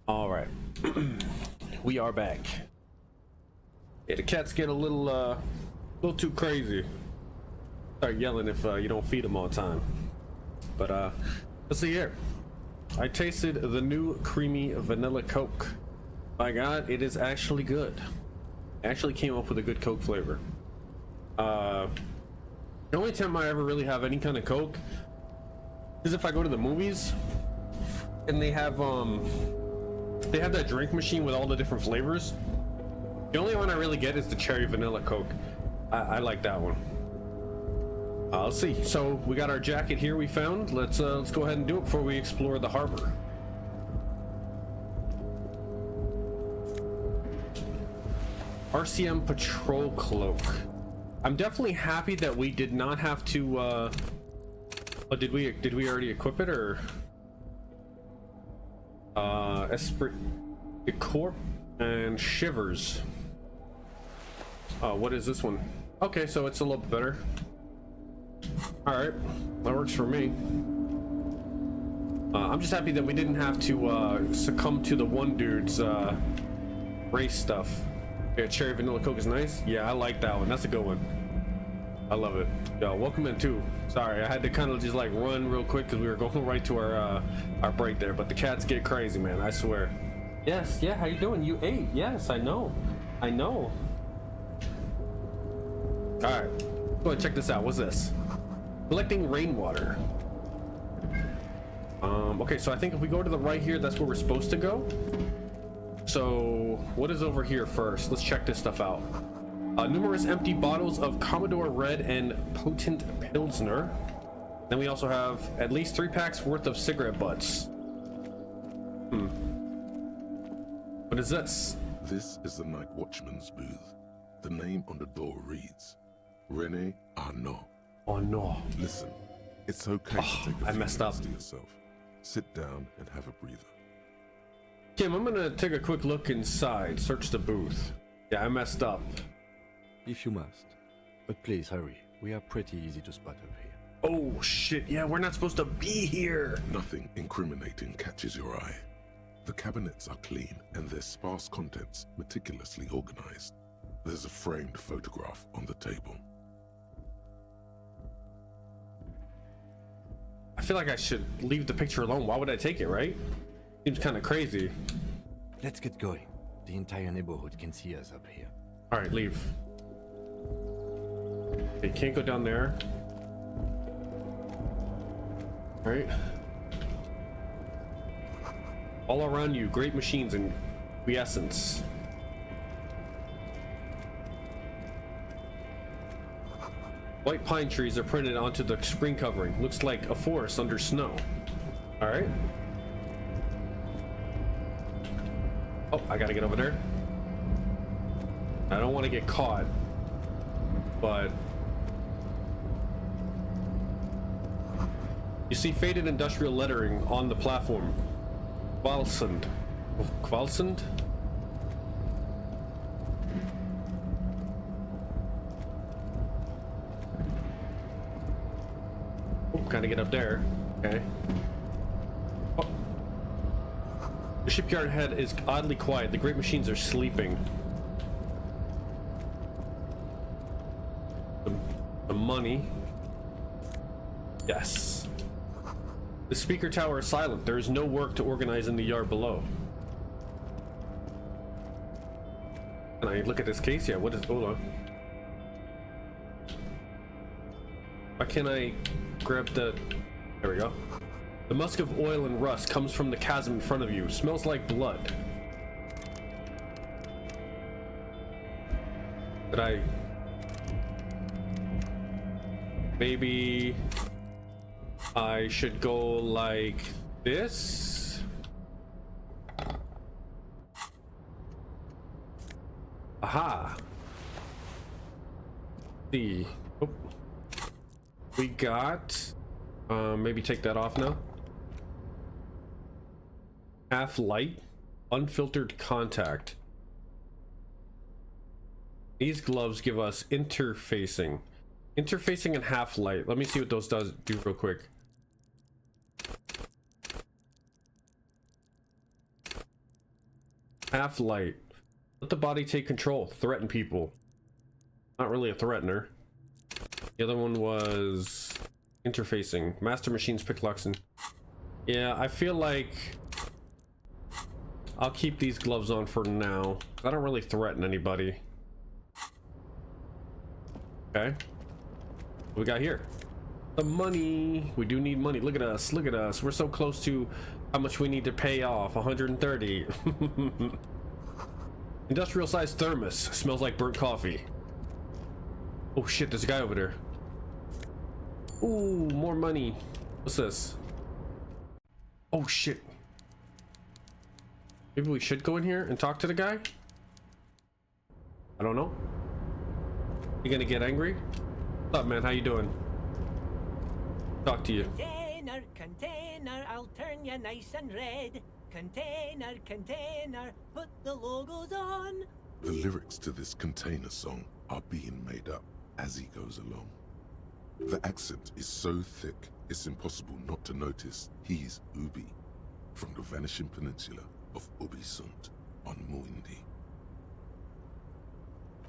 All right, we are back. Yeah, the cats get a little too crazy. Start yelling if you don't feed them all the time. But let's see here. I tasted the new creamy vanilla Coke. My God, it is actually good. It actually came up with a good Coke flavor. The only time I ever really have any kind of Coke is if I go to the movies and they have that drink machine with all the different flavors. The only one I really get is the cherry vanilla Coke. I like that one. Let's see. So we got our jacket here we found. Let's go ahead and do it before we explore the harbor. RCM patrol cloak. I'm definitely happy that we did not have to oh, did we already equip it, or Esprit de Corps and Shivers. What is this one? Okay, so it's a little bit better. All right, that works for me. I'm just happy that we didn't have to succumb to the one dude's race stuff. Yeah, cherry vanilla Coke is nice. Yeah, I like that one. That's a good one. I love it. Yo, welcome in too. Sorry, I had to kind of just like run real quick because we were going right to our break there. But the cats get crazy, man. I swear. Yes. Yeah. How you doing? You ate. Yes, I know. I know. All right. Go ahead, check this out. What's this? Collecting rainwater. Okay, so I think if we go to the right here, that's where we're supposed to go. So what is over here first? Let's check this stuff out. Numerous empty bottles of Commodore Red and potent Pilsner. Then we also have at least 3 packs worth of cigarette butts. What is this? This is the night watchman's booth. The name on the door reads Rene Arnaud. Oh no. Listen, it's okay to take a I few messed minutes up. to yourself. Sit down and have a breather. Kim, I'm gonna take a quick look inside, search the booth. Yeah, I messed up. If you must. But please hurry. We are pretty easy to spot up here. Oh shit, yeah, we're not supposed to be here. Nothing incriminating catches your eye. The cabinets are clean and their sparse contents meticulously organized. There's a framed photograph on the table. I feel like I should leave the picture alone. Why would I take it, right? Seems kind of crazy. Let's get going. The entire neighborhood can see us up here. All right, leave. Okay, can't go down there. All right. All around you, great machines and quiescence. White pine trees are printed onto the screen covering. Looks like a forest under snow. All right. Oh, I gotta get over there. I don't want to get caught, but you see faded industrial lettering on the platform. Kvalsund. Kvalsund? Oh, gotta get up there. Okay. Oh. The shipyard head is oddly quiet. The great machines are sleeping. The money. Yes. The speaker tower is silent. There is no work to organize in the yard below. Can I look at this case? Yeah, what is... Hold on. Why can't I grab the... There we go. The musk of oil and rust comes from the chasm in front of you. Smells like blood. Did I... Maybe I should go like this. Aha. See. Oh. We got maybe take that off now. Half light, unfiltered contact. These gloves give us interfacing and half light. Let me see what those do real quick. Half light. Let the body take control. Threaten people. Not really a threatener. The other one was interfacing. Master machines, pick locks, and yeah, I feel like I'll keep these gloves on for now. I don't really threaten anybody. Okay. What we got here? The money. We do need money. Look at us. Look at us. We're so close to how much we need to pay off. 130. Industrial sized thermos. Smells like burnt coffee. Oh shit, there's a guy over there. Ooh, more money. What's this? Oh shit. Maybe we should go in here and talk to the guy? I don't know. You gonna get angry? What's up, man? How you doing? Talk to you. Container, container, I'll turn you nice and red. Container, container, put the logos on. The lyrics to this container song are being made up as he goes along. The accent is so thick, it's impossible not to notice he's Ubi, from the vanishing peninsula of Ubisunt on Muindi.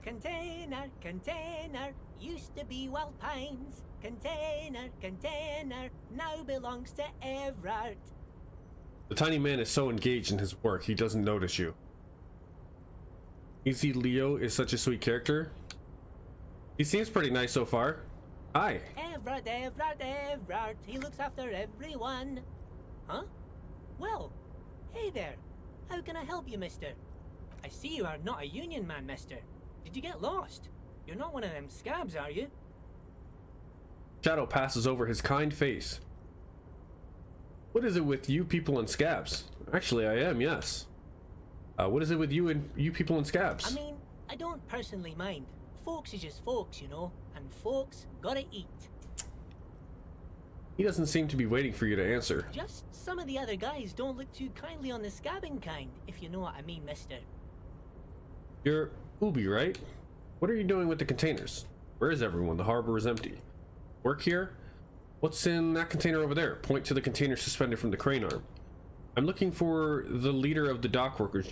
Container, container, used to be Wild Pines. Container, container, now belongs to Everard. The tiny man is so engaged in his work, he doesn't notice you. Easy Leo is such a sweet character. He seems pretty nice so far. Hi. Everard, Everard, Everard, he looks after everyone. Huh? Well, hey there. How can I help you, mister? I see you are not a union man, mister. Did you get lost? You're not one of them scabs, are you? Shadow passes over his kind face. What is it with you people and scabs? Actually, I am, yes. What is it with you and you people and scabs? I mean, I don't personally mind. Folks is just folks, you know, and folks gotta eat. He doesn't seem to be waiting for you to answer. Just some of the other guys don't look too kindly on the scabbing kind, if you know what I mean, mister. You're Ubi, right? What are you doing with the containers? Where is everyone? The harbor is empty. Work here? What's in that container over there? Point to the container suspended from the crane arm. I'm looking for the leader of the dock workers.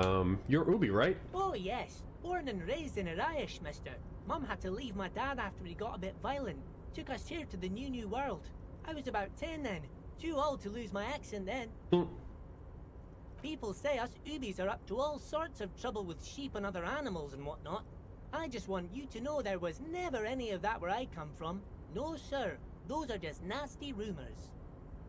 You're Ubi, right? Oh, yes. Born and raised in Arish, mister. Mum had to leave my dad after he got a bit violent. Took us here to the new world. I was about 10 then. Too old to lose my accent then. People say us Ubis are up to all sorts of trouble with sheep and other animals and whatnot. I just want you to know there was never any of that where I come from. No, sir. Those are just nasty rumors.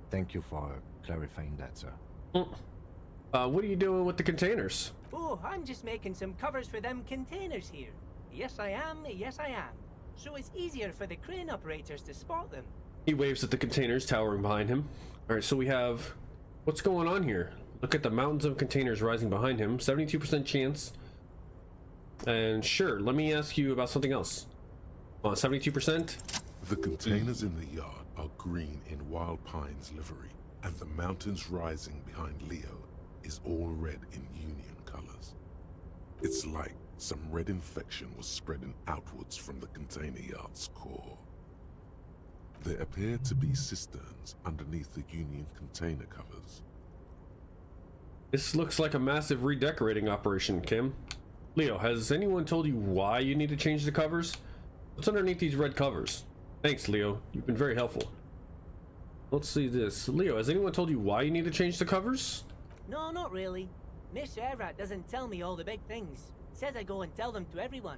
Thank you for clarifying that, sir. What are you doing with the containers? Oh, I'm just making some covers for them containers here. Yes, I am. Yes, I am. So it's easier for the crane operators to spot them. He waves at the containers towering behind him. Alright, so we have... What's going on here? Look at the mountains of containers rising behind him. 72% chance. And sure, let me ask you about something else. 72%? The containers in the yard are green in Wild Pines livery, and the mountains rising behind Leo is all red in Union colors. It's like some red infection was spreading outwards from the container yard's core. There appear to be cisterns underneath the Union container covers. This looks like a massive redecorating operation, Kim. Leo, has anyone told you why you need to change the covers? What's underneath these red covers? Thanks, Leo. You've been very helpful. Let's see this. Leo, has anyone told you why you need to change the covers? No, not really. Mr. Everett doesn't tell me all the big things. Says I go and tell them to everyone.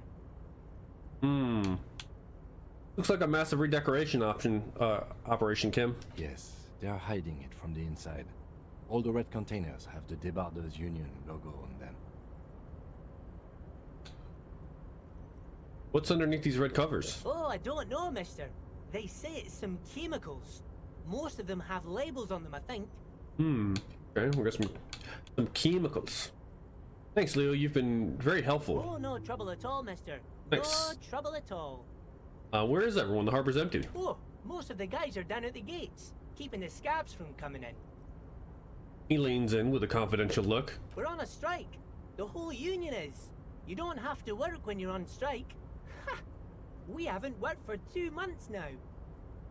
Looks like a massive redecoration operation, Kim. Yes, they are hiding it from the inside. All the red containers have the Debarders Union logo on them. What's underneath these red covers? Oh, I don't know, mister. They say it's some chemicals. Most of them have labels on them, I think. Okay, we got some chemicals. Thanks, Leo. You've been very helpful. Oh, no trouble at all, mister. Thanks. No trouble at all. Where is everyone? The harbor's empty. Oh, most of the guys are down at the gates, keeping the scabs from coming in. He leans in with a confidential look. We're on a strike. The whole union is. You don't have to work when you're on strike. Ha! We haven't worked for 2 months now.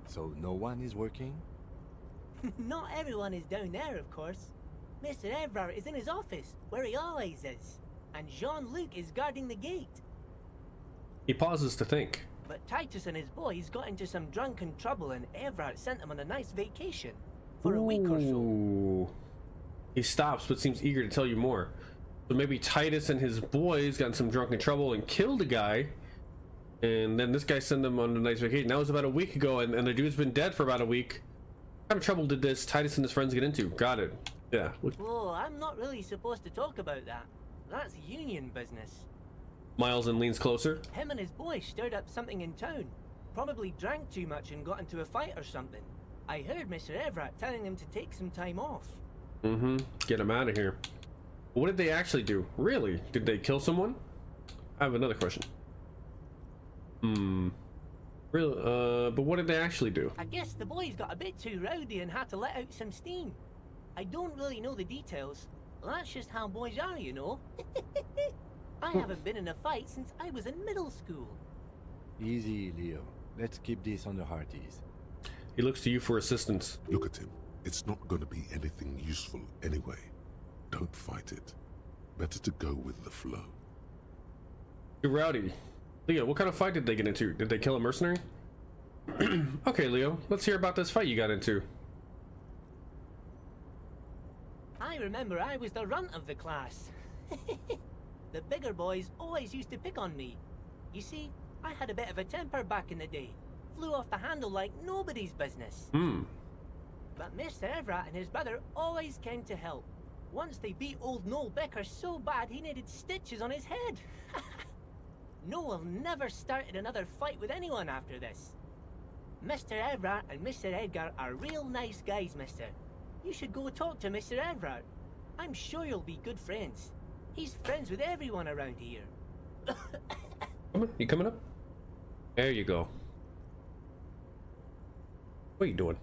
So no one is working? Not everyone is down there, of course. Mr. Everard is in his office, where he always is, and Jean-Luc is guarding the gate. He pauses to think. But Titus and his boys got into some drunken trouble and Everard sent them on a nice vacation. For a week or so. Ooh. He stops but seems eager to tell you more. So maybe Titus and his boys got in some drunken trouble and killed a guy. And then this guy sent them on a nice vacation. That was about a week ago, and the dude's been dead for about a week. What kind of trouble did this Titus and his friends get into? Got it. Yeah. Oh, I'm not really supposed to talk about that. That's union business. Miles and leans closer. Him and his boys stirred up something in town. Probably drank too much and got into a fight or something. I heard Mr. Everett telling him to take some time off. Mm-hmm. Get him out of here. What did they actually do? Really? Did they kill someone? I have another question. Really? But what did they actually do? I guess the boys got a bit too rowdy and had to let out some steam. I don't really know the details. That's just how boys are, you know. I haven't been in a fight since I was in middle school. Easy, Leo. Let's keep this on the hearties. He looks to you for assistance. Look at him. It's not going to be anything useful anyway. Don't fight it. Better to go with the flow. Too rowdy. Leo, what kind of fight did they get into? Did they kill a mercenary? Okay, Leo, let's hear about this fight you got into. I remember I was the runt of the class. The bigger boys always used to pick on me. You see, I had a bit of a temper back in the day. Flew off the handle like nobody's business. But Mr. Everett and his brother always came to help. Once they beat old Noel Becker so bad he needed stitches on his head. Noel never started another fight with anyone after this. Mr. Everett and Mr. Edgar are real nice guys, mister. You should go talk to Mr. Everett. I'm sure you'll be good friends. He's friends with everyone around here. You coming up? There you go. What are you doing?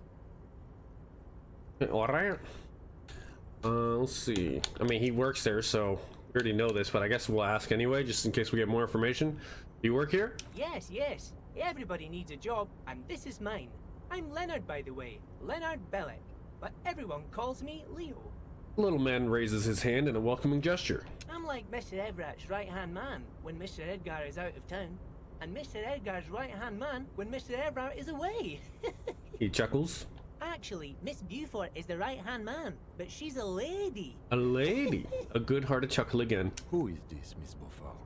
Alright. Let's see. I mean, he works there, so we already know this, but I guess we'll ask anyway, just in case we get more information. Do you work here? Yes, yes. Everybody needs a job, and this is mine. I'm Leonard, by the way. Leonard Bellick. But everyone calls me Leo. The little man raises his hand in a welcoming gesture. I'm like Mr. Everett's right-hand man when Mr. Edgar is out of town, and Mr. Edgar's right-hand man when Mr. Everett is away. He chuckles. Actually, Miss Beaufort is the right-hand man, but she's a lady. A lady. A good-hearted chuckle again. Who is this, Miss Beaufort?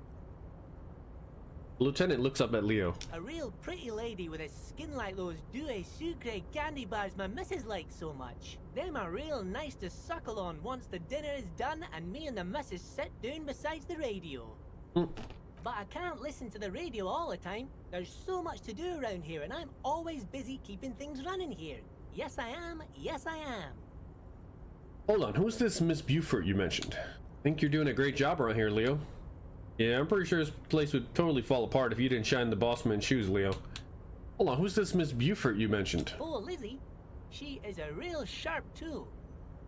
The lieutenant looks up at Leo. A real pretty lady with a skin like those Douai Sucre candy bars my missus likes so much. Them are real nice to suckle on once the dinner is done and me and the missus sit down beside the radio. But I can't listen to the radio all the time. There's so much to do around here and I'm always busy keeping things running here. Yes, I am. Yes, I am. Hold on, who's this Miss Beaufort you mentioned? Think you're doing a great job around here, Leo. Yeah, I'm pretty sure this place would totally fall apart if you didn't shine the bossman's shoes, Leo. Hold on, who's this Miss Beaufort you mentioned? Oh, Lizzie. She is a real sharp tool.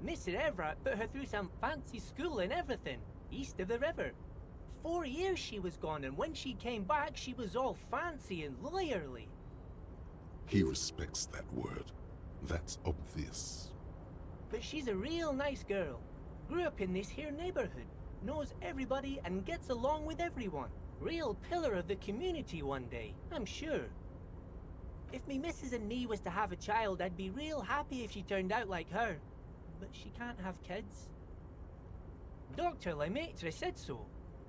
Mr. Everett put her through some fancy school and everything, east of the river. 4 years she was gone, and when she came back, she was all fancy and lawyerly. He respects that word. That's obvious. But she's a real nice girl. Grew up in this here neighborhood. Knows everybody and gets along with everyone. Real pillar of the community one day, I'm sure. If me missus and me was to have a child, I'd be real happy if she turned out like her. But she can't have kids. Dr. Lemaitre said so,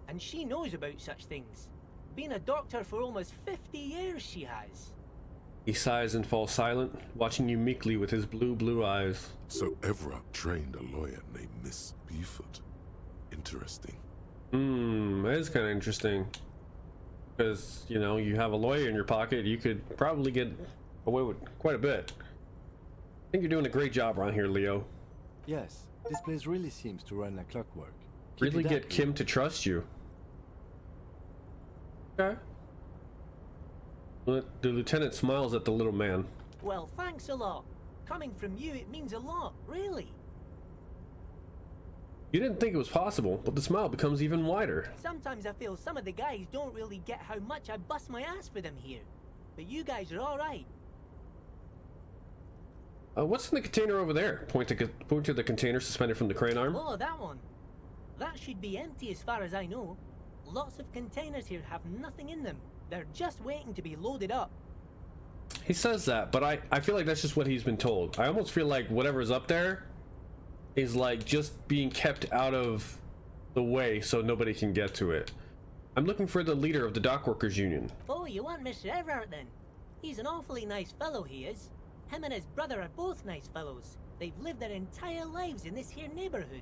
and she knows about such things. Been a doctor for almost 50 years she has. He sighs and falls silent, watching you meekly with his blue eyes. So Everett trained a lawyer named Miss Beaufort. Interesting. That is kind of interesting. Because, you know, you have a lawyer in your pocket, you could probably get away with quite a bit. I think you're doing a great job around here, Leo. Yes, this place really seems to run like clockwork. Keep Really it get up, Kim Leo. to trust you. Okay. The lieutenant smiles at the little man. Well, thanks a lot. Coming from you, it means a lot, really. You didn't think it was possible, but the smile becomes even wider. Sometimes I feel some of the guys don't really get how much I bust my ass for them here. But you guys are alright. What's in the container over there? Point to the container suspended from the crane arm. Oh, that one. That should be empty as far as I know. Lots of containers here have nothing in them. They're just waiting to be loaded up. He says that, but I feel like that's just what he's been told. I almost feel like whatever's up there is like just being kept out of the way so nobody can get to it. I'm looking for the leader of the dockworkers union. Oh, you want Mr. Everard then? He's an awfully nice fellow, he is. Him and his brother are both nice fellows. They've lived their entire lives in this here neighborhood.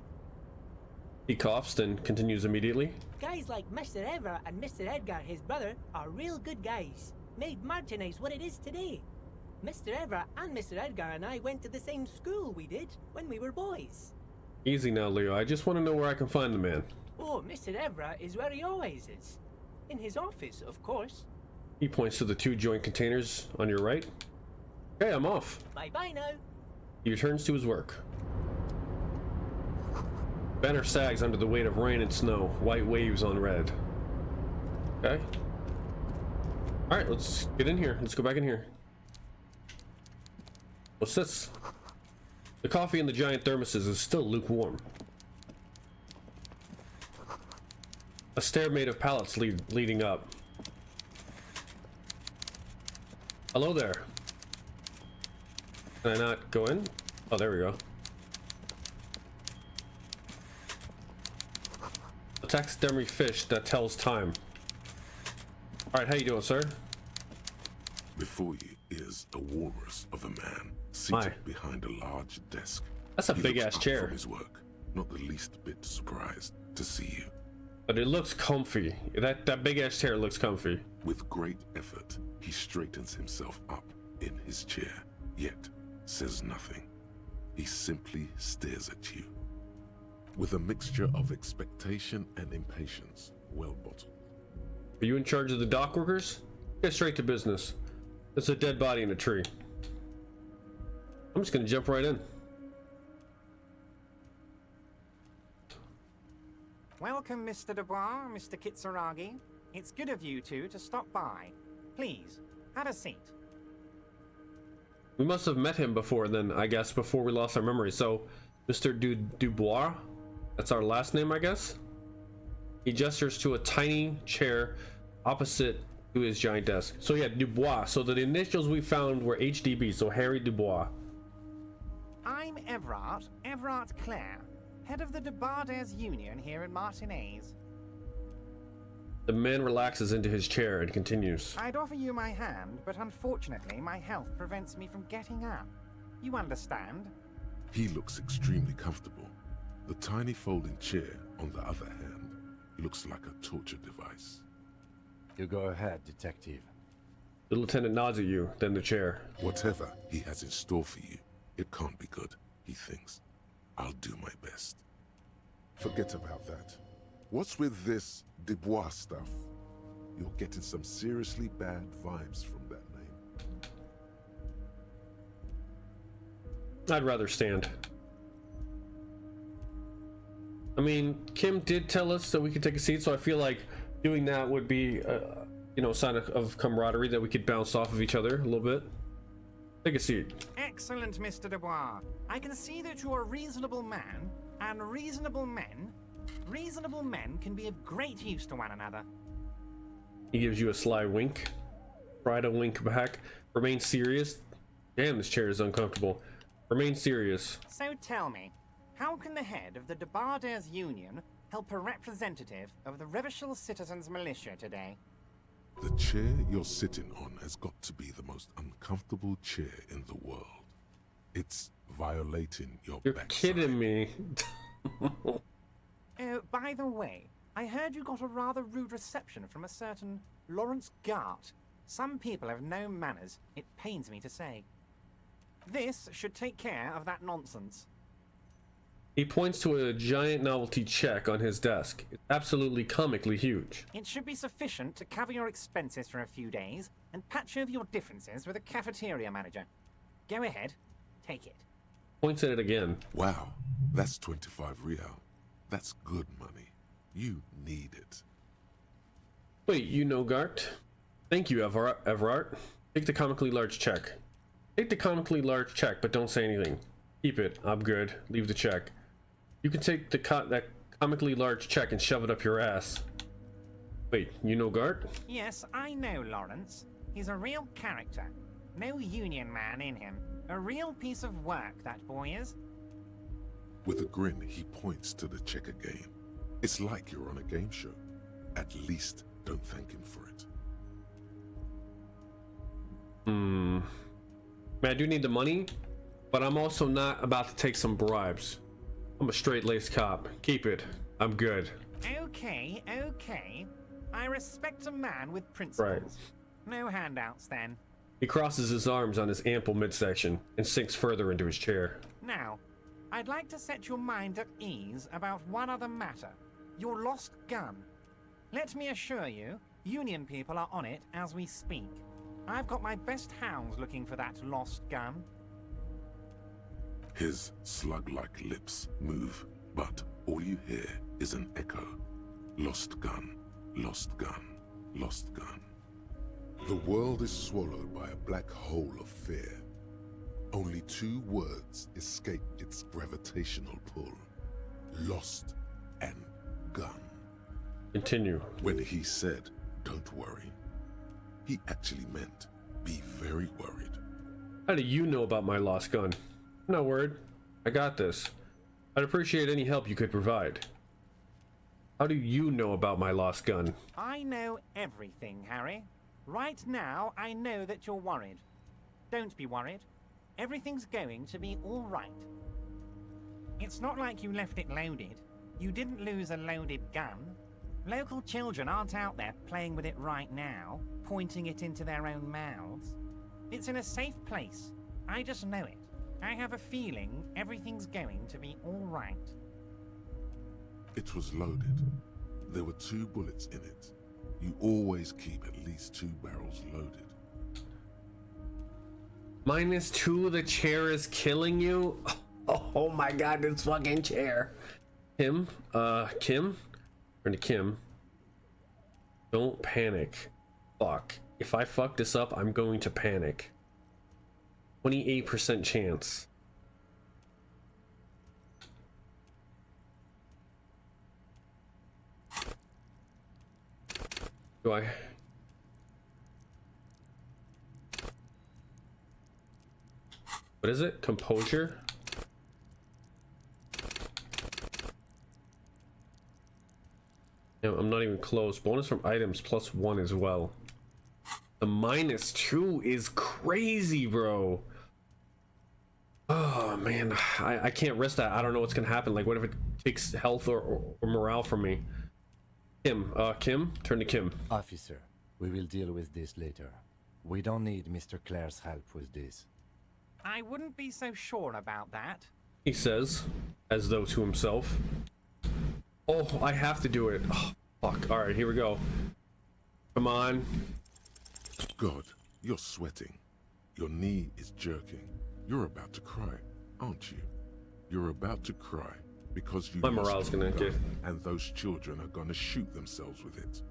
He coughs, then continues immediately. Guys like Mr. Everard and Mr. Edgar, his brother, are real good guys. Made Martinez what it is today. Mr. Everard and Mr. Edgar and I went to the same school we did when we were boys. Easy now, Leo. I just want to know where I can find the man. Oh, Mr. Everard is where he always is. In his office, of course. He points to the 2 joint containers on your right. Okay, I'm off. Bye-bye now. He returns to his work. Banner sags under the weight of rain and snow, white waves on red. Okay. Alright, let's get in here. Let's go back in here. What's this? The coffee in the giant thermoses is still lukewarm. A stair made of pallets leading up. Hello there. Can I not go in? Oh, there we go. A taxidermy fish that tells time. Alright, how you doing, sir? Before you is a walrus of a man seated behind a large desk. That's a He big looks ass up chair. From his work, not the least bit surprised to see you. But it looks comfy. That big ass chair looks comfy. With great effort, he straightens himself up in his chair, yet says nothing. He simply stares at you. With a mixture of expectation and impatience, well bottled. Are you in charge of the dock workers? Get straight to business. There's a dead body in a tree. I'm just gonna jump right in. Welcome, Mr. Dubois, Mr. Kitsuragi. It's good of you two to stop by. Please, have a seat. We must have met him before then, I guess, before we lost our memory. So, Mr. Dubois, that's our last name, I guess? He gestures to a tiny chair opposite to his giant desk. So yeah, Dubois. So the initials we found were HDB, so Harry Dubois. I'm Everard Clare, head of the Debarders Union here in Martinez. The man relaxes into his chair and continues. I'd offer you my hand, but unfortunately my health prevents me from getting up. You understand? He looks extremely comfortable. The tiny folding chair, on the other hand, looks like a torture device. You go ahead, detective. The lieutenant nods at you, then the chair. Whatever he has in store for you, it can't be good, he thinks. I'll do my best. Forget about that. What's with this Dubois stuff? You're getting some seriously bad vibes from that name. I'd rather stand. I mean, Kim did tell us that we could take a seat, so I feel like doing that would be, you know, a sign of camaraderie, that we could bounce off of each other a little bit. Take a seat. Excellent, Mr. Dubois. I can see that you're a reasonable man, and reasonable men can be of great use to one another. He gives you a sly wink. Try to wink back. Remain serious. Damn, this chair is uncomfortable. Remain serious. So tell me, how can the head of the Debarders Union help a representative of the Revachol Citizens Militia today? The chair you're sitting on has got to be the most uncomfortable chair in the world. It's violating your You're backside. kidding me. By the way, I heard you got a rather rude reception from a certain Lawrence Gart. Some people have no manners, it pains me to say. This should take care of that nonsense. He points to a giant novelty check on his desk. It's absolutely comically huge. It should be sufficient to cover your expenses for a few days and patch over your differences with a cafeteria manager. Go ahead, take it. Points at it again. Wow, that's 25 real. That's good money. You need it. Wait, you know Gart? Thank you, Everard. Take the comically large check. Take the comically large check, but don't say anything. Keep it. I'm good. Leave the check. You can take the that comically large check and shove it up your ass. Wait, you know Gart? Yes, I know Lawrence. He's a real character. No union man in him. A real piece of work, that boy is. With a grin, he points to the checker game. It's like you're on a game show. At least don't thank him for it. Man, I do need the money, but I'm also not about to take some bribes. I'm a straight-laced cop. Keep it. I'm good. Okay, okay. I respect a man with principles. No handouts, then. He crosses his arms on his ample midsection and sinks further into his chair. Now, I'd like to set your mind at ease about one other matter. Your lost gun. Let me assure you, Union people are on it as we speak. I've got my best hounds looking for that lost gun. His slug-like lips move, but all you hear is an echo. Lost gun, lost gun, lost gun. The world is swallowed by a black hole of fear. Only two words escape its gravitational pull. Lost and gun. Continue. When he said, "Don't worry," he actually meant, be very worried. How do you know about my lost gun? I'm not worried. I got this. I'd appreciate any help you could provide. How do you know about my lost gun? I know everything, Harry. Right now, I know that you're worried. Don't be worried. Everything's going to be all right. It's not like you left it loaded. You didn't lose a loaded gun. Local children aren't out there playing with it right now, pointing it into their own mouths. It's in a safe place. I just know it. I have a feeling everything's going to be all right. It was loaded. There were 2 bullets in it. You always keep at least 2 barrels loaded. -2, the chair is killing you? Oh my god, this fucking chair. Kim? Kim? Turn to Kim. Don't panic. Fuck. If I fuck this up, I'm going to panic. 28% chance. Do I? What is it? Composure? Yeah, I'm not even close. Bonus from items +1 as well. The -2 is crazy, bro. Oh man, I can't risk that. I don't know what's gonna happen. Like, what if it takes health or morale from me? Kim, Kim, turn to Kim. Officer, we will deal with this later. We don't need Mr. Clare's help with this. I wouldn't be so sure about that. He says, as though to himself. Oh, I have to do it. Oh, fuck. All right, here we go. Come on. God, you're sweating. Your knee is jerking. You're about to cry, aren't you? You're about to cry because you My lost morale's your gonna gun, get... and those children are gonna shoot themselves with it.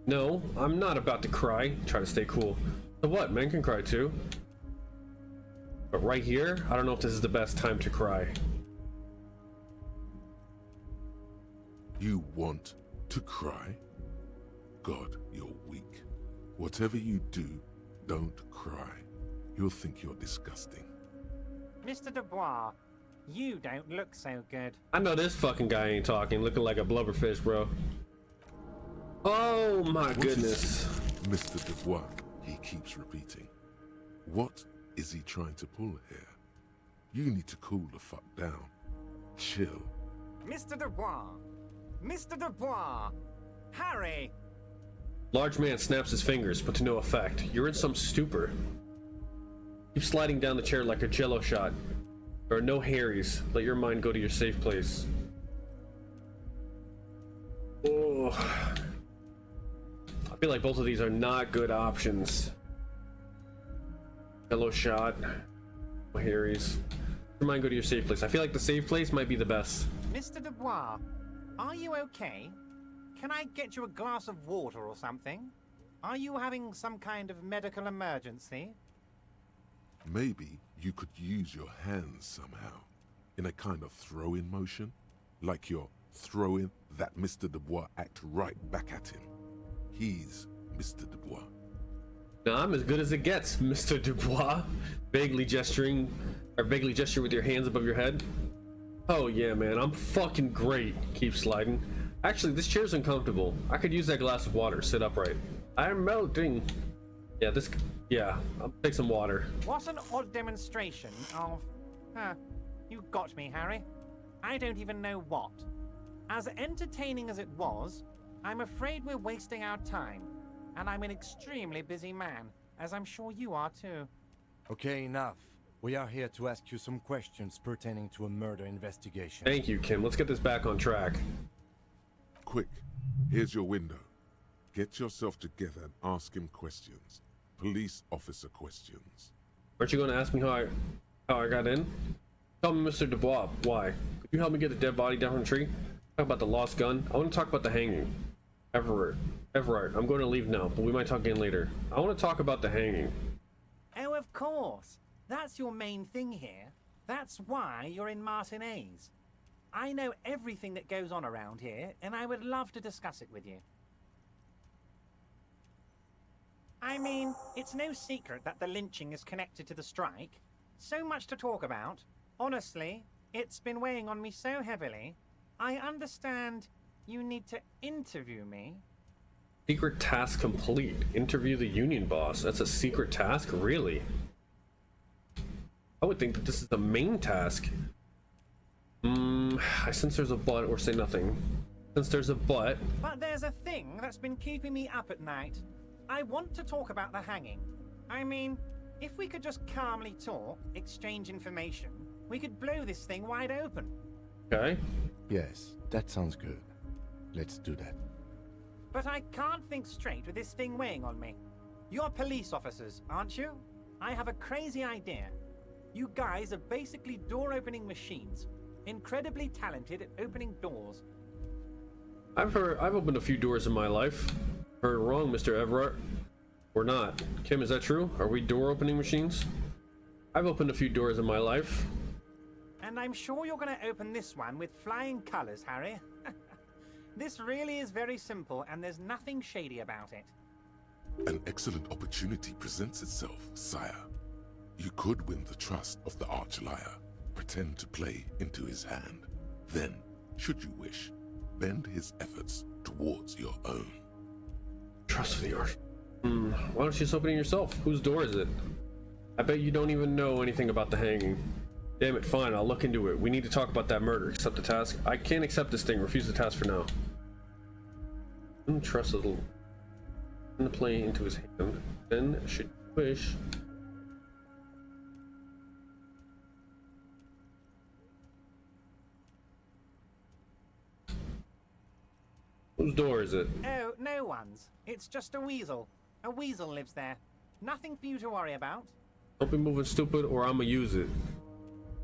No, I'm not about to cry. Try to stay cool. So what? Men can cry too. But right here, I don't know if this is the best time to cry. You want to cry? God, you're weak. Whatever you do, don't cry. You'll think you're disgusting. Mr. Dubois, you don't look so good. I know this fucking guy ain't talking, looking like a blubberfish, bro. Oh my goodness. Mr. Dubois, he keeps repeating. What is he trying to pull here? You need to cool the fuck down. Chill. Mr. Dubois! Mr. Dubois! Harry! Large man snaps his fingers, but to no effect. You're in some stupor. Keep sliding down the chair like a jello shot. There are no Harrys. Let your mind go to your safe place. Oh. I feel like both of these are not good options. Jello shot. No Harrys. Let your mind go to your safe place. I feel like the safe place might be the best. Mr. Dubois, are you okay? Can I get you a glass of water or something? Are you having some kind of medical emergency? Maybe you could use your hands somehow, in a kind of throw-in motion, like you're throwing that Mr. Dubois act right back at him. He's Mr. Dubois. Now, I'm as good as it gets, Mr. Dubois. Vaguely gesture with your hands above your head. Oh yeah, man, I'm fucking great. Keep sliding. Actually, this chair's uncomfortable. I could use that glass of water. Sit upright. I'm melting. Yeah, I'll take some water. What an odd demonstration of... you got me, Harry. I don't even know what. As entertaining as it was, I'm afraid we're wasting our time. And I'm an extremely busy man, as I'm sure you are too. Okay, enough. We are here to ask you some questions pertaining to a murder investigation. Thank you, Kim. Let's get this back on track. Quick, here's your window. Get yourself together and ask him questions. Police officer questions. Aren't you going to ask me how I got in? Tell me, Mr. Dubois. Why? Could you help me get a dead body down from the tree? Talk about the lost gun. I want to talk about the hanging. Everard, I'm going to leave now, but we might talk again later. I want to talk about the hanging. Oh, of course. That's your main thing here. That's why you're in Martinez. I know everything that goes on around here, and I would love to discuss it with you. I mean, it's no secret that the lynching is connected to the strike. So much to talk about. Honestly, it's been weighing on me so heavily. I understand you need to interview me. Secret task complete. Interview the union boss. That's a secret task? Really? I would think that this is the main task. I sense there's a but, or say nothing. Since there's a but. But there's a thing that's been keeping me up at night. I want to talk about the hanging. I mean, if we could just calmly talk, exchange information, we could blow this thing wide open. Okay. Yes, that sounds good. Let's do that. But I can't think straight with this thing weighing on me. You're police officers, aren't you? I have a crazy idea. You guys are basically door-opening machines. Incredibly talented at opening doors. I've opened a few doors in my life. Heard wrong, Mr. Everard. We're not. Kim, is that true? Are we door-opening machines? I've opened a few doors in my life. And I'm sure you're going to open this one with flying colors, Harry. This really is very simple, and there's nothing shady about it. An excellent opportunity presents itself, sire. You could win the trust of the arch-liar, pretend to play into his hand. Then, should you wish, bend his efforts towards your own. Trust for the arch. Why don't you just open it yourself? Whose door is it? I bet you don't even know anything about the hanging. Damn it, fine, I'll look into it. We need to talk about that murder. Accept the task. I can't accept this thing. Refuse the task for now. Trust a little. The play into his hand. Then, should you wish. Whose door is it? Oh, no one's. It's just a weasel. A weasel lives there. Nothing for you to worry about. Don't be moving stupid or I'ma use it.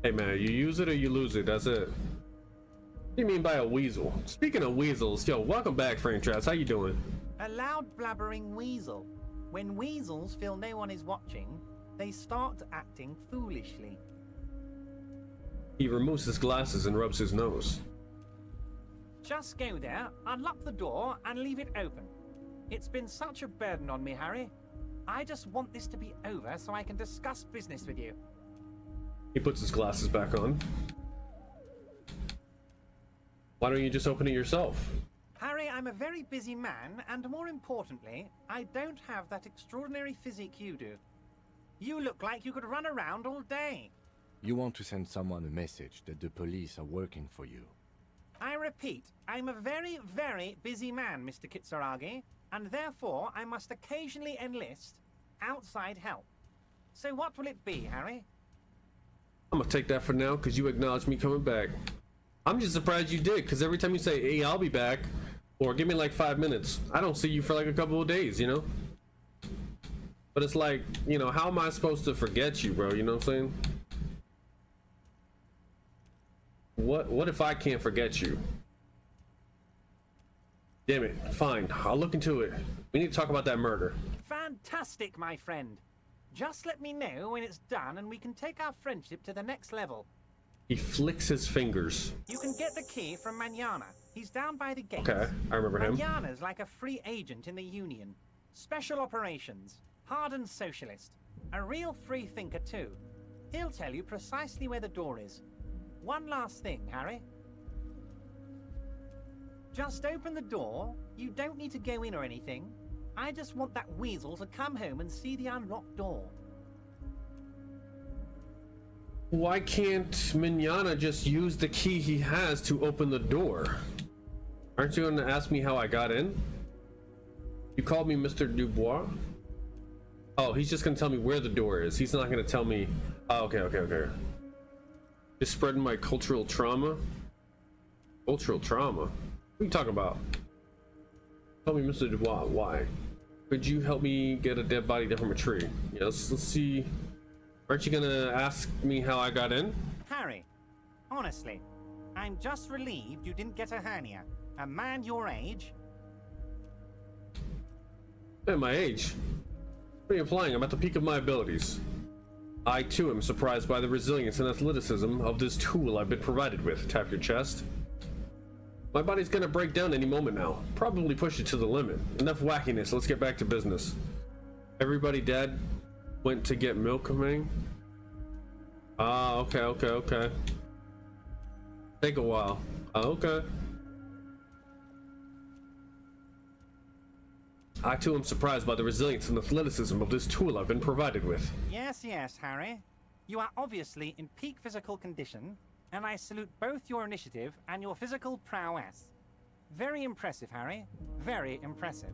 Hey man, you use it or you lose it, that's it. What do you mean by a weasel? Speaking of weasels, yo, welcome back, Frank Traps. How you doing? A loud blabbering weasel. When weasels feel no one is watching, they start acting foolishly. He removes his glasses and rubs his nose. Just go there, unlock the door, and leave it open. It's been such a burden on me, Harry. I just want this to be over so I can discuss business with you. He puts his glasses back on. Why don't you just open it yourself? Harry, I'm a very busy man, and more importantly, I don't have that extraordinary physique you do. You look like you could run around all day. You want to send someone a message that the police are working for you. I repeat, I'm a very, very busy man, Mr. Kitsuragi, and therefore I must occasionally enlist outside help. So what will it be, Harry? I'm gonna take that for now because you acknowledged me coming back. I'm just surprised you did, because every time you say, hey, I'll be back, or give me like 5 minutes, I don't see you for like a couple of days, you know? But it's like, you know, how am I supposed to forget you, bro? You know what I'm saying? What if I can't forget you? Damn it. Fine. I'll look into it. We need to talk about that murder. Fantastic, my friend. Just let me know when it's done and we can take our friendship to the next level. He flicks his fingers. You can get the key from Manana. He's down by the gate. Okay, I remember him. Manana's like a free agent in the Union. Special operations. Hardened socialist. A real free thinker too. He'll tell you precisely where the door is. One last thing, Harry. Just open the door. You don't need to go in or anything. I just want that weasel to come home and see the unlocked door. Why can't Manana just use the key he has to open the door? Aren't you going to ask me how I got in? You called me Mr. Dubois? Oh, he's just going to tell me where the door is. He's not going to tell me... Oh, okay. Just spreading my cultural trauma? Cultural trauma? What are you talking about? Tell me, Mr. Dubois, why? Could you help me get a dead body down from a tree? Yeah, let's see. Aren't you gonna ask me how I got in? Harry, honestly, I'm just relieved you didn't get a hernia. A man your age... At my age? What are you implying? I'm at the peak of my abilities. I too am surprised by the resilience and athleticism of this tool I've been provided with. Tap your chest. My body's gonna break down any moment now. Probably push it to the limit. Enough wackiness, let's get back to business. Everybody dead? Went to get milk, man? Ah, okay. Take a while. Okay. I too am surprised by the resilience and athleticism of this tool I've been provided with. Yes, Harry. You are obviously in peak physical condition, and I salute both your initiative and your physical prowess. Very impressive, Harry. Very impressive.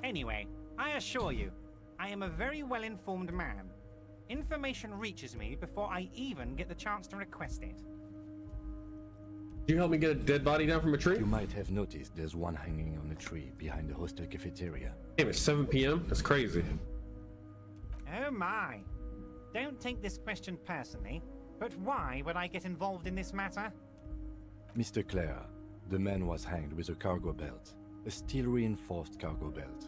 Anyway, I assure you, I am a very well-informed man. Information reaches me before I even get the chance to request it. Can you help me get a dead body down from a tree? You might have noticed there's one hanging on a tree behind the hostel cafeteria. Damn, it's 7 p.m.? That's crazy. Oh my. Don't take this question personally, but why would I get involved in this matter? Mr. Clare, the man was hanged with a cargo belt. A steel-reinforced cargo belt.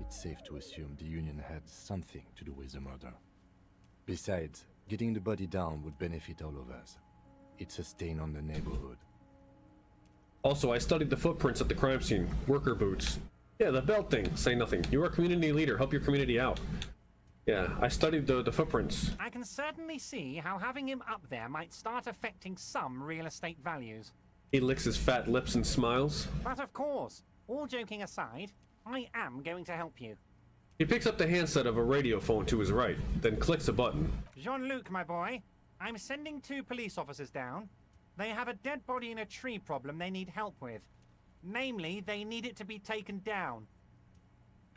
It's safe to assume the Union had something to do with the murder. Besides, getting the body down would benefit all of us. It's a stain on the neighborhood. Also, I studied the footprints at the crime scene. Worker boots. Yeah, the belt thing. Say nothing. You're a community leader. Help your community out. Yeah, I studied the footprints. I can certainly see how having him up there might start affecting some real estate values. He licks his fat lips and smiles. But of course, all joking aside, I am going to help you. He picks up the handset of a radio phone to his right, then clicks a button. Jean-Luc, my boy, I'm sending 2 police officers down. They have a dead body in a tree problem they need help with. Namely, they need it to be taken down.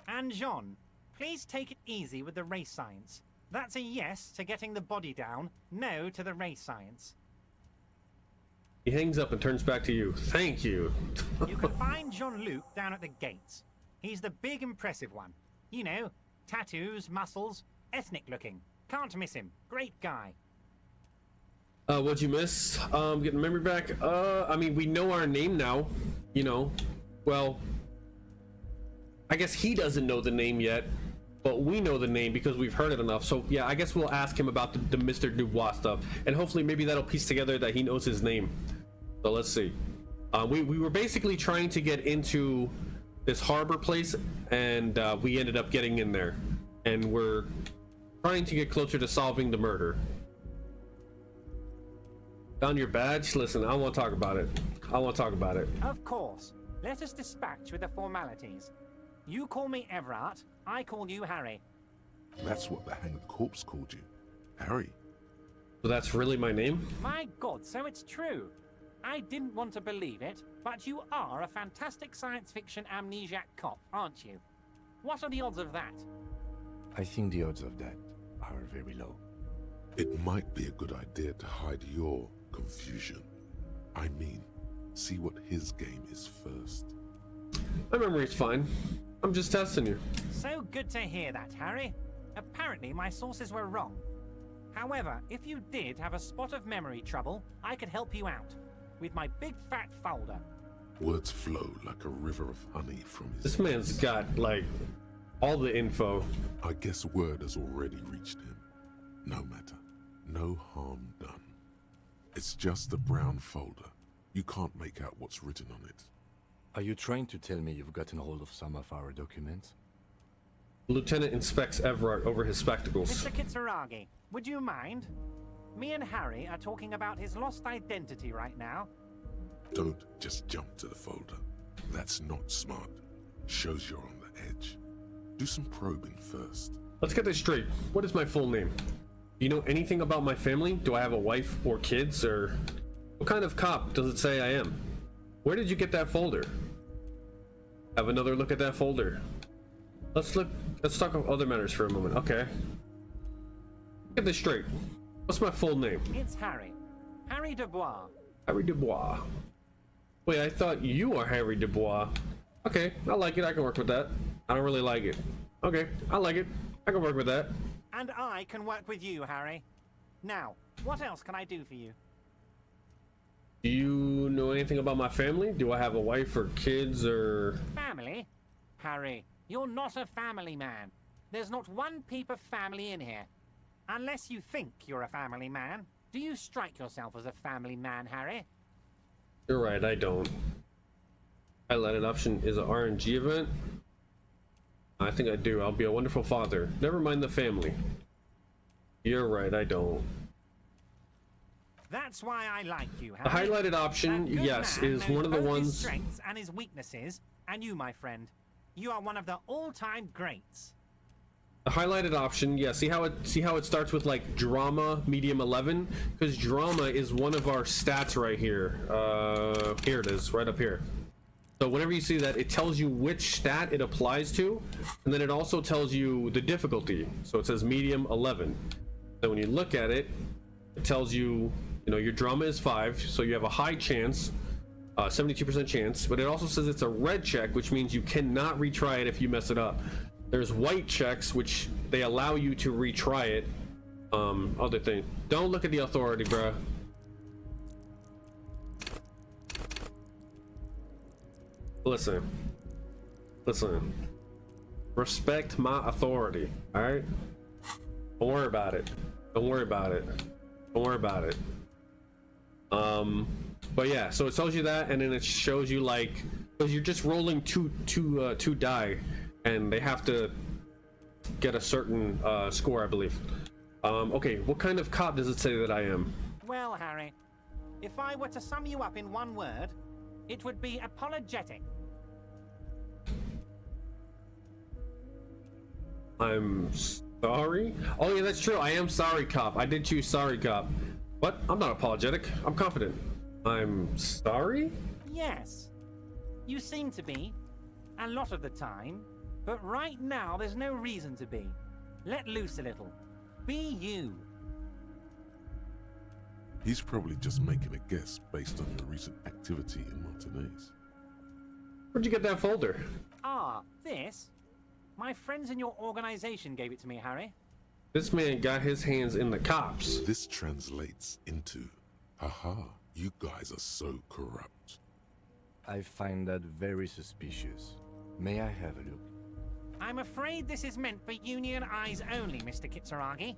And Jean, please take it easy with the race science. That's a yes to getting the body down, no to the race science. He hangs up and turns back to you. Thank you. You can find Jean-Luc down at the gates. He's the big impressive one. You know, tattoos, muscles, ethnic looking. Can't miss him. Great guy. What'd you miss? Getting memory back? I mean, we know our name now. You know, well, I guess he doesn't know the name yet, but we know the name because we've heard it enough. So yeah, I guess we'll ask him about the Mr. Dubois stuff, and hopefully maybe that'll piece together that he knows his name. So let's see. We were basically trying to get into this harbor place, and we ended up getting in there, and we're trying to get closer to solving the murder. Found your badge? Listen, I want to talk about it. Of course. Let us dispatch with the formalities. You call me Everard, I call you Harry. That's what the hanged corpse called you. Harry. So that's really my name? My God, so it's true. I didn't want to believe it, but you are a fantastic science fiction amnesiac cop, aren't you? What are the odds of that? I think the odds of that are very low. It might be a good idea to hide your confusion. I mean, see what his game is first. My memory's fine. I'm just testing you. So good to hear that, Harry. Apparently my sources were wrong. However, if you did have a spot of memory trouble, I could help you out. With my big fat folder. Words flow like a river of honey from his... This man's got, like, all the info. I guess word has already reached him. No matter. No harm done. It's just a brown folder. You can't make out what's written on it. Are you trying to tell me you've gotten hold of some of our documents? Lieutenant inspects Everard over his spectacles. Mr. Kitsuragi, would you mind? Me and Harry are talking about his lost identity right now. Don't just jump to the folder. That's not smart. Shows you're on the edge. Do some probing first. Let's get this straight. What is my full name? Do you know anything about my family? Do I have a wife or kids, or what kind of cop does it say I am? Where did you get that folder? Have another look at that folder. Let's talk about other matters for a moment. Okay. Get this straight. What's my full name? It's Harry. Harry Dubois. Harry Dubois. Wait, I thought you are Harry Dubois. Okay, I like it. I can work with that. I don't really like it. Okay, I like it. I can work with that. And I can work with you, Harry. Now, what else can I do for you? Do you know anything about my family? Do I have a wife or kids or... Family? Harry, you're not a family man. There's not one peep of family in here. Unless you think you're a family man. Do you strike yourself as a family man, Harry? You're right, I don't. Highlighted option is an RNG event. I think I do. I'll be a wonderful father. Never mind the family. You're right, I don't. That's why I like you, The Harry. highlighted option, That good yes, man is knows one of the both his ones... strengths and his weaknesses, and you, my friend, you are one of the all-time greats. The highlighted option, yeah, see how it starts with like drama, medium 11? Because drama is one of our stats right here. Here it is, right up here. So whenever you see that, it tells you which stat it applies to, and then it also tells you the difficulty. So it says medium 11. So when you look at it, it tells you, you know, your drama is 5, so you have a high chance, 72% chance, but it also says it's a red check, which means you cannot retry it if you mess it up. There's white checks, which they allow you to retry it. Other thing, don't look at the authority, bruh. Listen, respect my authority, all right? Don't worry about it. Don't worry about it. Don't worry about it. But yeah, so it tells you that, and then it shows you like, because you're just rolling two die, and they have to get a certain score, I believe. Okay, what kind of cop does it say that I am? Well, Harry, if I were to sum you up in one word, it would be apologetic. I'm sorry? Oh yeah, that's true. I am sorry cop. I did choose sorry cop. What? I'm not apologetic. I'm confident. I'm sorry? Yes. You seem to be. A lot of the time. But right now, there's no reason to be. Let loose a little. Be you. He's probably just making a guess based on your recent activity in Martinez. Where'd you get that folder? Ah, this? My friends in your organization gave it to me, Harry. This man got his hands in the cops. This translates into, haha, you guys are so corrupt. I find that very suspicious. May I have a look? I'm afraid this is meant for Union eyes only, Mr. Kitsuragi.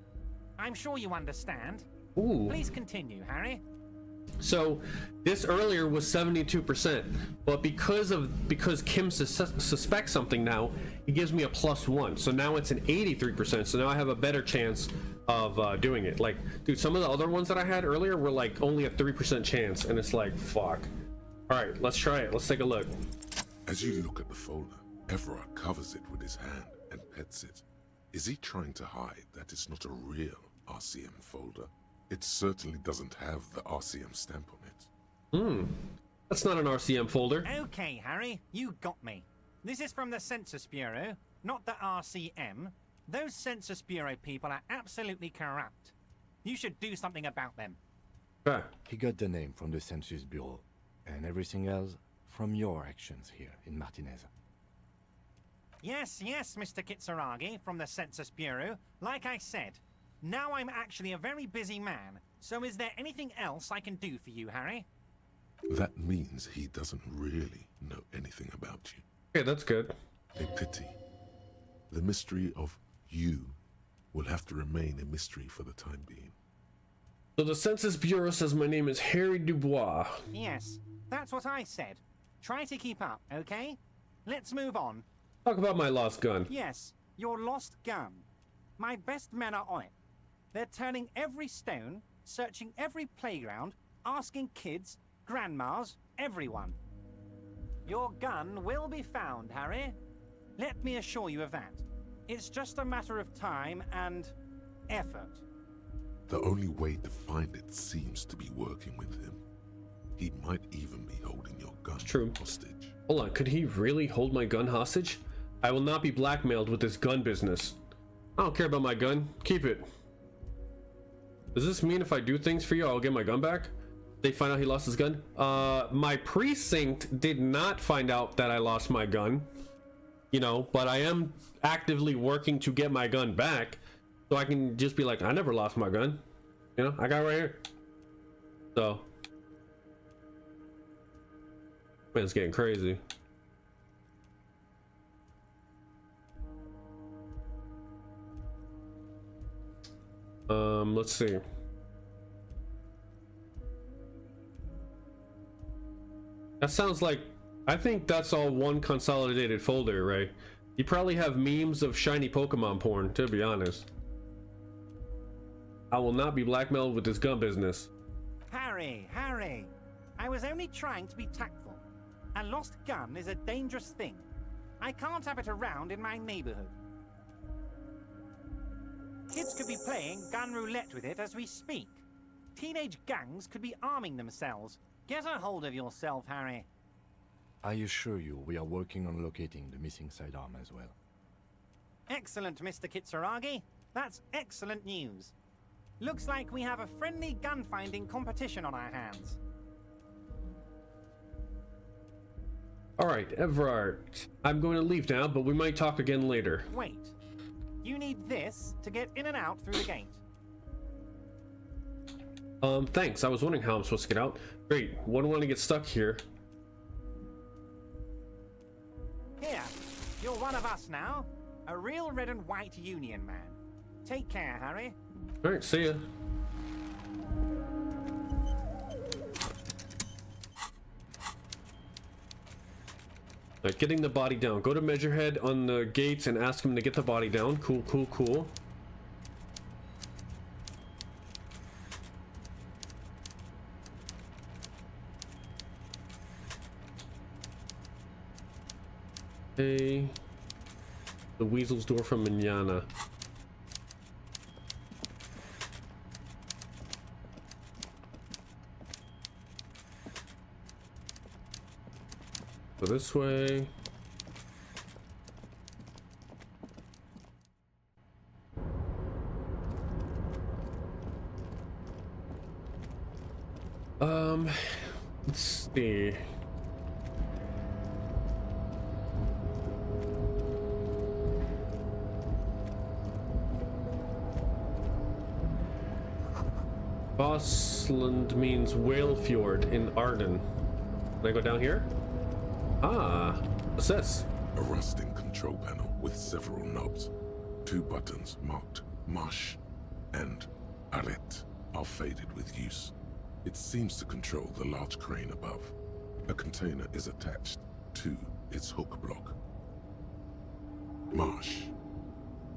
I'm sure you understand. Ooh. Please continue, Harry. So this earlier was 72%, but because Kim suspects something now, he gives me a +1. So now it's an 83%. So now I have a better chance of doing it. Like, dude, some of the other ones that I had earlier were like only a 3% chance, and it's like, fuck. All right, let's try it. Let's take a look. As you look at the folder, Everard covers it with his hand and pets it. Is he trying to hide that it's not a real RCM folder? It certainly doesn't have the RCM stamp on it. That's not an RCM folder. Okay, Harry, you got me. This is from the Census Bureau, not the RCM. Those Census Bureau people are absolutely corrupt. You should do something about them. Ah, He got the name from the Census Bureau, and everything else from your actions here in Martinez. Yes, Mr. Kitsuragi from the Census Bureau. Like I said, now I'm actually a very busy man, so is there anything else I can do for you, Harry? That means he doesn't really know anything about you. okay, that's good. A pity. The mystery of you will have to remain a mystery for the time being. So the Census Bureau says my name is Harry Dubois. Yes, that's what I said. Try to keep up, okay? Let's move on. Talk about my lost gun. Yes, your lost gun. My best men are on it. They're turning every stone, searching every playground, asking kids, grandmas, everyone. Your gun will be found, Harry. Let me assure you of that. It's just a matter of time and effort. The only way to find it seems to be working with him. He might even be holding your gun hostage. Hold on, could he really hold my gun hostage? I will not be blackmailed with this gun business. I don't care about my gun. Keep it. Does this mean if I do things for you, I'll get my gun back? They find out he lost his gun? My precinct did not find out that I lost my gun. You know, but I am actively working to get my gun back. So I can just be like, I never lost my gun. You know, I got it right here. So. Man, it's getting crazy. Let's see. That sounds like, I think that's all one consolidated folder, right? You probably have memes of shiny Pokemon porn, to be honest. I will not be blackmailed with this gun business. Harry, I was only trying to be tactful. A lost gun is a dangerous thing. I can't have it around in my neighborhood. Kids could be playing gun roulette with it as we speak. Teenage gangs could be arming themselves. Get a hold of yourself, Harry. I assure you, we are working on locating the missing sidearm as well. Excellent, Mr. Kitsuragi. That's excellent news. Looks like we have a friendly gun-finding competition on our hands. Alright, Everard. I'm going to leave now, but we might talk again later. Wait. You need this to get in and out through the gate. Thanks. I was wondering how I'm supposed to get out. Great. Wouldn't want to get stuck here. Here, you're one of us now. A real red and white Union man. Take care, Harry. Alright, see ya. Like getting the body down. Go to Measurehead on the gates and ask him to get the body down. Cool, cool, cool. Hey, the Weasel's door from Manana. Go this way. Let's see. Bossland means whale fjord in Arden. Can I go down here? Ah, what's this? A rusting control panel with several knobs. 2 buttons marked Marsh and Arrête are faded with use. It seems to control the large crane above. A container is attached to its hook block. Marsh.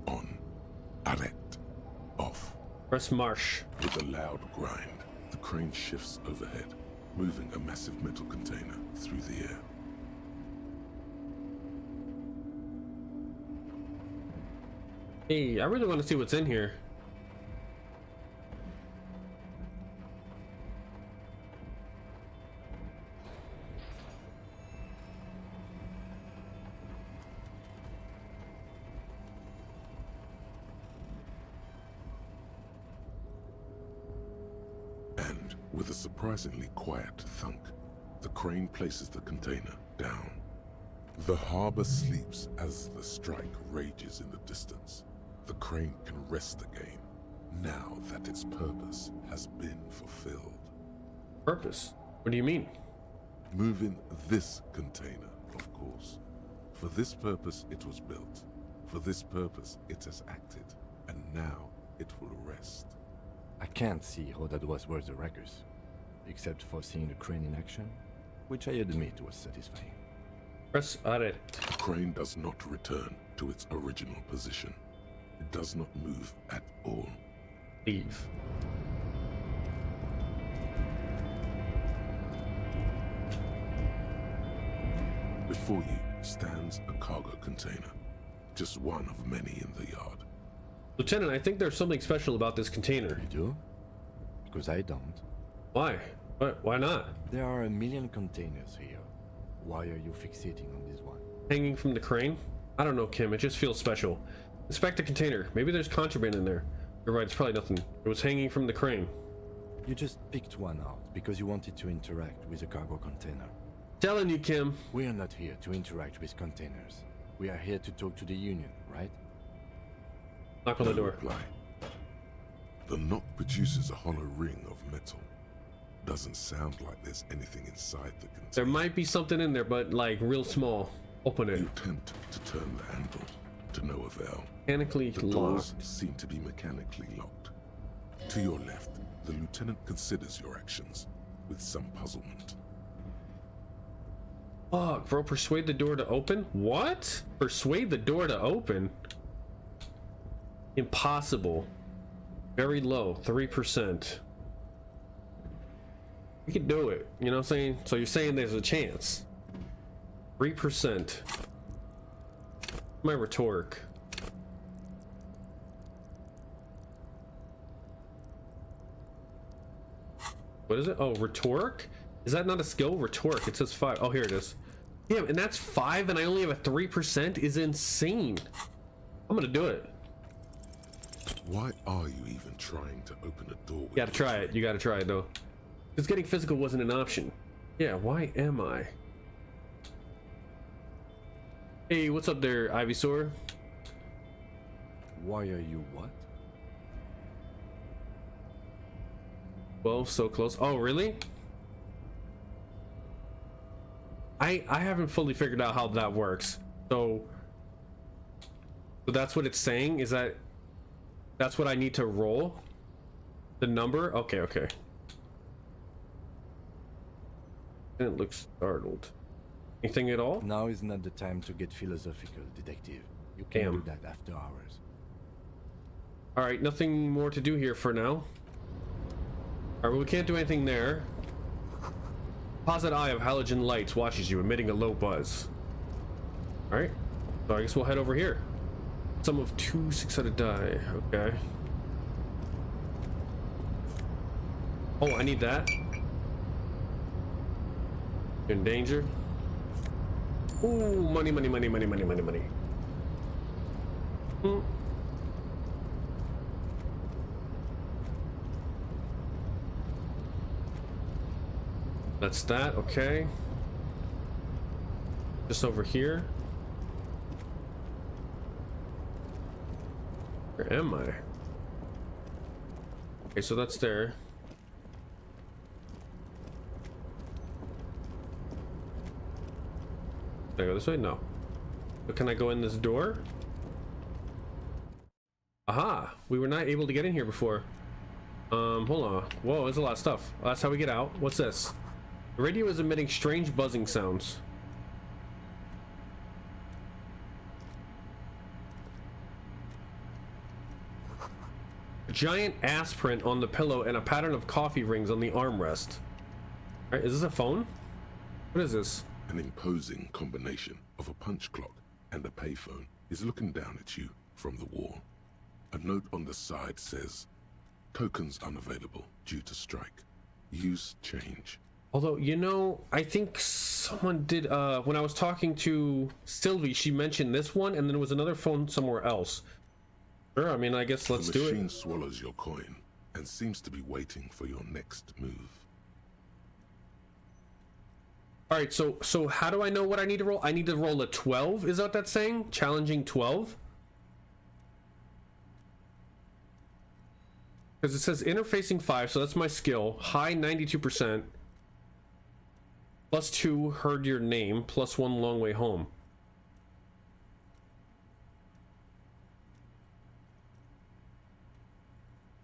On. Arrête. Off. Press Marsh. With a loud grind, the crane shifts overhead, moving a massive metal container through the air. Hey, I really want to see what's in here. And with a surprisingly quiet thunk, the crane places the container down. The harbor sleeps as the strike rages in the distance. The crane can rest again, now that its purpose has been fulfilled. Purpose? What do you mean? Moving this container, of course. For this purpose it was built. For this purpose, it has acted, and now it will rest. I can't see how that was worth the ruckus, except for seeing the crane in action, which I admit was satisfying. Press edit. The crane does not return to its original position. It does not move at all. Leave. Before you stands a cargo container, just one of many in the yard. Lieutenant, I think there's something special about this container. You do? Because I don't. Why? Why not? There are a million containers here. Why are you fixating on this one? Hanging from the crane? I don't know, Kim. It just feels special. Inspect the container. Maybe there's contraband in there. You're right, it's probably nothing. It was hanging from the crane. You just picked one out because you wanted to interact with a cargo container. Telling you, Kim. We are not here to interact with containers. We are here to talk to the Union, right? Knock on the No door. reply. The knock produces a hollow ring of metal. Doesn't sound like there's anything inside the container. There might be something in there, but like real small. Open it. You attempt to turn the handle, to no avail. Mechanically The doors locked. seem to be mechanically locked. To your left, the lieutenant considers your actions with some puzzlement. Fuck, bro, persuade the door to open? What? Persuade the door to open? Impossible. Very low, 3%. We can do it, you know what I'm saying? So you're saying there's a chance. 3%. My rhetoric. What is it? Oh, rhetoric? Is that not a skill? Rhetoric. It says 5. Oh, here it is. Yeah, and that's 5 and I only have a 3% is insane. I'm gonna do it. Why are you even trying to open a door? You gotta try it. You gotta try it though. Because getting physical wasn't an option. Yeah, why am I? Hey, what's up there, Ivysaur? Why are you what? Well, so close. Oh, really? I haven't fully figured out how that works. So that's what it's saying, is that that's what I need to roll? The number? Okay, okay. Didn't look startled. Anything at all? Now is not the time to get philosophical, detective. You can Damn. do that after hours. Alright, nothing more to do here for now. Alright, well, we can't do anything there. Composite eye of halogen lights watches you, emitting a low buzz. Alright, so I guess we'll head over here. Sum of 2 6-sided die. Okay. Oh, I need that. In danger. Ooh, money, money, money, money, money, money, money. Hmm. That's that, okay. Just over here. Where am I? Okay, so that's there. Can I go this way? No. But can I go in this door? Aha! We were not able to get in here before. Hold on. Whoa, there's a lot of stuff. Oh, that's how we get out. What's this? The radio is emitting strange buzzing sounds. A giant ass print on the pillow and a pattern of coffee rings on the armrest. Alright, is this a phone? What is this? An imposing combination of a punch clock and a payphone is looking down at you from the wall. A note on the side says, "Tokens unavailable due to strike. Use change." Although, you know, I think someone did, when I was talking to Sylvie, she mentioned this one, and then there was another phone somewhere else. Sure, I mean, I guess let's do The machine it. swallows your coin and seems to be waiting for your next move. Alright, so how do I know what I need to roll? I need to roll a 12, is that what that's saying? Challenging 12? Because it says interfacing 5, so that's my skill. High 92%. +2, heard your name. +1, long way home.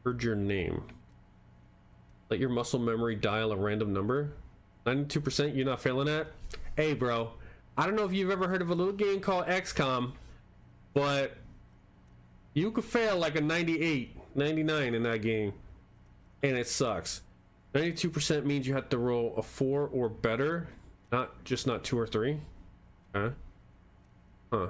Heard your name. Let your muscle memory dial a random number. 92%, you're not failing at? Hey, bro. I don't know if you've ever heard of a little game called XCOM, but you could fail like a 98, 99 in that game, and it sucks. 92% means you have to roll a 4 or better, not 2 or 3. Huh? Huh.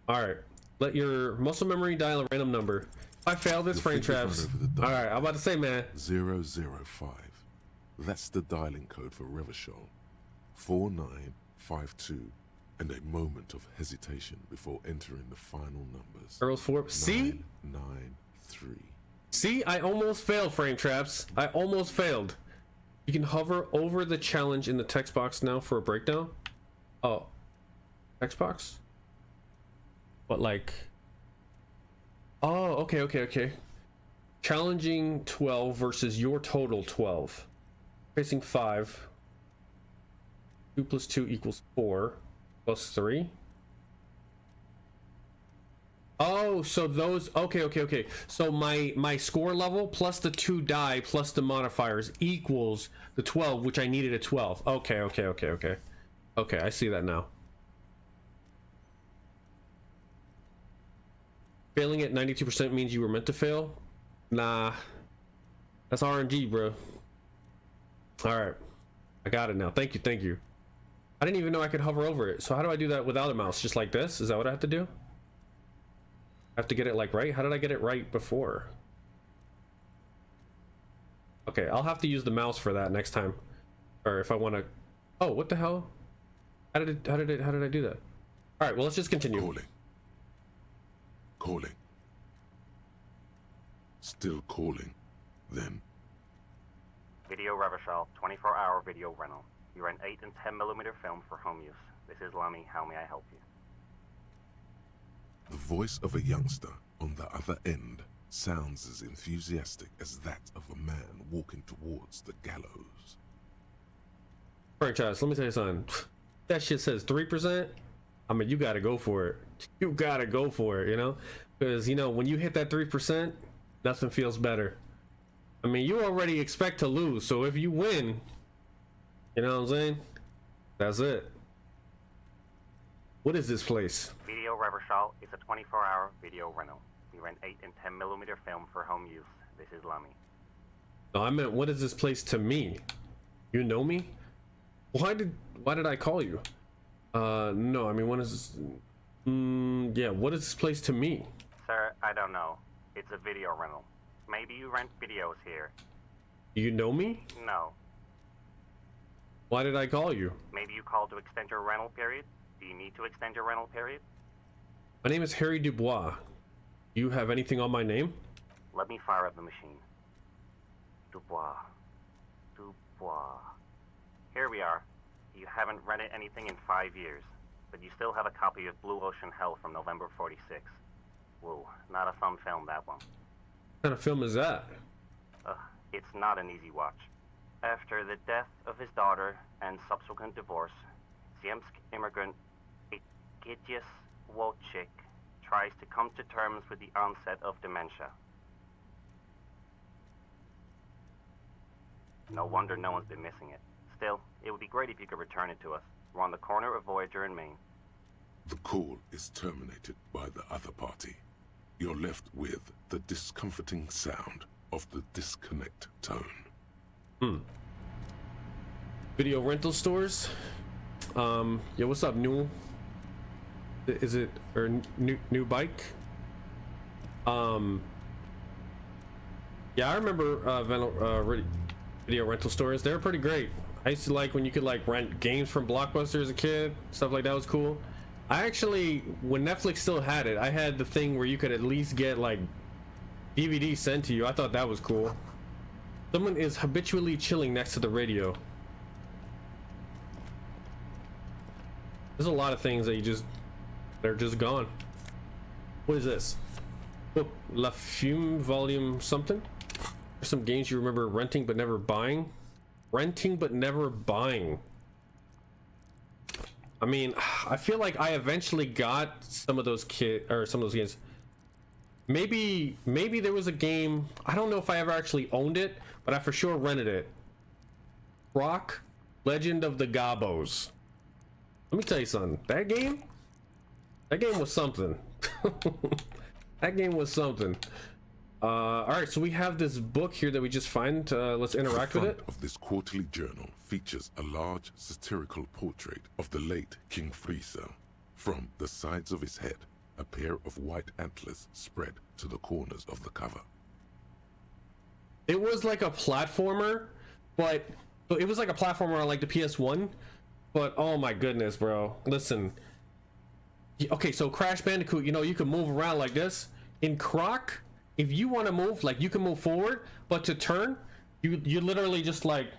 Alright. Let your muscle memory dial a random number. If I fail this, frame traps. Alright, I'm about to say, man. 005. That's the dialing code for Revachol. 4952. And a moment of hesitation before entering the final numbers. Earl's 4. See? 993. See? I almost failed, frame traps. I almost failed. You can hover over the challenge in the text box now for a breakdown. Oh. Text box? But like... Oh, okay. Challenging 12 versus your total 12. Facing 5. 2 plus 2 equals 4. Plus 3. Oh, so those... Okay. So my score level plus the 2 die plus the modifiers equals the 12, which I needed a 12. Okay. Okay, I see that now. Failing at 92% means you were meant to fail? Nah. That's RNG, bro. Alright. I got it now. Thank you. I didn't even know I could hover over it. So how do I do that without a mouse? Just like this? Is that what I have to do? I have to get it like right? How did I get it right before? Okay, I'll have to use the mouse for that next time. Or if I want to... Oh, what the hell? How did I do that? Alright, well, let's just continue. Calling. Still calling. Then. Video Revachol, 24-hour video rental. You rent 8 and 10mm film for home use. This is Lammy. How may I help you? The voice of a youngster on the other end sounds as enthusiastic as that of a man walking towards the gallows. Franchise, let me tell you something. That shit says 3%. I mean, you gotta go for it. You gotta go for it, you know? Because, you know, when you hit that 3%, nothing feels better. I mean, you already expect to lose, so if you win, you know what I'm saying? That's it. What is this place? Video Revachol is a 24-hour video rental. We rent 8 and 10mm film for home use. This is Lammy. No, I meant, what is this place to me? You know me? Why did I call you? No, I mean, what is this? Yeah, what is this place to me? Sir, I don't know. It's a video rental. Maybe you rent videos here. You know me? No. Why did I call you? Maybe you called to extend your rental period? Do you need to extend your rental period? My name is Harry Dubois. Do you have anything on my name? Let me fire up the machine. Dubois. Here we are. You haven't rented anything in 5 years, but you still have a copy of Blue Ocean Hell from November 46. Whoa, not a fun film, that one. What kind of film is that? It's not an easy watch. After the death of his daughter and subsequent divorce, Ziemsk immigrant Egidius Wojcik tries to come to terms with the onset of dementia. No wonder no one's been missing it. Still, it would be great if you could return it to us. We're on the corner of Voyager and Main. The call is terminated by the other party. You're left with the discomforting sound of the disconnect tone. Video rental stores? Yo, what's up, new? Is it, or new bike? Yeah, I remember video rental stores. They were pretty great. I used to like when you could like rent games from Blockbuster as a kid. Stuff like that was cool. I actually, when Netflix still had it, I had the thing where you could at least get like DVDs sent to you. I thought that was cool. Someone is habitually chilling next to the radio. There's a lot of things that they're just gone. What is this? Book La Fume Volume something? There's some games you remember renting but never buying. Renting but never buying. I mean, I feel like I eventually got some of those games. maybe there was a game. I don't know if I ever actually owned it, but I for sure rented it. Rock, Legend of the Gobos. Let me tell you something. That game was something. That game was something. All right, so we have this book here that we just find. Let's interact with it. The front of this quarterly journal features a large satirical portrait of the late King Friesel. From the sides of his head, a pair of white antlers spread to the corners of the cover. It was like a platformer, but it was like a platformer on like the PS1. But oh my goodness, bro! Listen. Okay, so Crash Bandicoot, you know, you can move around like this. In Croc, if you want to move, like you can move forward, but to turn, you literally just like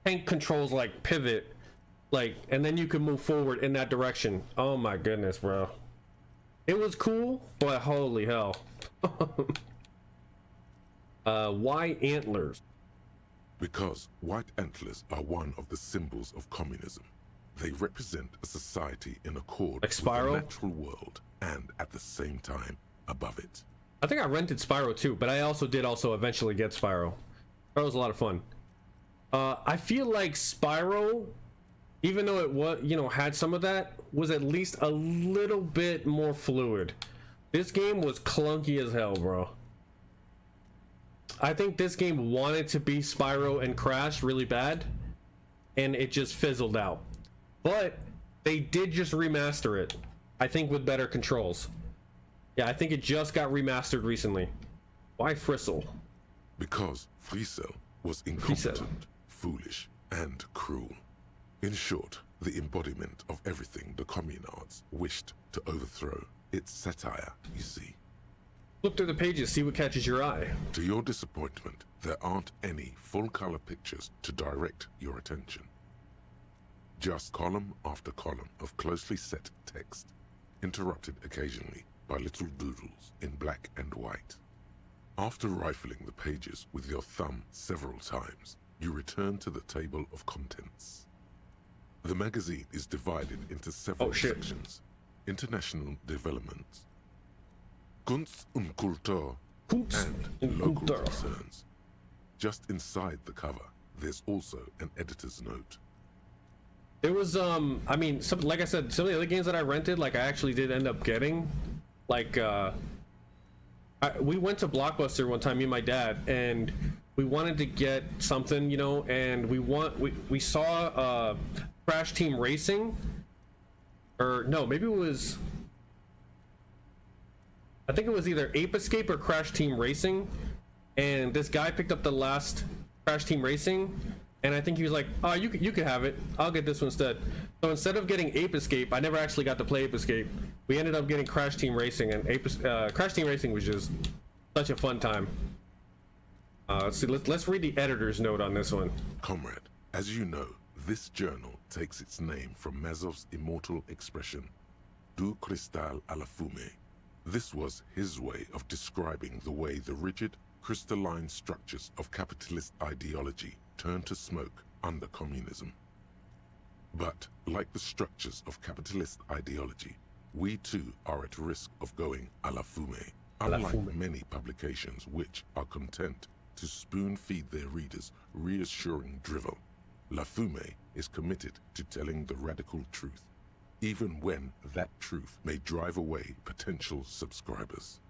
tank controls like pivot, like, and then you can move forward in that direction. Oh my goodness, bro! It was cool, but holy hell! Why antlers? Because white antlers are one of the symbols of communism. They represent a society in accord Like with Spyro? the natural world and at the same time above it. I think I rented Spyro too, but I also did eventually get Spyro. That was a lot of fun. I feel like Spyro, even though it was, you know, had some of that, was at least a little bit more fluid. This game was clunky as hell, bro. I think this game wanted to be Spyro and Crash really bad, and it just fizzled out. But they did just remaster it, I think, with better controls. Yeah, I think it just got remastered recently. Why Friesel? Because Friesel was incompetent, foolish, and cruel. In short, the embodiment of everything the communards wished to overthrow. It's satire, you see. Flip through the pages, see what catches your eye. To your disappointment, there aren't any full-color pictures to direct your attention. Just column after column of closely set text, interrupted occasionally by little doodles in black and white. After rifling the pages with your thumb several times, you return to the table of contents. The magazine is divided into several sections. International developments, Kunst und Kultur, and local concerns. Just inside the cover, there's also an editor's note. There was I mean, like I said, some of the other games that I rented, like I actually did end up getting. Like we went to Blockbuster one time, me and my dad, and we wanted to get something, you know, and we saw Crash Team Racing, or no, maybe it was, I think it was either Ape Escape or Crash Team Racing, and this guy picked up the last Crash Team Racing, and I think he was like, oh, you could have it, I'll get this one instead. So instead of getting Ape Escape, I never actually got to play Ape Escape. We ended up getting Crash Team Racing, and Crash Team Racing was just such a fun time. Let's see, let's read the editor's note on this one. Comrade, as you know, this journal takes its name from Mazov's immortal expression, du cristal à la fumée. This was his way of describing the way the rigid, crystalline structures of capitalist ideology turn to smoke under communism. But, like the structures of capitalist ideology, we too are at risk of going à la fumée, unlike many publications which are content to spoon-feed their readers reassuring drivel. La Fumée is committed to telling the radical truth, even when that truth may drive away potential subscribers.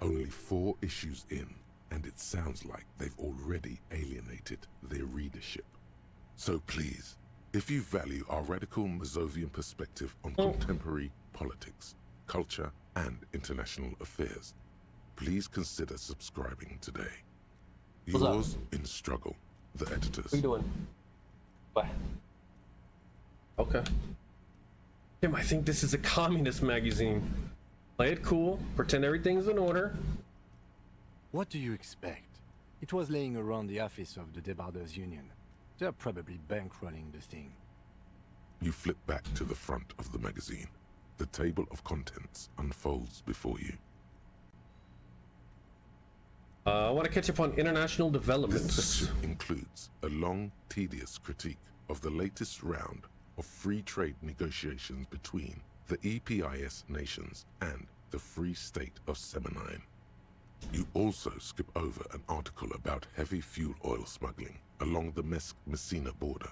Only 4 issues in, and it sounds like they've already alienated their readership. So please, if you value our radical Mazovian perspective on contemporary politics, culture, and international affairs, please consider subscribing today. Yours in struggle, the editors. What are you doing? Bye. Okay. Tim, I think this is a communist magazine. Play it cool, pretend everything's in order. What do you expect? It was laying around the office of the Debarders Union. They're probably bankrolling the thing. You flip back to the front of the magazine. The table of contents unfolds before you. I want to catch up on international developments. This section includes a long, tedious critique of the latest round of free trade negotiations between the EPIS nations and the Free State of Semenine. You also skip over an article about heavy fuel oil smuggling along the Messina border.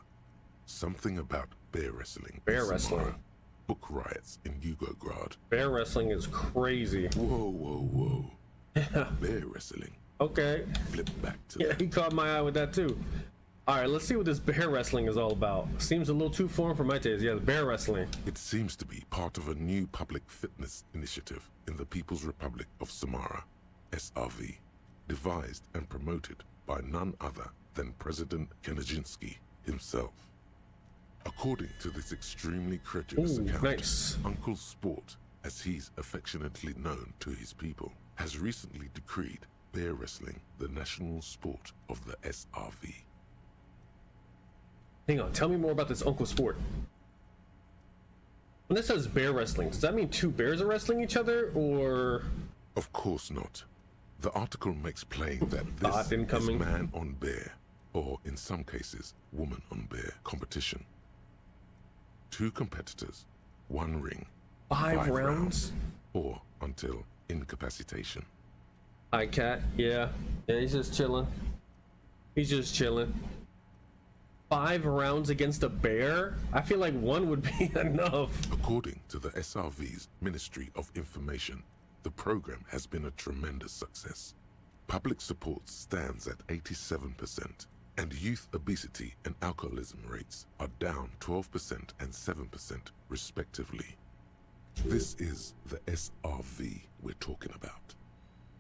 Something about bear wrestling. Bear in wrestling. Samara, book riots in Yugograd. Bear wrestling is crazy. Whoa, whoa, whoa. Bear wrestling. Okay. Flip back to Yeah, that. he caught my eye with that too. All right, let's see what this bear wrestling is all about. Seems a little too foreign for my taste. Yeah, the bear wrestling. It seems to be part of a new public fitness initiative in the People's Republic of Samara, SRV, devised and promoted by none other than President Kanajinsky himself. According to this extremely credulous Ooh, account, nice. Uncle Sport, as he's affectionately known to his people, has recently decreed bear wrestling the national sport of the SRV. Hang on, tell me more about this Uncle Sport. When this says bear wrestling, does that mean two bears are wrestling each other, or? Of course not. The article makes plain that Thought this incoming. is man on bear, or in some cases, woman on bear competition. 2 competitors, 1 ring, 5 rounds? or until incapacitation. Hi, cat. Yeah, he's just chilling. He's just chilling. 5 rounds against a bear? I feel like 1 would be enough. According to the SRV's Ministry of Information, the program has been a tremendous success. Public support stands at 87%, and youth obesity and alcoholism rates are down 12% and 7% respectively. This is the SRV we're talking about.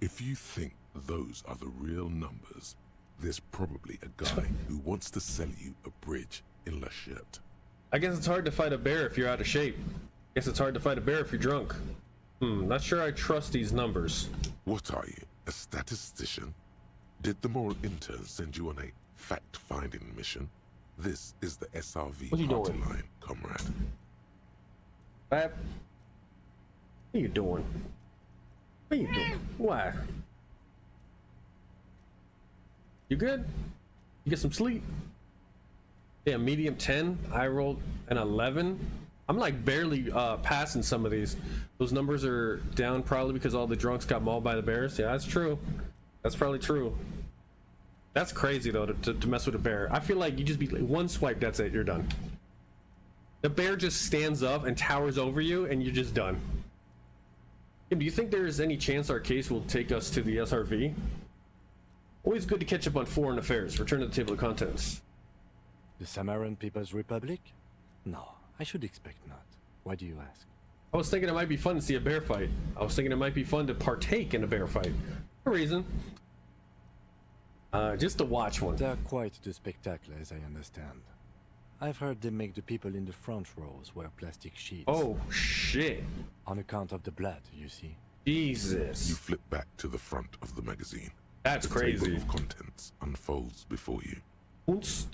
If you think those are the real numbers, there's probably a guy who wants to sell you a bridge in Lachette. I guess it's hard to fight a bear if you're out of shape. Guess it's hard to fight a bear if you're drunk. Not sure I trust these numbers. What are you, a statistician? Did the moral intern send you on a fact-finding mission? This is the SRV What you party doing? line, comrade. What are you doing? What are you doing? Why? You good? You get some sleep? Yeah, medium 10. I rolled an 11. I'm like barely passing some of these. Those numbers are down probably because all the drunks got mauled by the bears. Yeah, that's true. That's probably true. That's crazy though to mess with a bear. I feel like you just be like, 1 swipe, that's it, you're done. The bear just stands up and towers over you and you're just done. Kim, do you think there's any chance our case will take us to the SRV? Always good to catch up on foreign affairs. Return to the table of contents. The Samaran People's Republic? No, I should expect not. Why do you ask? I was thinking it might be fun to see a bear fight. I was thinking it might be fun to partake in a bear fight. No reason. Just to watch one. They're quite the spectacle, as I understand. I've heard they make the people in the front rows wear plastic sheets. Oh, shit. On account of the blood, you see. Jesus. You flip back to the front of the magazine. That's The crazy. table of contents unfolds before you. Kunst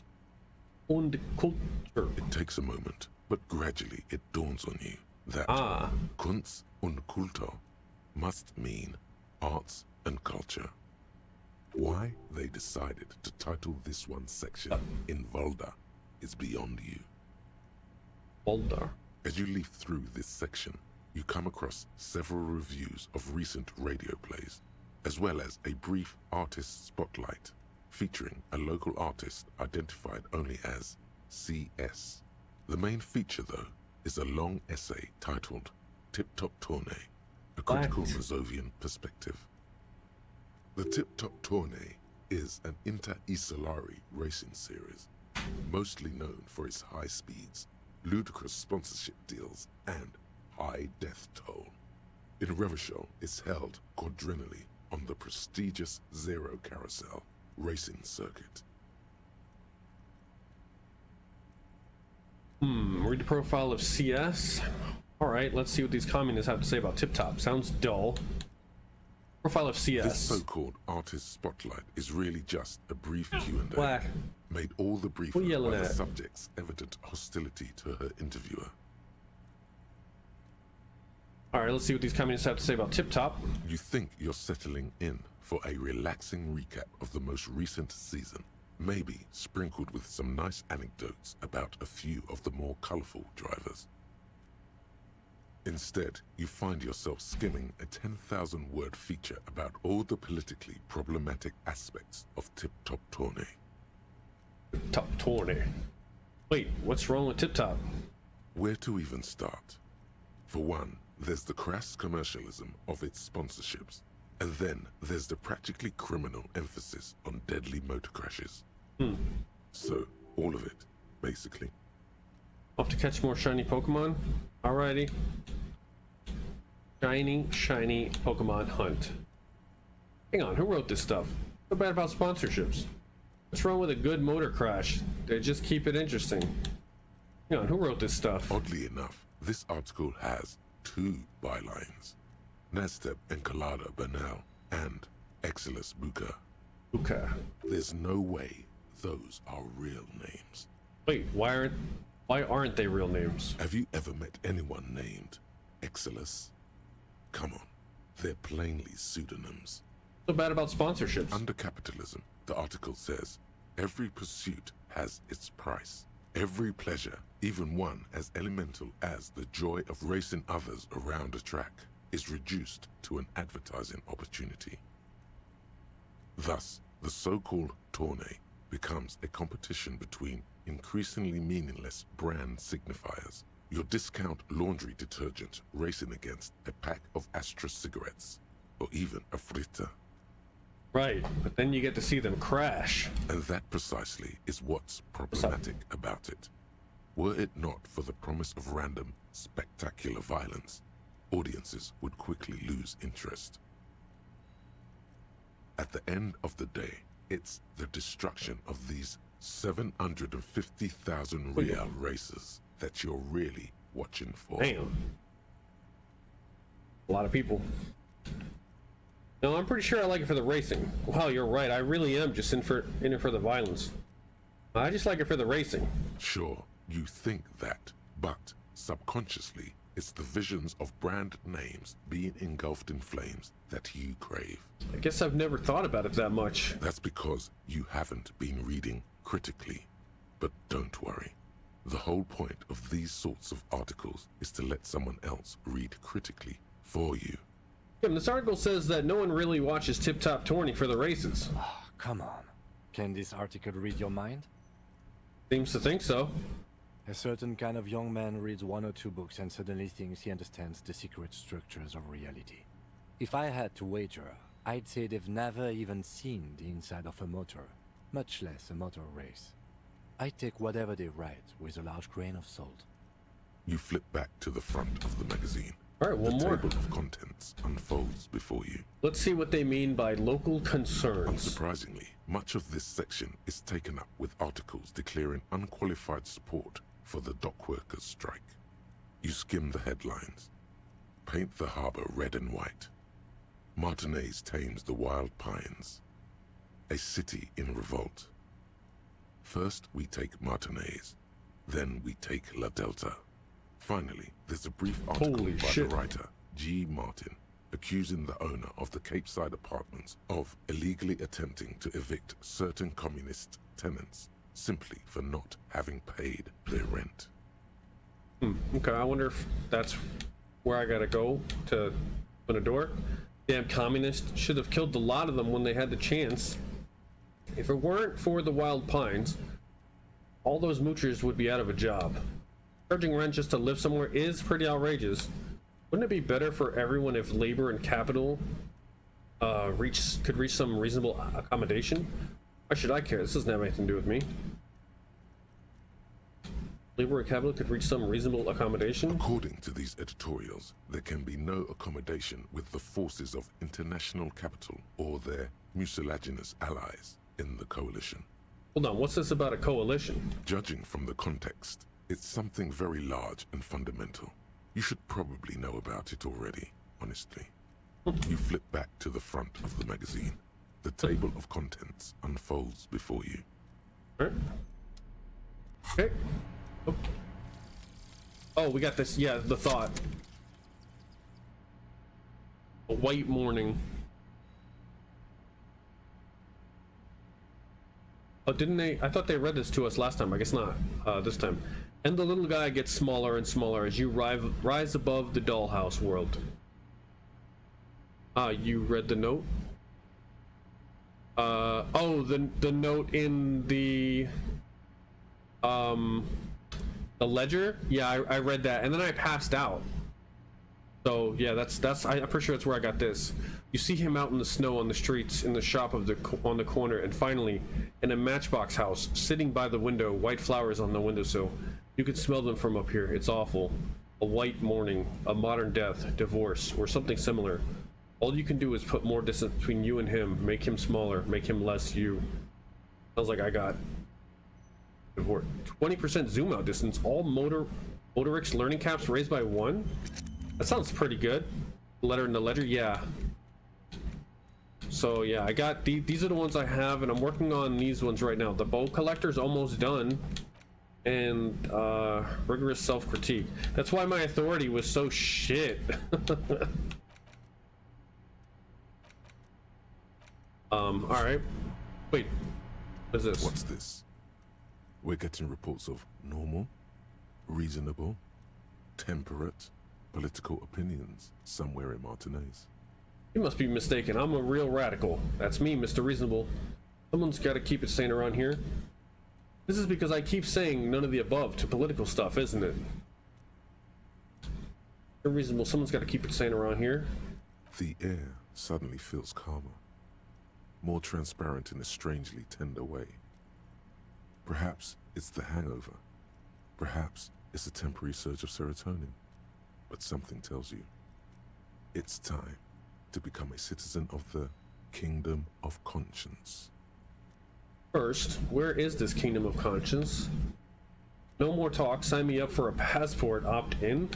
und Kultur. It takes a moment, but gradually it dawns on you that Kunst und Kultur must mean arts and culture. Why they decided to title this one section in Volda is beyond you. Boulder. As you leaf through this section, you come across several reviews of recent radio plays, as well as a brief artist spotlight featuring a local artist identified only as CS. The main feature, though, is a long essay titled Tip Top Tournée, a critical Mazovian perspective. The Tip Top Tournée is an inter-Isolari racing series, mostly known for its high speeds, ludicrous sponsorship deals, and high death toll. In Revachol, it's held quadrennially on the prestigious Zero Carousel racing circuit. Read the profile of CS. Alright, let's see what these communists have to say about Tip Top. Sounds dull. Profile of This CS. so-called artist spotlight is really just a brief Q&A. What? Made all the briefer What are you yelling by the at? subject's evident hostility to her interviewer. Alright, let's see what these communists have to say about Tip Top. You think you're settling in for a relaxing recap of the most recent season, maybe sprinkled with some nice anecdotes about a few of the more colorful drivers. Instead, you find yourself skimming a 10,000-word feature about all the politically problematic aspects of Tip-Top Tourney. Top Tourney. Wait, what's wrong with Tip Top? Where to even start? For one, there's the crass commercialism of its sponsorships, and then there's the practically criminal emphasis on deadly motor crashes. So, all of it, basically. Off to catch more shiny Pokemon? Alrighty. Shiny Pokemon hunt. Hang on, who wrote this stuff? So bad about sponsorships. What's wrong with a good motor crash? They just keep it interesting. Hang on, who wrote this stuff? Oddly enough, this article has 2 bylines. Nastep Encolada Bernal and Exilus Buka. Okay. There's no way those are real names. Wait, why aren't they real names? Have you ever met anyone named Exilus? Come on, they're plainly pseudonyms. So bad about sponsorships. Under capitalism, the article says, every pursuit has its price. Every pleasure, even one as elemental as the joy of racing others around a track, is reduced to an advertising opportunity. Thus, the so-called tourney becomes a competition between increasingly meaningless brand signifiers. Your discount laundry detergent racing against a pack of Astra cigarettes, or even a fritter. Right, but then you get to see them crash. And that precisely is what's problematic about it. Were it not for the promise of random, spectacular violence, audiences would quickly lose interest. At the end of the day, it's the destruction of these 750,000 real races that you're really watching for. Damn. A lot of people. No, I'm pretty sure I like it for the racing. Wow, you're right. I really am just in it for the violence. I just like it for the racing. Sure, you think that, but subconsciously, it's the visions of brand names being engulfed in flames that you crave. I guess I've never thought about it that much. That's because you haven't been reading critically. But don't worry. The whole point of these sorts of articles is to let someone else read critically for you. This article says that no one really watches Tip Top Tourney for the races. Oh, come on. Can this article read your mind? Seems to think so. A certain kind of young man reads 1 or 2 books and suddenly thinks he understands the secret structures of reality. If I had to wager, I'd say they've never even seen the inside of a motor, much less a motor race. I take whatever they write with a large grain of salt. You flip back to the front of the magazine. All right, one the more. table of contents unfolds before you. Let's see what they mean by local concerns. Unsurprisingly, much of this section is taken up with articles declaring unqualified support for the dock workers' strike. You skim the headlines. Paint the harbor red and white. Martinez tames the wild pines. A city in revolt. First we take Martinez, then we take La Delta. Finally, there's a brief article Holy by shit. the writer, G. Martin, accusing the owner of the Cape Side apartments of illegally attempting to evict certain communist tenants simply for not having paid their rent. Okay, I wonder if that's where I gotta go to open a door. Damn communists should have killed a lot of them when they had the chance. If it weren't for the wild pines, all those moochers would be out of a job. Charging rent just to live somewhere is pretty outrageous. Wouldn't it be better for everyone if labor and capital could reach some reasonable accommodation? Why should I care? This doesn't have anything to do with me. Labor and capital could reach some reasonable accommodation? According to these editorials, there can be no accommodation with the forces of international capital or their mucilaginous allies in the coalition. Hold on, what's this about a coalition? Judging from the context, it's something very large and fundamental. You should probably know about it already, honestly. You flip back to the front of the magazine. The table of contents unfolds before you. Alright. Okay. Oh, we got this. Yeah, the thought. A white morning. Oh, didn't they? I thought they read this to us last time. I guess not. This time. And the little guy gets smaller and smaller as you rise above the dollhouse world. You read the note? Oh, the note in the ledger? Yeah, I read that, and then I passed out. So yeah, I'm pretty sure that's where I got this. You see him out in the snow on the streets, in the shop on the corner, and finally, in a matchbox house, sitting by the window, white flowers on the windowsill. You can smell them from up here. It's awful. A white morning, a modern death, divorce, or something similar. All you can do is put more distance between you and him, make him smaller, make him less you. Sounds like I got divorce. 20% zoom out distance. All motorics learning caps raised by 1. That sounds pretty good. Letter in the ledger, yeah. So yeah, I got these are the ones I have, and I'm working on these ones right now. The bow collector's almost done, and rigorous self-critique. That's why my authority was so shit. All right. Wait, what is this? What's this? We're getting reports of normal, reasonable, temperate, political opinions somewhere in Martinez. You must be mistaken. I'm a real radical. That's me, Mr. Reasonable. Someone's got to keep it sane around here. This is because I keep saying none of the above to political stuff, isn't it? Mr. Reasonable, someone's got to keep it sane around here. The air suddenly feels calmer, more transparent in a strangely tender way. Perhaps it's the hangover. Perhaps it's a temporary surge of serotonin. But something tells you, it's time to become a citizen of the Kingdom of Conscience. First, where is this Kingdom of Conscience? No more talk. Sign me up for a passport. Opt in?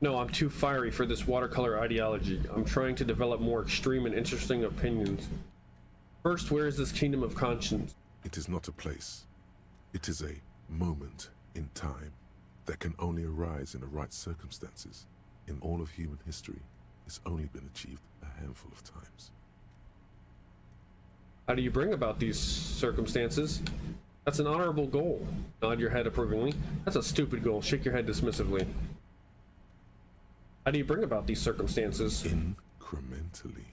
No, I'm too fiery for this watercolor ideology. I'm trying to develop more extreme and interesting opinions. First, where is this Kingdom of Conscience? It is not a place. It is a moment in time that can only arise in the right circumstances. In all of human history, it's only been achieved a handful of times. How do you bring about these circumstances? That's an honorable goal. Nod your head approvingly. That's a stupid goal. Shake your head dismissively. How do you bring about these circumstances? Incrementally.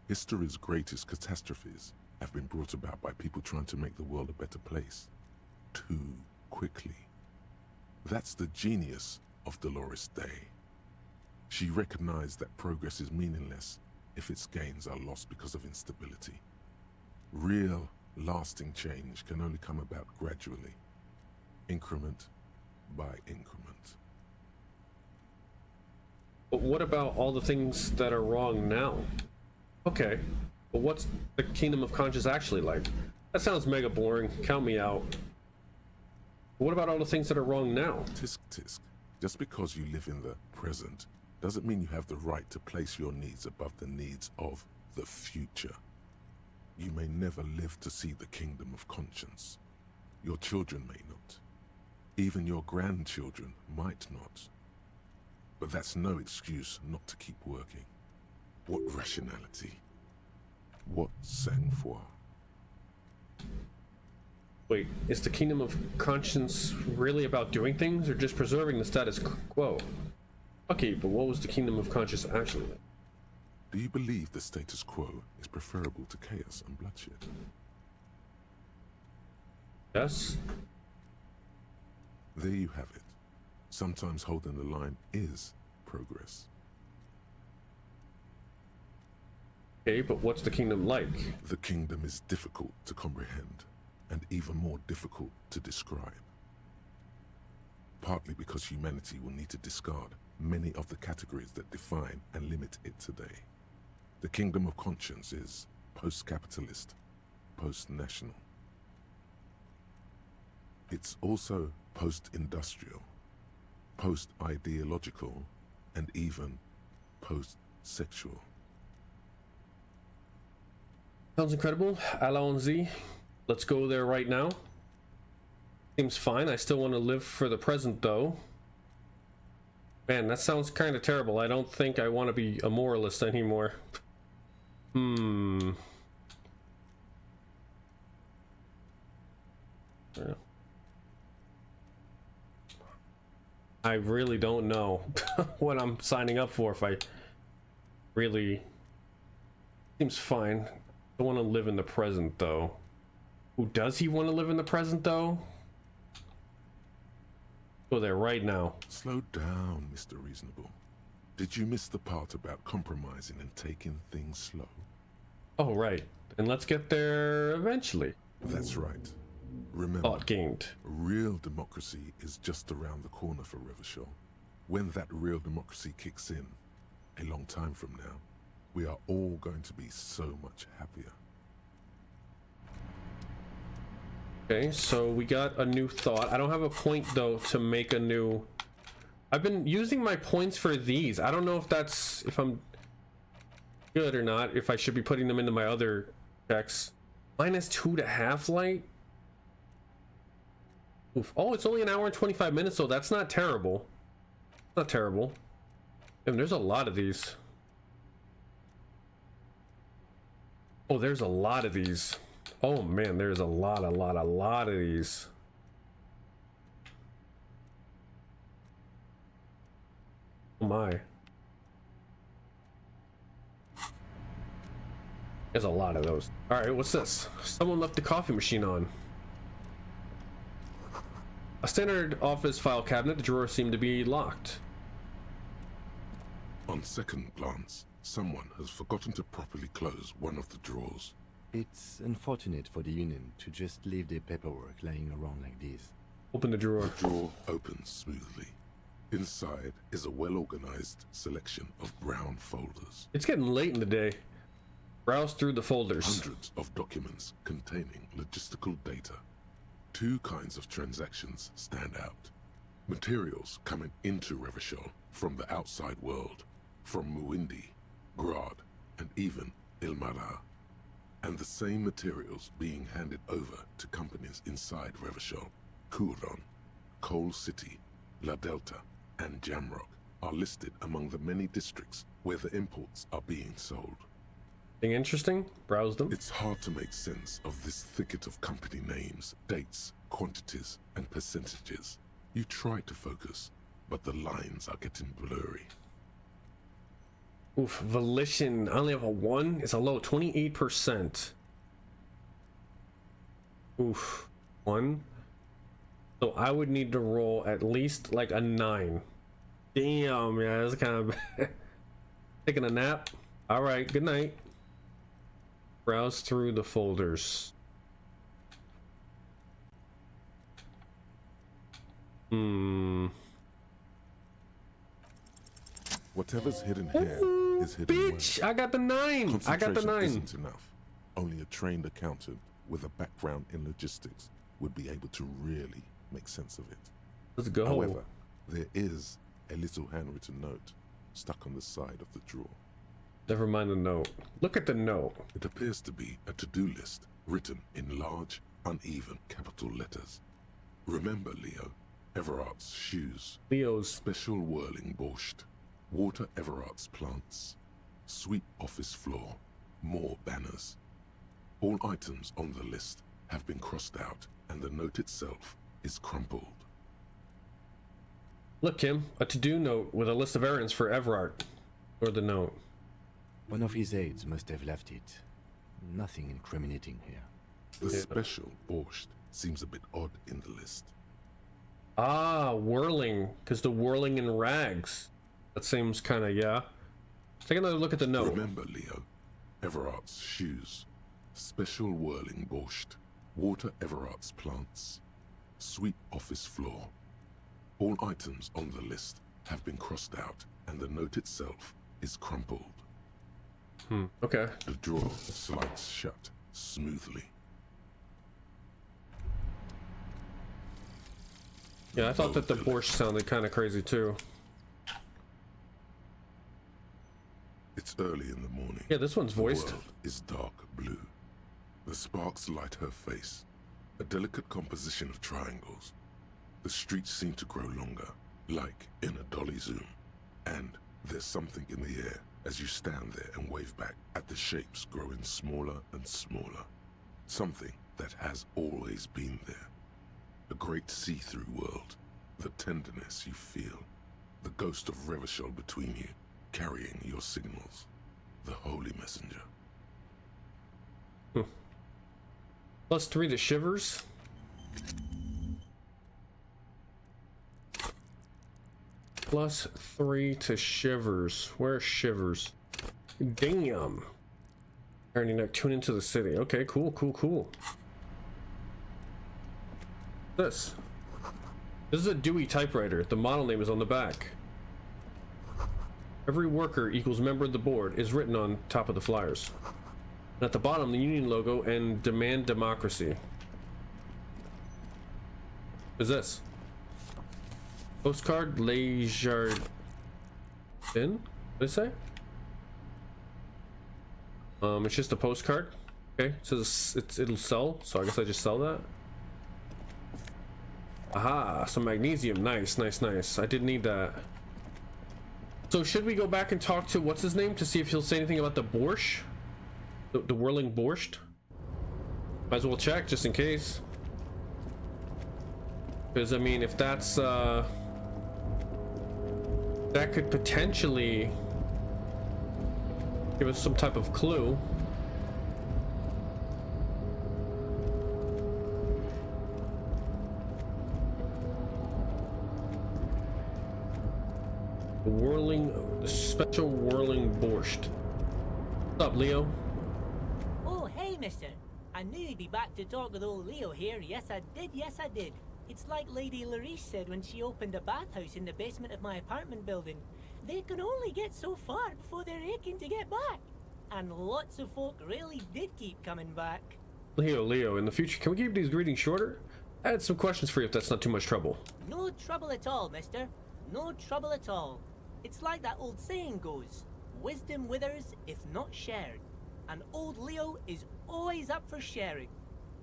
History's greatest catastrophes have been brought about by people trying to make the world a better place. Too quickly. That's the genius of Dolores Day. She recognized that progress is meaningless if its gains are lost because of instability. Real, lasting change can only come about gradually, increment by increment. But what about all the things that are wrong now? Okay, but what's the Kingdom of Conscience actually like? That sounds mega boring. Count me out. What about all the things that are wrong now? Tisk tisk. Just because you live in the present doesn't mean you have the right to place your needs above the needs of the future. You may never live to see the Kingdom of Conscience. Your children may not. Even your grandchildren might not. But that's no excuse not to keep working. What rationality? What sang-froid? Wait, is the Kingdom of Conscience really about doing things or just preserving the status quo? Okay, but what was the Kingdom of Conscience actually like? Do you believe the status quo is preferable to chaos and bloodshed? Yes? There you have it. Sometimes holding the line is progress. Okay, but what's the kingdom like? The kingdom is difficult to comprehend, and even more difficult to describe. Partly because humanity will need to discard many of the categories that define and limit it today. The Kingdom of Conscience is post-capitalist, post-national. It's also post-industrial, post-ideological, and even post-sexual. Sounds incredible. Allons-y. Let's go there right now. Seems fine. I still want to live for the present, though. Man, that sounds kind of terrible. I don't think I want to be a moralist anymore. Yeah. I really don't know what I'm signing up for. If I really seems fine. Don't want to live in the present though. Who does he want to live in the present though? Go there right now. Slow down, Mr. Reasonable. Did you miss the part about compromising and taking things slow? Oh right, and let's get there eventually. That's right. Remember, Thought gained. real democracy is just around the corner for Revachol. When that real democracy kicks in, a long time from now, we are all going to be so much happier. Okay, so we got a new thought. I don't have a point though to make a new. I've been using my points for these. I don't know if I'm good or not, if I should be putting them into my other checks. -2 to half-light. Oof. Oh, it's only an hour and 25 minutes, so that's not terrible. Not terrible. And there's a lot of these. Oh, there's a lot of these. Oh man, there's a lot of these. Oh my. There's a lot of those. All right, what's this? Someone left the coffee machine on. A standard office file cabinet. The drawer seemed to be locked. On second glance, someone has forgotten to properly close one of the drawers. It's unfortunate for the Union to just leave their paperwork lying around like this. Open the drawer. The drawer opens smoothly. Inside is a well-organized selection of brown folders. It's getting late in the day. Browse through the folders. Hundreds of documents containing logistical data. Two kinds of transactions stand out. Materials coming into Revachol from the outside world, from Muindi, Grad, and even Ilmara. And the same materials being handed over to companies inside Revachol. Kuron, Coal City, La Delta, and Jamrock are listed among the many districts where the imports are being sold. Anything interesting? Browse them. It's hard to make sense of this thicket of company names, dates, quantities, and percentages. You try to focus, but the lines are getting blurry. Oof, volition. I only have a 1. It's a low, 28%. Oof, 1. So I would need to roll at least like a 9. Damn, yeah, that's kind of taking a nap. All right, good night. Browse through the folders. Whatever's hidden here is hidden Bitch, I got the 9. I got the 9. Isn't enough. Only a trained accountant with a background in logistics would be able to really make sense of it. Let's go. However, there is a little handwritten note stuck on the side of the drawer. Never mind the note. Look at the note. It appears to be a to-do list written in large, uneven capital letters. Remember, Leo, Everard's shoes. Leo's. Special whirling borscht. Water Everard's plants. Sweep office floor. More banners. All items on the list have been crossed out, and the note itself is crumpled. Look, Kim, a to-do note with a list of errands for Everard. Or the note. One of his aides must have left it. Nothing incriminating here. The special borscht seems a bit odd in the list. Ah, whirling, because the whirling in rags. That seems kind of, yeah. Take another look at the note. Remember, Leo, Everard's shoes. Special whirling borscht. Water Everard's plants. Sweep office floor. All items on the list have been crossed out, and the note itself is crumpled. Okay. The drawer slides shut smoothly. Yeah, I thought that the borscht sounded kind of crazy too. It's early in the morning. Yeah, this one's voiced. The world is dark blue. The sparks light her face. A delicate composition of triangles. The streets seem to grow longer, like in a dolly zoom. And there's something in the air as you stand there and wave back at the shapes growing smaller and smaller. Something that has always been there. A great see-through world, The tenderness you feel. The ghost of Revachol between you, carrying your signals. The holy messenger. +3 to shivers. +3 to shivers. Where's shivers? Damn. Turning neck, tune into the city. Okay, cool, cool, cool. This is a Dewey typewriter. The model name is on the back. Every worker equals member of the board is written on top of the flyers. And at the bottom, the union logo and demand democracy. What is this? Postcard Leisure. What did it say? It's just a postcard. Okay, it says it'll sell, so I guess I just sell that. Aha, some magnesium. Nice, nice, nice. I did need that. So should we go back and talk to what's his name to see if he'll say anything about the borscht? The whirling borscht? Might as well check just in case. Because I mean, if that's that could potentially give us some type of clue. The special whirling borscht. What's up, Leo? Oh, hey, mister. I knew you'd be back to talk with old Leo here. Yes, I did. Yes, I did. It's like Lady Larice said when she opened a bathhouse in the basement of my apartment building. They can only get so far before they're aching to get back. And lots of folk really did keep coming back. Leo, in the future, can we keep these greetings shorter? I had some questions for you if that's not too much trouble. No trouble at all, mister. No trouble at all. It's like that old saying goes, wisdom withers if not shared. And old Leo is always up for sharing.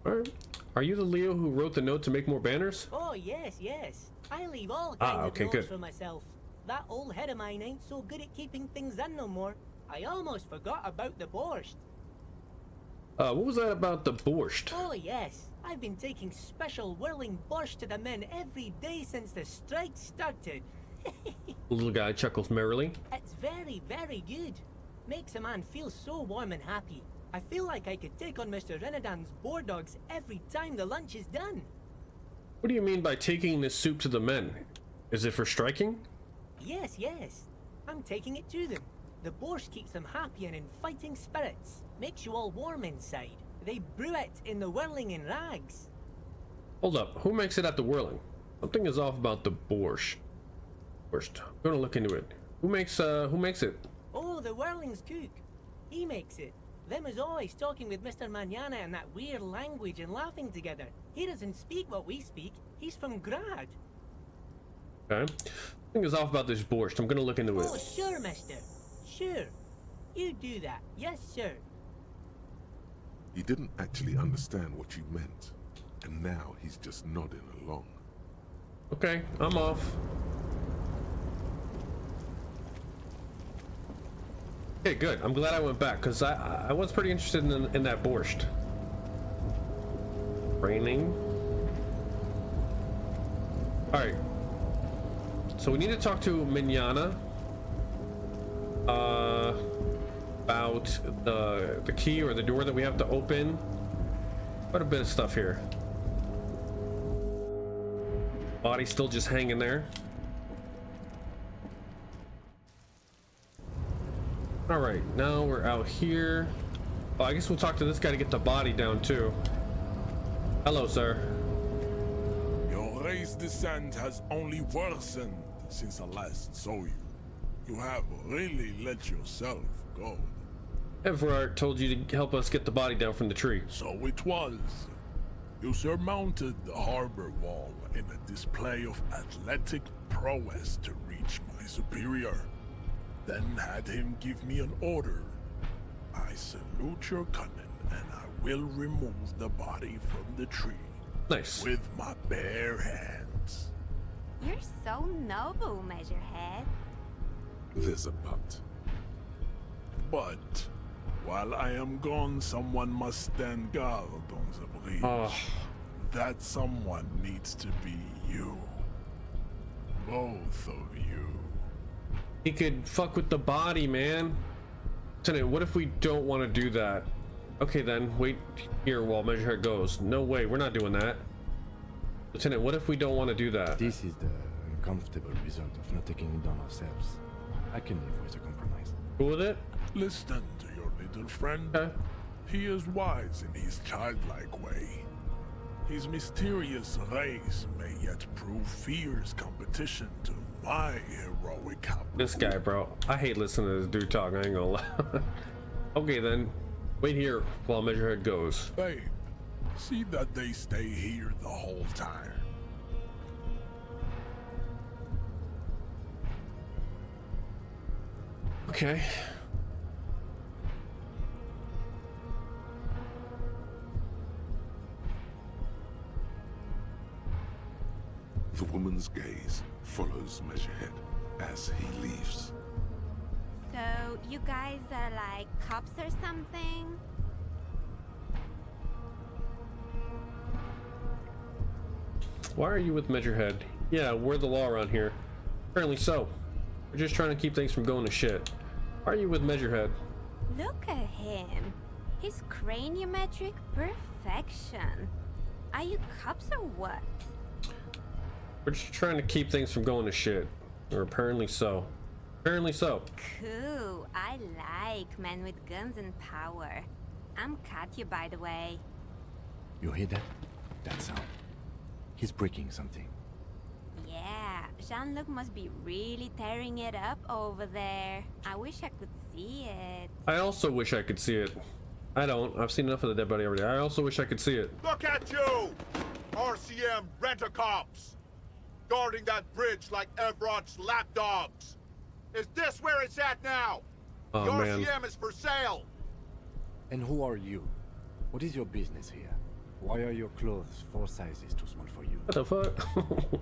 Alright. Are you the Leo who wrote the note to make more banners? Oh, yes, yes. I leave all kinds of notes good. for myself. That old head of mine ain't so good at keeping things in no more. I almost forgot about the borscht. What was that about the borscht? Oh, yes. I've been taking special whirling borscht to the men every day since the strike started. The little guy chuckles merrily. It's very, very good. Makes a man feel so warm and happy. I feel like I could take on Mr. Renadan's boar dogs every time the lunch is done. What do you mean by taking this soup to the men? Is it for striking? Yes, yes. I'm taking it to them. The borscht keeps them happy and in fighting spirits. Makes you all warm inside. They brew it in the whirling in rags. Hold up. Who makes it at the whirling? Something is off about the borscht. I'm gonna look into it. Who makes it? Oh, the whirling's cook. He makes it. Them is always talking with Mr. Manana in that weird language and laughing together. He doesn't speak what we speak. He's from Grad. Okay. Something is off about this borscht. I'm gonna look into it. Oh, sure, mister. Sure. You do that. Yes, sir. He didn't actually understand what you meant, and now he's just nodding along. Okay, I'm off. Okay, good. I'm glad I went back because I was pretty interested in that borscht. Raining. All right. So we need to talk to Mignana about the key or the door that we have to open. Quite a bit of stuff here. Body's still just hanging there. All right, now we're out here. Oh, I guess we'll talk to this guy to get the body down too. Hello, sir. Your race descent has only worsened since I last saw you. You have really let yourself go. Everard told you to help us get the body down from the tree. So it was. You surmounted the harbor wall in a display of athletic prowess to reach my superior. Then had him give me an order. I salute your cunning, and I will remove the body from the tree. Nice. With my bare hands. You're so noble, Measurehead. There's a but. But while I am gone, someone must stand guard on the bridge. Oh. That someone needs to be you. Both of you. He could fuck with the body, man. Lieutenant, what if we don't want to do that? Okay then, wait here while Measurehead goes. No way, we're not doing that. Lieutenant, what if we don't want to do that? This is the uncomfortable result of not taking it on ourselves. I can live with a compromise. Cool with it? Listen to your little friend. Okay. He is wise in his childlike way. His mysterious race may yet prove fierce competition to my heroic capital. This guy, bro. I hate listening to this dude talk, I ain't gonna lie. Okay then, wait here while Measurehead goes. Babe, see that they stay here the whole time. Okay. The woman's gaze follows Measurehead as he leaves. So, you guys are like cops or something? Why are you with Measurehead? Yeah, we're the law around here. Apparently so. We're just trying to keep things from going to shit. Why are you with Measurehead? Look at him. His craniometric perfection. Are you cops or what? We're just trying to keep things from going to shit. Or apparently so. Apparently so. Cool. I like men with guns and power. I'm Katya, by the way. You hear that? That sound. He's breaking something. Yeah, Jean-Luc must be really tearing it up over there. I wish I could see it. I also wish I could see it. I don't. I've seen enough of the dead body already. I also wish I could see it. Look at you! RCM rent-a-cops! Guarding that bridge like Everott's lapdogs! Is this where it's at now? Oh, the man. RCM is for sale! And who are you? What is your business here? Why are your clothes 4 sizes too small for you? What the fuck?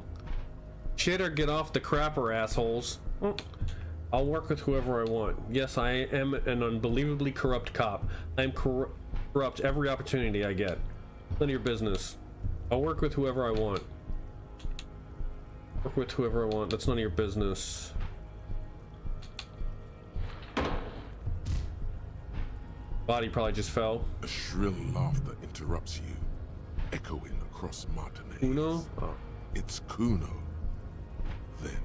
Shit or get off the crapper, assholes. I'll work with whoever I want. Yes, I am an unbelievably corrupt cop. I am corrupt every opportunity I get. None of your business. I'll work with whoever I want. Work with whoever I want. That's none of your business. Body probably just fell. A shrill laughter interrupts you, echoing across Martinez. Kuno? Oh. It's Kuno. Then,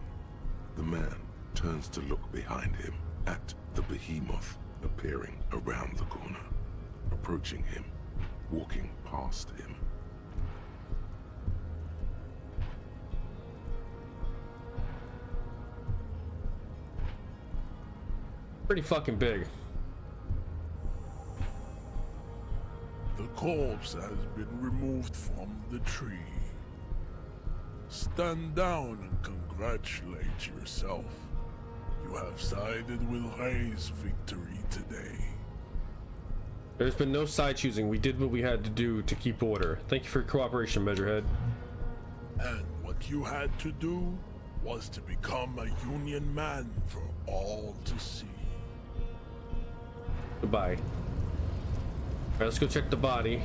the man turns to look behind him at the behemoth appearing around the corner, approaching him, walking past him. Pretty fucking big. The corpse has been removed from the tree. Stand down and congratulate yourself. You have sided with Ray's victory today. There's been no side choosing. We did what we had to do to keep order. Thank you for your cooperation, Measurehead. And what you had to do was to become a Union man for all to see. Goodbye. Alright, let's go check the body.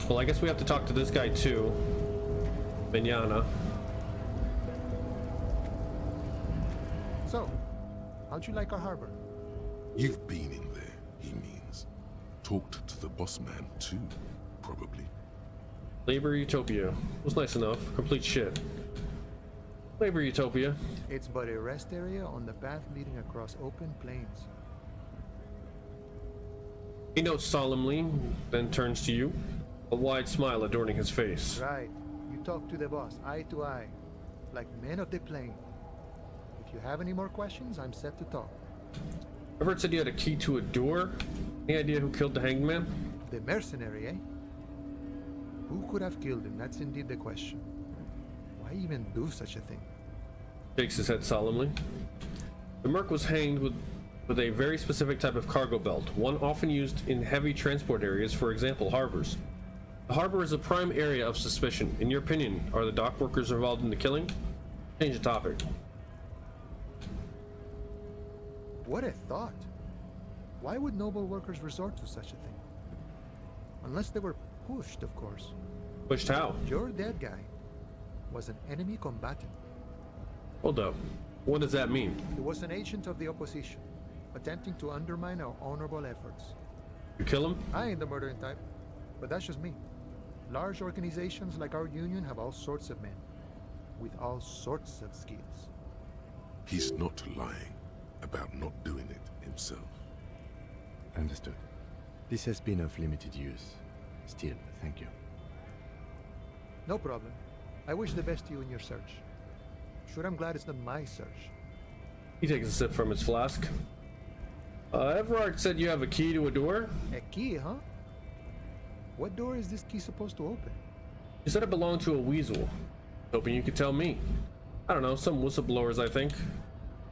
Well, I guess we have to talk to this guy too. Vinyana. So, how'd you like our harbor? You've been in there, he means. Talked to the boss man too, probably. Labor Utopia. Was nice enough. Complete shit. Labor Utopia. It's but a rest area on the path leading across open plains. He notes solemnly, then turns to you, a wide smile adorning his face. Right. You talk to the boss, eye to eye, like men of the plain. If you have any more questions, I'm set to talk. I heard said you had a key to a door. Any idea who killed the hanged man? The mercenary, eh? Who could have killed him? That's indeed the question. Why even do such a thing? Shakes his head solemnly. The merc was hanged with a very specific type of cargo belt, one often used in heavy transport areas, for example, harbors. The harbor is a prime area of suspicion. In your opinion, are the dock workers involved in the killing? Change the topic. What a thought. Why would noble workers resort to such a thing? Unless they were pushed, of course. Pushed how? You're that guy. was an enemy combatant. Hold up. What does that mean? He was an agent of the opposition, attempting to undermine our honorable efforts. You kill him? I ain't the murdering type, but that's just me. Large organizations like our union have all sorts of men, with all sorts of skills. He's not lying about not doing it himself. Understood. This has been of limited use. Still, thank you. No problem. I wish the best to you in your search. Sure, I'm glad it's not my search. He takes a sip from his flask. Everard said you have a key to a door? A key, huh? What door is this key supposed to open? You said it belonged to a weasel. Hoping you could tell me. I don't know, some whistleblowers, I think.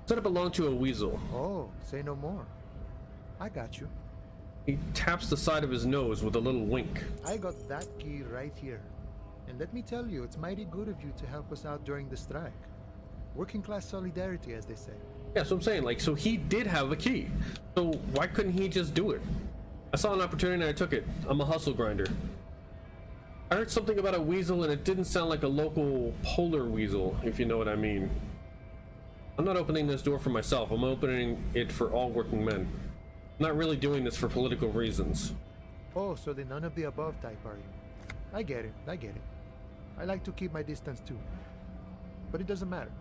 Said it belonged to a weasel. Oh, say no more. I got you. He taps the side of his nose with a little wink. I got that key right here. And let me tell you, it's mighty good of you to help us out during the strike. Working class solidarity, as they say. Yeah, so I'm saying, like, so he did have a key. So why couldn't he just do it? I saw an opportunity and I took it. I'm a hustle grinder. I heard something about a weasel and it didn't sound like a local polar weasel, if you know what I mean. I'm not opening this door for myself. I'm opening it for all working men. I'm not really doing this for political reasons. Oh, so the none of the above type are you? I get it, I get it. I like to keep my distance too. But it doesn't matter.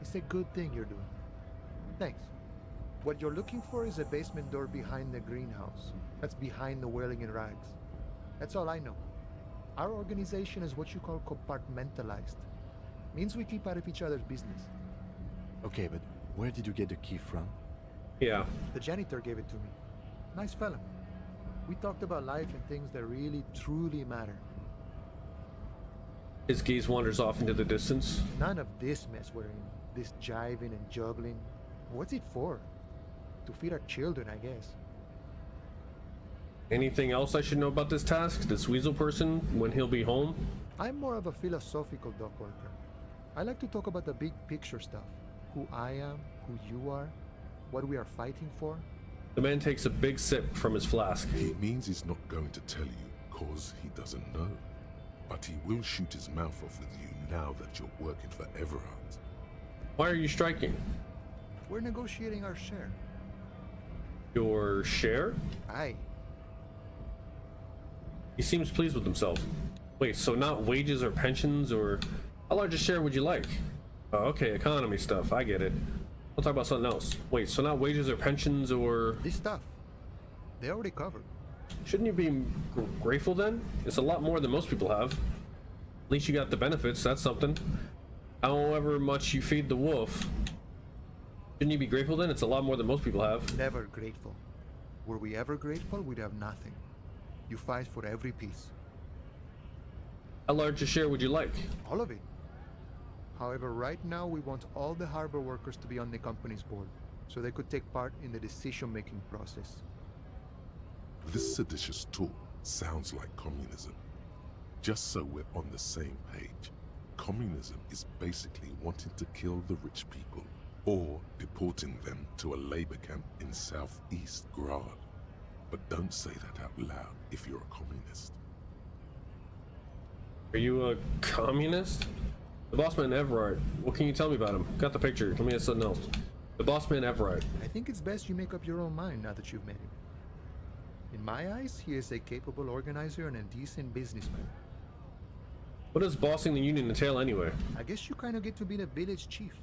It's a good thing you're doing. Thanks. What you're looking for is a basement door behind the greenhouse. That's behind the whirling in rags. That's all I know. Our organization is what you call compartmentalized. Means we keep out of each other's business. Okay, but where did you get the key from? Yeah. The janitor gave it to me. Nice fella. We talked about life and things that really, truly matter. His gaze wanders off into the distance. None of this mess we're in. This jiving and juggling. What's it for? To feed our children, I guess. Anything else I should know about this task? This weasel person, when he'll be home? I'm more of a philosophical dock worker. I like to talk about the big picture stuff. Who I am, who you are, what we are fighting for. The man takes a big sip from his flask. He means he's not going to tell you cause he doesn't know. But he will shoot his mouth off with you now that you're working for Everard. Why are you striking? We're negotiating our share. Your share? Aye. He seems pleased with himself. Wait, so not wages or pensions or... How large a share would you like? Oh, okay, economy stuff, I get it. We'll talk about something else. Wait, so not wages or pensions or... This stuff. They already covered. Shouldn't you be grateful then? It's a lot more than most people have. At least you got the benefits, that's something. However much you feed the wolf. Shouldn't you be grateful then? It's a lot more than most people have. Never grateful. Were we ever grateful, we'd have nothing. You fight for every piece. How large a share would you like? All of it. However, right now we want all the harbor workers to be on the company's board, so they could take part in the decision-making process. This seditious talk sounds like communism. Just so we're on the same page, communism is basically wanting to kill the rich people or deporting them to a labor camp in southeast Grad. But don't say that out loud if you're a communist. Are you a communist? The boss man Everard. What can you tell me about him? Got the picture. Tell me something else. The boss man Everard. I think it's best you make up your own mind now that you've met him. In my eyes, he is a capable organizer and a decent businessman. What does bossing the union entail anyway? I guess you kind of get to be the village chief.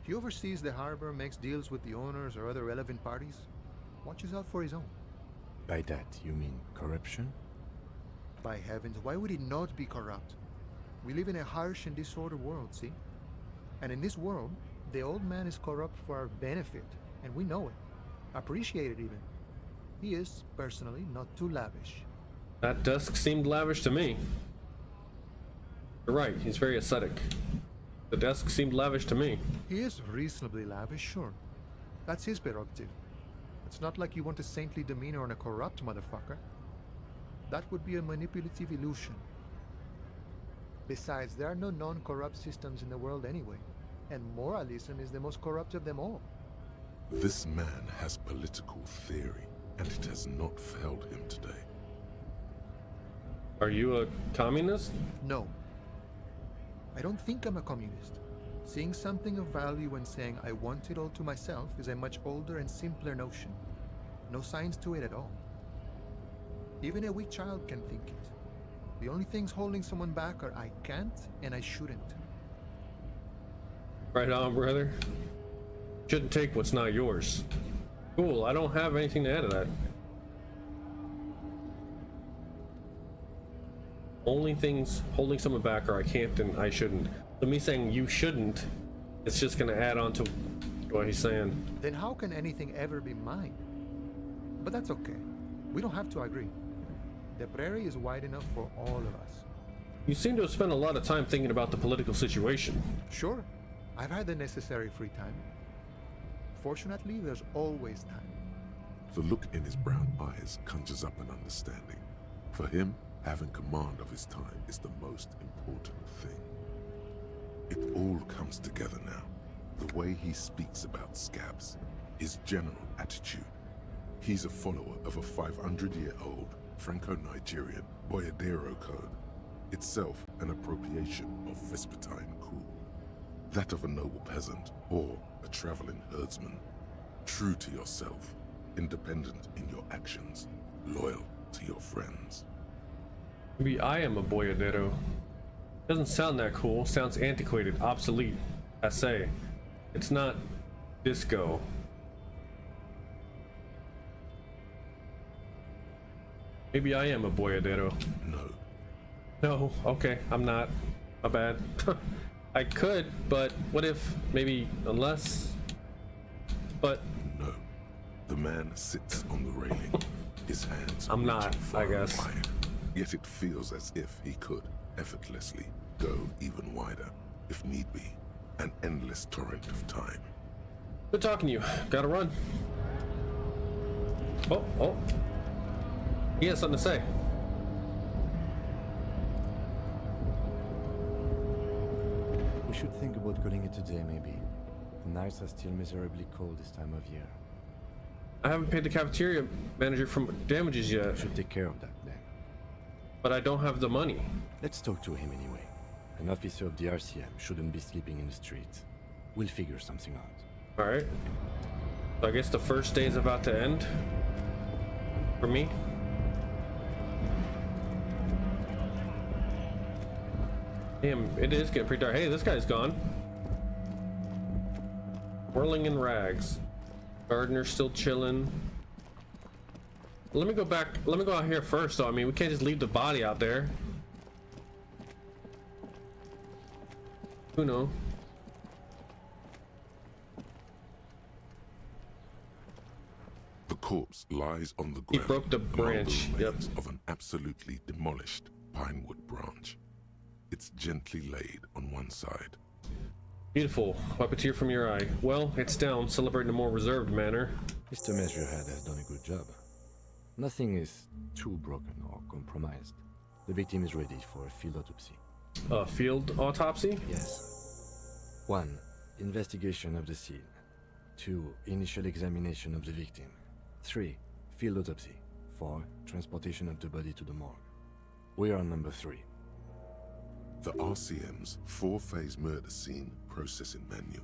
He oversees the harbor, makes deals with the owners or other relevant parties, watches out for his own. By that, you mean corruption? By heavens, why would he not be corrupt? We live in a harsh and disordered world, see? And in this world, the old man is corrupt for our benefit, and we know it. Appreciate it even. He is, personally, not too lavish. That desk seemed lavish to me. You're right, he's very ascetic. The desk seemed lavish to me. He is reasonably lavish, sure. That's his prerogative. It's not like you want a saintly demeanor on a corrupt motherfucker. That would be a manipulative illusion. Besides, there are no non-corrupt systems in the world anyway, and moralism is the most corrupt of them all. This man has political theory, and it has not failed him today. Are you a communist? No. I don't think I'm a communist. Seeing something of value and saying I want it all to myself is a much older and simpler notion. No science to it at all. Even a weak child can think it. The only things holding someone back are I can't and I shouldn't. Right on, brother. Shouldn't take what's not yours. Cool, I don't have anything to add to that. Only things holding someone back are I can't and I shouldn't. So me saying you shouldn't, it's just gonna add on to what he's saying. Then how can anything ever be mine? But that's okay. We don't have to agree. The prairie is wide enough for all of us. You seem to have spent a lot of time thinking about the political situation. Sure, I've had the necessary free time. Fortunately, there's always time. The look in his brown eyes conjures up an understanding. For him, having command of his time is the most important thing. It all comes together now. The way he speaks about scabs, his general attitude. He's a follower of a 500-year-old Franco-Nigerian Boyadero code, itself an appropriation of Vespertine cool. That of a noble peasant or a traveling herdsman. True to yourself, independent in your actions, loyal to your friends. Maybe I am a boyadero. Doesn't sound that cool. Sounds antiquated, obsolete. I say. It's not disco. Maybe I am a boyadero. No. No, okay, I'm not. My bad. I could, but what if, maybe, unless... But... No. The man sits on the railing, his hands I'm not, reaching far I guess. and wide. Yet it feels as if he could effortlessly go even wider, if need be, an endless torrent of time. Good talking to you. Gotta run. Oh. He has something to say. We should think about calling it a day, maybe. The nights are still miserably cold this time of year. I haven't paid the cafeteria manager for damages yet, We should take care of that then. but I don't have the money. Let's talk to him anyway. An officer of the RCM shouldn't be sleeping in the streets. We'll figure something out. Alright. So I guess the first day is about to end. For me. Damn, it is getting pretty dark. Hey, this guy's gone. Whirling in rags. Gardener's still chilling. Let me go back. Let me go out here first, though. I mean, we can't just leave the body out there. Who knows? The corpse lies on the He ground. broke the among branch, the yep. remains of an absolutely demolished pinewood branch. It's gently laid on one side. Beautiful. Wipe a tear from your eye. Well, it's down. Celebrate in a more reserved manner. Mr. Measurehead has done a good job. Nothing is too broken or compromised. The victim is ready for a field autopsy. Field autopsy? Yes. 1. Investigation of the scene. 2. Initial examination of the victim. 3. Field autopsy. 4. Transportation of the body to the morgue. We are on number 3. The RCM's 4-phase murder scene processing manual.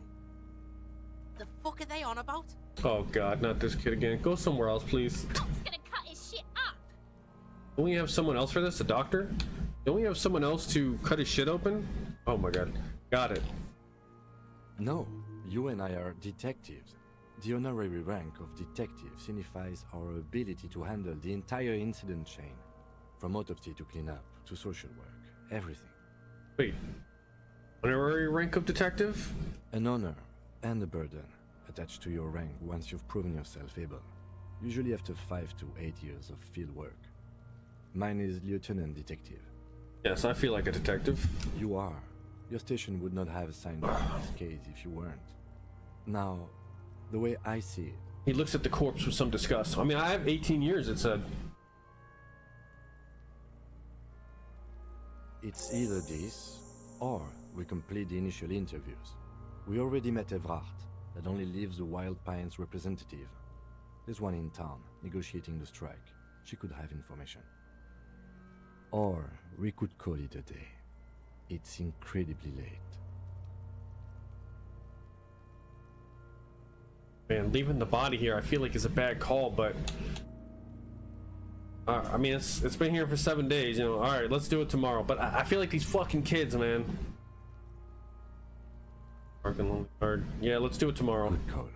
The fuck are they on about? Oh god, not this kid again. Go somewhere else, please. Tom's gonna cut his shit up. Don't we have someone else for this? A doctor? Don't we have someone else to cut his shit open? Oh my god. Got it. No, you and I are detectives. The honorary rank of detective signifies our ability to handle the entire incident chain. From autopsy to cleanup to social work. Everything. Wait. Honorary rank of detective? An honor and a burden attached to your rank once you've proven yourself able. Usually after 5 to 8 years of field work. Mine is lieutenant detective. Yes, I feel like a detective. You are. Your station would not have assigned you this case if you weren't. Now, the way I see it, He looks at the corpse with some disgust. I mean, I have 18 years, it said. it's either this, or we complete the initial interviews. We already met Evrard, that only leaves the Wild Pines representative. There's one in town, negotiating the strike. She could have information. Or we could call it a day. It's incredibly late. Man, leaving the body here, I feel like is a bad call, but I mean, it's been here for 7 days, you know. All right, let's do it tomorrow. But I feel like these fucking kids, man. Parking lonely card. Yeah, let's do it tomorrow. Good call.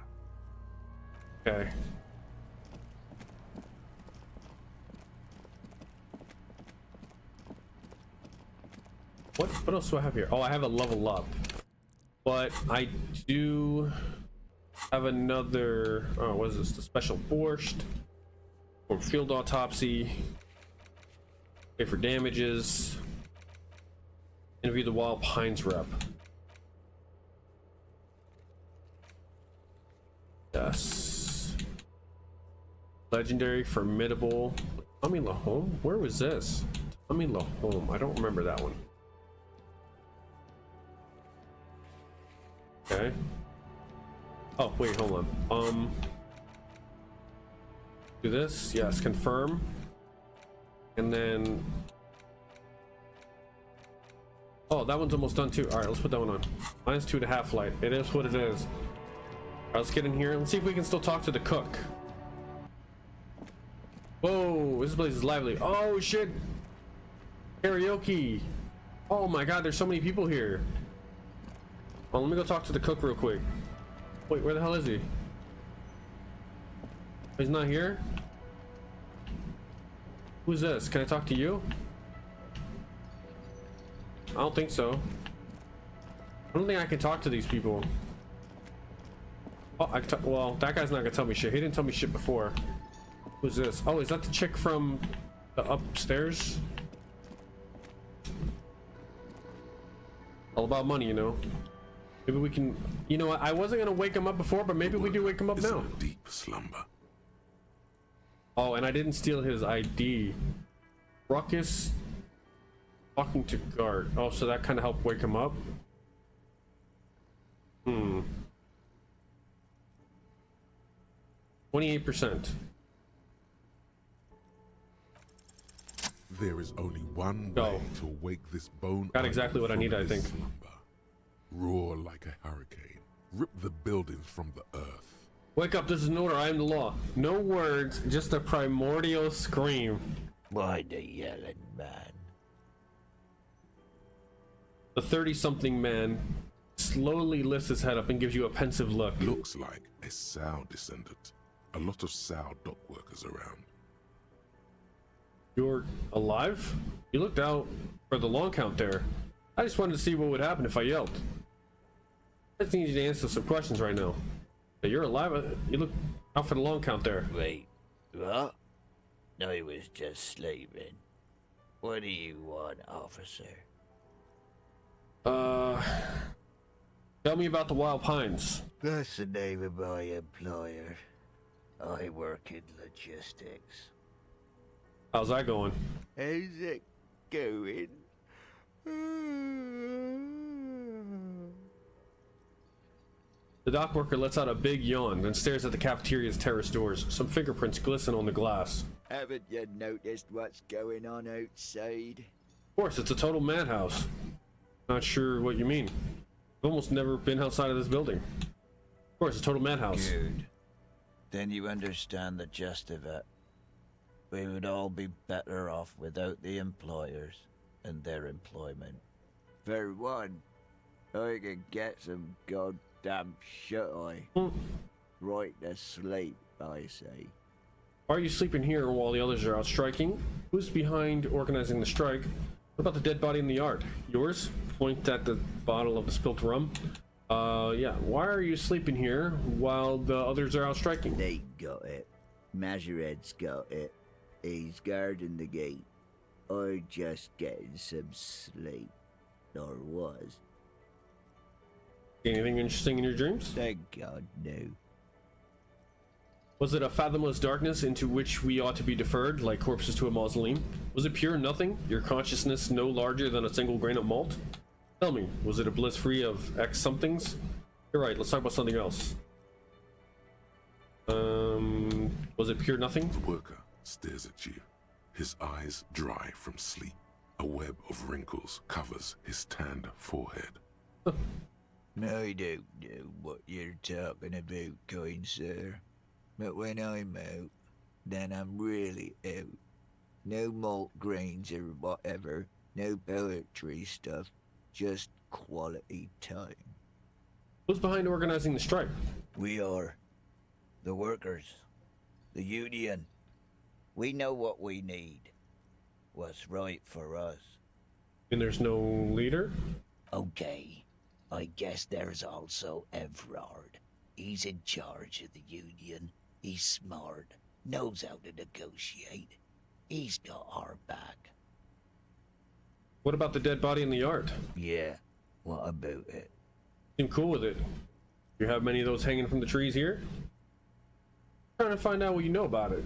Okay. What else do I have here? Oh, I have a level up, but I do have another. Oh, what is this? The special borscht or field autopsy. Pay for damages. Interview the Wild Pines rep. Yes. Legendary, formidable. Tommy Lahome? Where was this? Tommy Lahome. I don't remember that one. Okay. Oh, wait, hold on. Do this. Yes, confirm. And then... Oh, that one's almost done too. All right, let's put that one on. Minus 2.5 light. It is what it is. All right, let's get in here. Let's see if we can still talk to the cook. Whoa, this place is lively. Oh, shit. Karaoke. Oh my God, there's so many people here. Well, let me go talk to the cook real quick. Wait, where the hell is he? He's not here? Who's this? Can I talk to you? I don't think so. I don't think I can talk to these people. Oh, I can talk. Well, that guy's not gonna tell me shit. He didn't tell me shit before. Who's this? Oh, is that the chick from the upstairs? All about money, you know. Maybe we can. You know what? I wasn't gonna wake him up before, but maybe we do wake him up now. A deep slumber. Oh, and I didn't steal his ID. Ruckus talking to guard. Oh, so that kind of helped wake him up. 28%. There is only one Go. way to wake this bone. Got exactly what I need, I think. Slumber. Roar like a hurricane. Rip the buildings from the earth. Wake up, this is an order, I am the law. No words, just a primordial scream. Why the yelling man? The 30-something man slowly lifts his head up and gives you a pensive look. Looks like a Sow descendant. A lot of Sow dock workers around. You're alive? You looked out for the long count there. I just wanted to see what would happen if I yelled. I just need you to answer some questions right now. Yeah, you're alive? You look out for the long count there. Wait, what? No, he was just sleeping. What do you want, officer? Tell me about the Wild Pines. That's the name of my employer. I work in logistics. How's that going? How's it going? The dock worker lets out a big yawn, then stares at the cafeteria's terrace doors. Some fingerprints glisten on the glass. Haven't you noticed what's going on outside? Of course, it's a total madhouse. Not sure what you mean. I've almost never been outside of this building. Of course, it's a total madhouse. Good. Then you understand the gist of it. We would all be better off without the employers and their employment. For one, I can get some goddamn shut-eye. Right to sleep, I say. Are you sleeping here while the others are out striking? Who's behind organizing the strike? What about the dead body in the yard? Yours? Point at the bottle of the spilt rum. Yeah. Why are you sleeping here while the others are out striking? They got it. Majorette's got it. He's guarding the gate. I'm just getting some sleep. Or was. Anything interesting in your dreams? Thank God, no. Was it a fathomless darkness into which we ought to be deferred, like corpses to a mausoleum? Was it pure nothing, your consciousness no larger than a single grain of malt? Tell me, was it a bliss free of X somethings? You're right, let's talk about something else. Was it pure nothing? The worker stares at you, his eyes dry from sleep. A web of wrinkles covers his tanned forehead. I don't know what you're talking about, kind sir. But when I'm out, then I'm really out. No malt grains or whatever, no poetry stuff, just quality time. Who's behind organizing the strike? We are. The workers. The union. We know what we need. What's right for us. And there's no leader? Okay. I guess there's also Everard. He's in charge of the union. He's smart. Knows how to negotiate. He's got our back. What about the dead body in the yard? Yeah. What about it? Seem cool with it. You have many of those hanging from the trees here? Trying to find out what you know about it.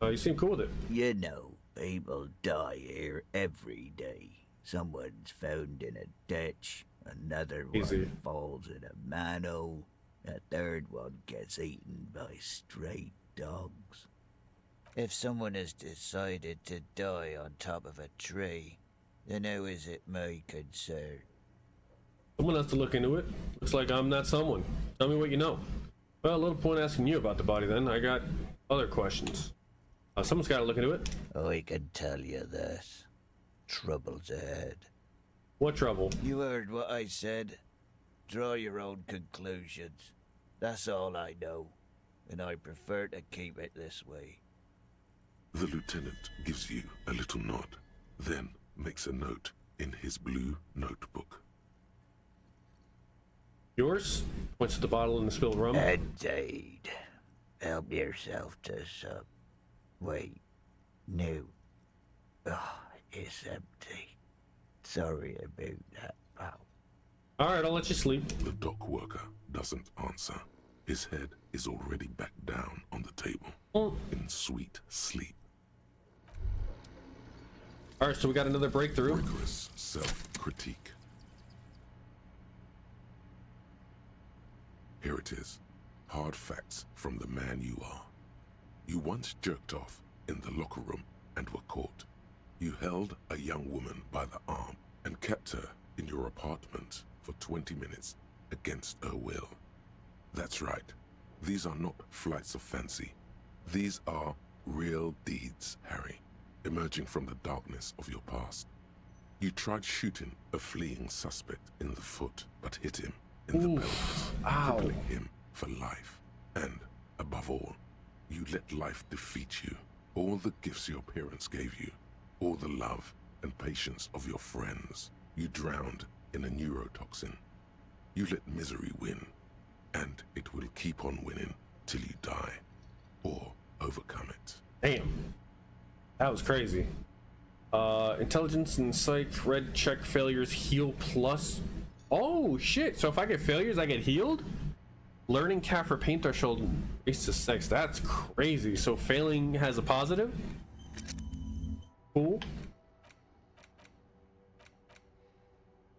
You seem cool with it. You know, people die here every day. Someone's found in a ditch, another Easy. one falls in a manhole, a third one gets eaten by stray dogs. If someone has decided to die on top of a tree, then how is it my concern? Someone has to look into it. Looks like I'm not someone. Tell me what you know. Well, a little point asking you about the body then. I got other questions. Someone's got to look into it. I can tell you this. Trouble's ahead. What trouble? You heard what I said. Draw your own conclusions. That's all I know, and I prefer to keep it this way. The lieutenant gives you a little nod, then makes a note in his blue notebook. Yours? Points to the bottle in the spilled rum. Indeed. Help yourself to some. Wait. No. Oh, it's empty. Sorry about that, pal. Alright, I'll let you sleep. The dock worker doesn't answer. His head is already back down on the table, in sweet sleep. Alright, so we got another breakthrough. Rigorous self-critique. Here it is. Hard facts from the man you are. You once jerked off in the locker room and were caught. You held a young woman by the arm and kept her in your apartment for 20 minutes against her will. That's right. These are not flights of fancy. These are real deeds, Harry, emerging from the darkness of your past. You tried shooting a fleeing suspect in the foot, but hit him in the pelvis, crippling him for life. And, above all, you let life defeat you. All the gifts your parents gave you, all the love and patience of your friends, you drowned in a neurotoxin. You let misery win, and it will keep on winning till you die, or overcome it. Damn. That was crazy. Intelligence and psych, red check failures, heal plus. Oh shit, so if I get failures, I get healed? Learning cap for paint threshold, race to sex, that's crazy. So failing has a positive? Cool.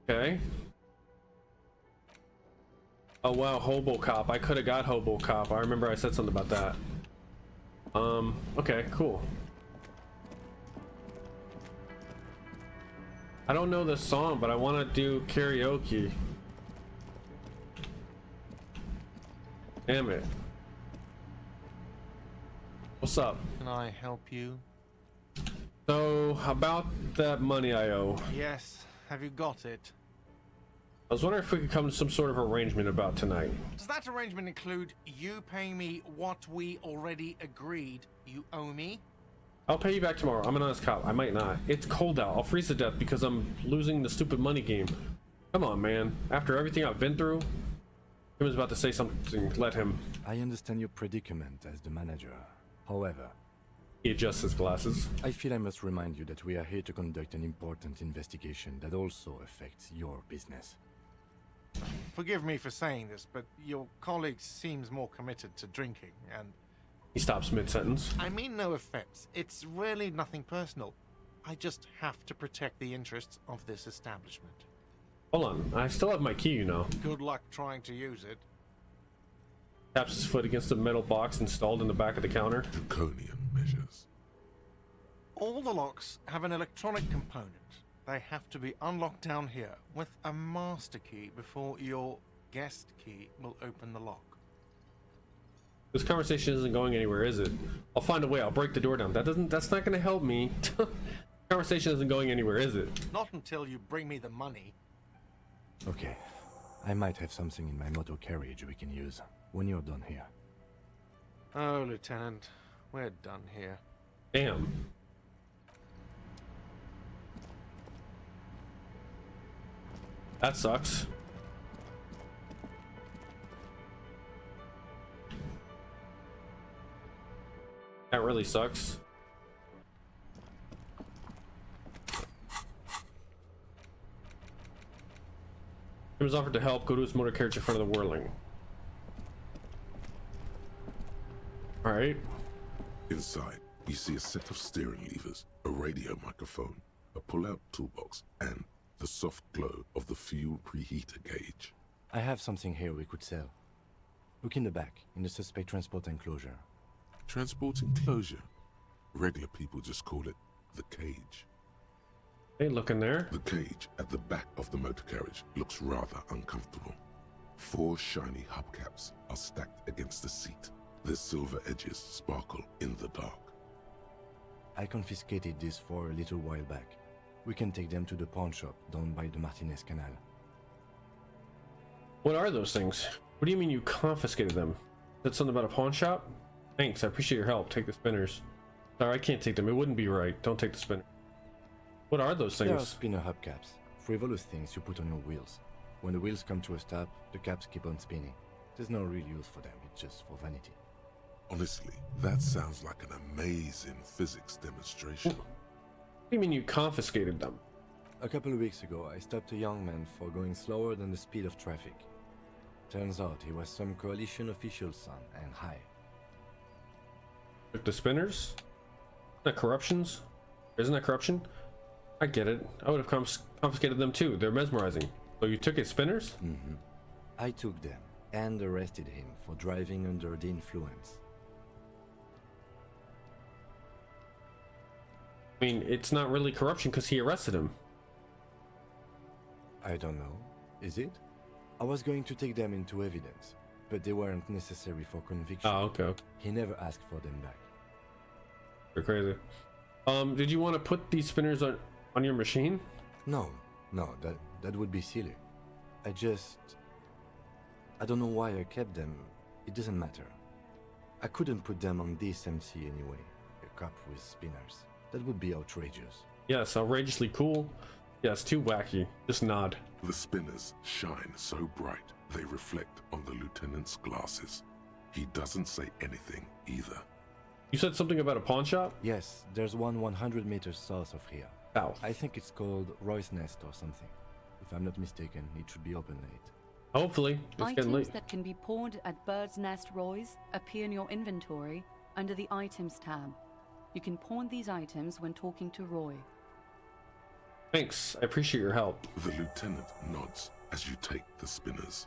Okay. Oh wow, Hobo Cop. I could have got Hobo Cop. I remember I said something about that. Okay, cool. I don't know this song, but I want to do karaoke. Damn it. What's up? Can I help you? So, about that money I owe. Yes. Have you got it? I was wondering if we could come to some sort of arrangement about tonight. Does that arrangement include you paying me what we already agreed you owe me? I'll pay you back tomorrow. I'm an honest cop. I might not. It's cold out. I'll freeze to death because I'm losing the stupid money game. Come on, man. After everything I've been through, he was about to say something. Let him. I understand your predicament as the manager. However, he adjusts his glasses. I feel I must remind you that we are here to conduct an important investigation that also affects your business. Forgive me for saying this, but your colleague seems more committed to drinking, and... He stops mid-sentence. I mean no offense. It's really nothing personal. I just have to protect the interests of this establishment. Hold on. I still have my key, you know. Good luck trying to use it. Taps his foot against a metal box installed in the back of the counter. Draconian measures. All the locks have an electronic component. They have to be unlocked down here with a master key before your guest key will open the lock. This conversation isn't going anywhere, is it? I'll find a way. I'll break the door down. That's not gonna help me. Conversation isn't going anywhere, is it? Not until you bring me the money. Okay. I might have something in my motor carriage we can use when you're done here. Oh, Lieutenant, we're done here. Damn. That sucks. That really sucks. He was offered to help. Go to his motor carriage in front of the whirling. All right. Inside, you see a set of steering levers, a radio microphone, a pull-out toolbox, and the soft glow of the fuel preheater gauge. I have something here we could sell. Look in the back, in the suspect transport enclosure. Transport enclosure? Regular people just call it the cage. Hey, look in there. The cage at the back of the motor carriage looks rather uncomfortable. 4 shiny hubcaps are stacked against the seat. Their silver edges sparkle in the dark. I confiscated this for a little while back. We can take them to the pawn shop down by the Martinez Canal. What are those things? What do you mean you confiscated them? Said something about a pawn shop? Thanks, I appreciate your help. Take the spinners. Sorry, I can't take them. It wouldn't be right. Don't take the spinner. What are those They are things? spinner hubcaps, frivolous things you put on your wheels. When the wheels come to a stop, the caps keep on spinning. There's no real use for them, it's just for vanity. Honestly, that sounds like an amazing physics demonstration. What do you mean you confiscated them? A couple of weeks ago, I stopped a young man for going slower than the speed of traffic. Turns out he was some coalition official's son and high. Took the spinners? Isn't that corruptions? Isn't that corruption? I get it. I would have confiscated them too. They're mesmerizing. So you took his spinners? Mm-hmm. I took them and arrested him for driving under the influence. I mean, it's not really corruption because he arrested him. I don't know. Is it? I was going to take them into evidence, but they weren't necessary for conviction. Oh, okay. He never asked for them back. You're crazy. Did you want to put these spinners on your machine? No, that would be silly. I don't know why I kept them. It doesn't matter. I couldn't put them on this MC anyway. A cop with spinners. That would be outrageous. Yes, outrageously cool. Yes, too wacky. Just nod. The spinners shine so bright they reflect on the lieutenant's glasses. He doesn't say anything either. You said something about a pawn shop? Yes, there's one 100 meters south of here. South. I think it's called Roy's Nest or something. If I'm not mistaken, it should be open late. Hopefully. It's getting Items late. that can be pawned at Bird's Nest Roy's appear in your inventory under the Items tab. You can pawn these items when talking to Roy. Thanks. I appreciate your help. The lieutenant nods as you take the spinners.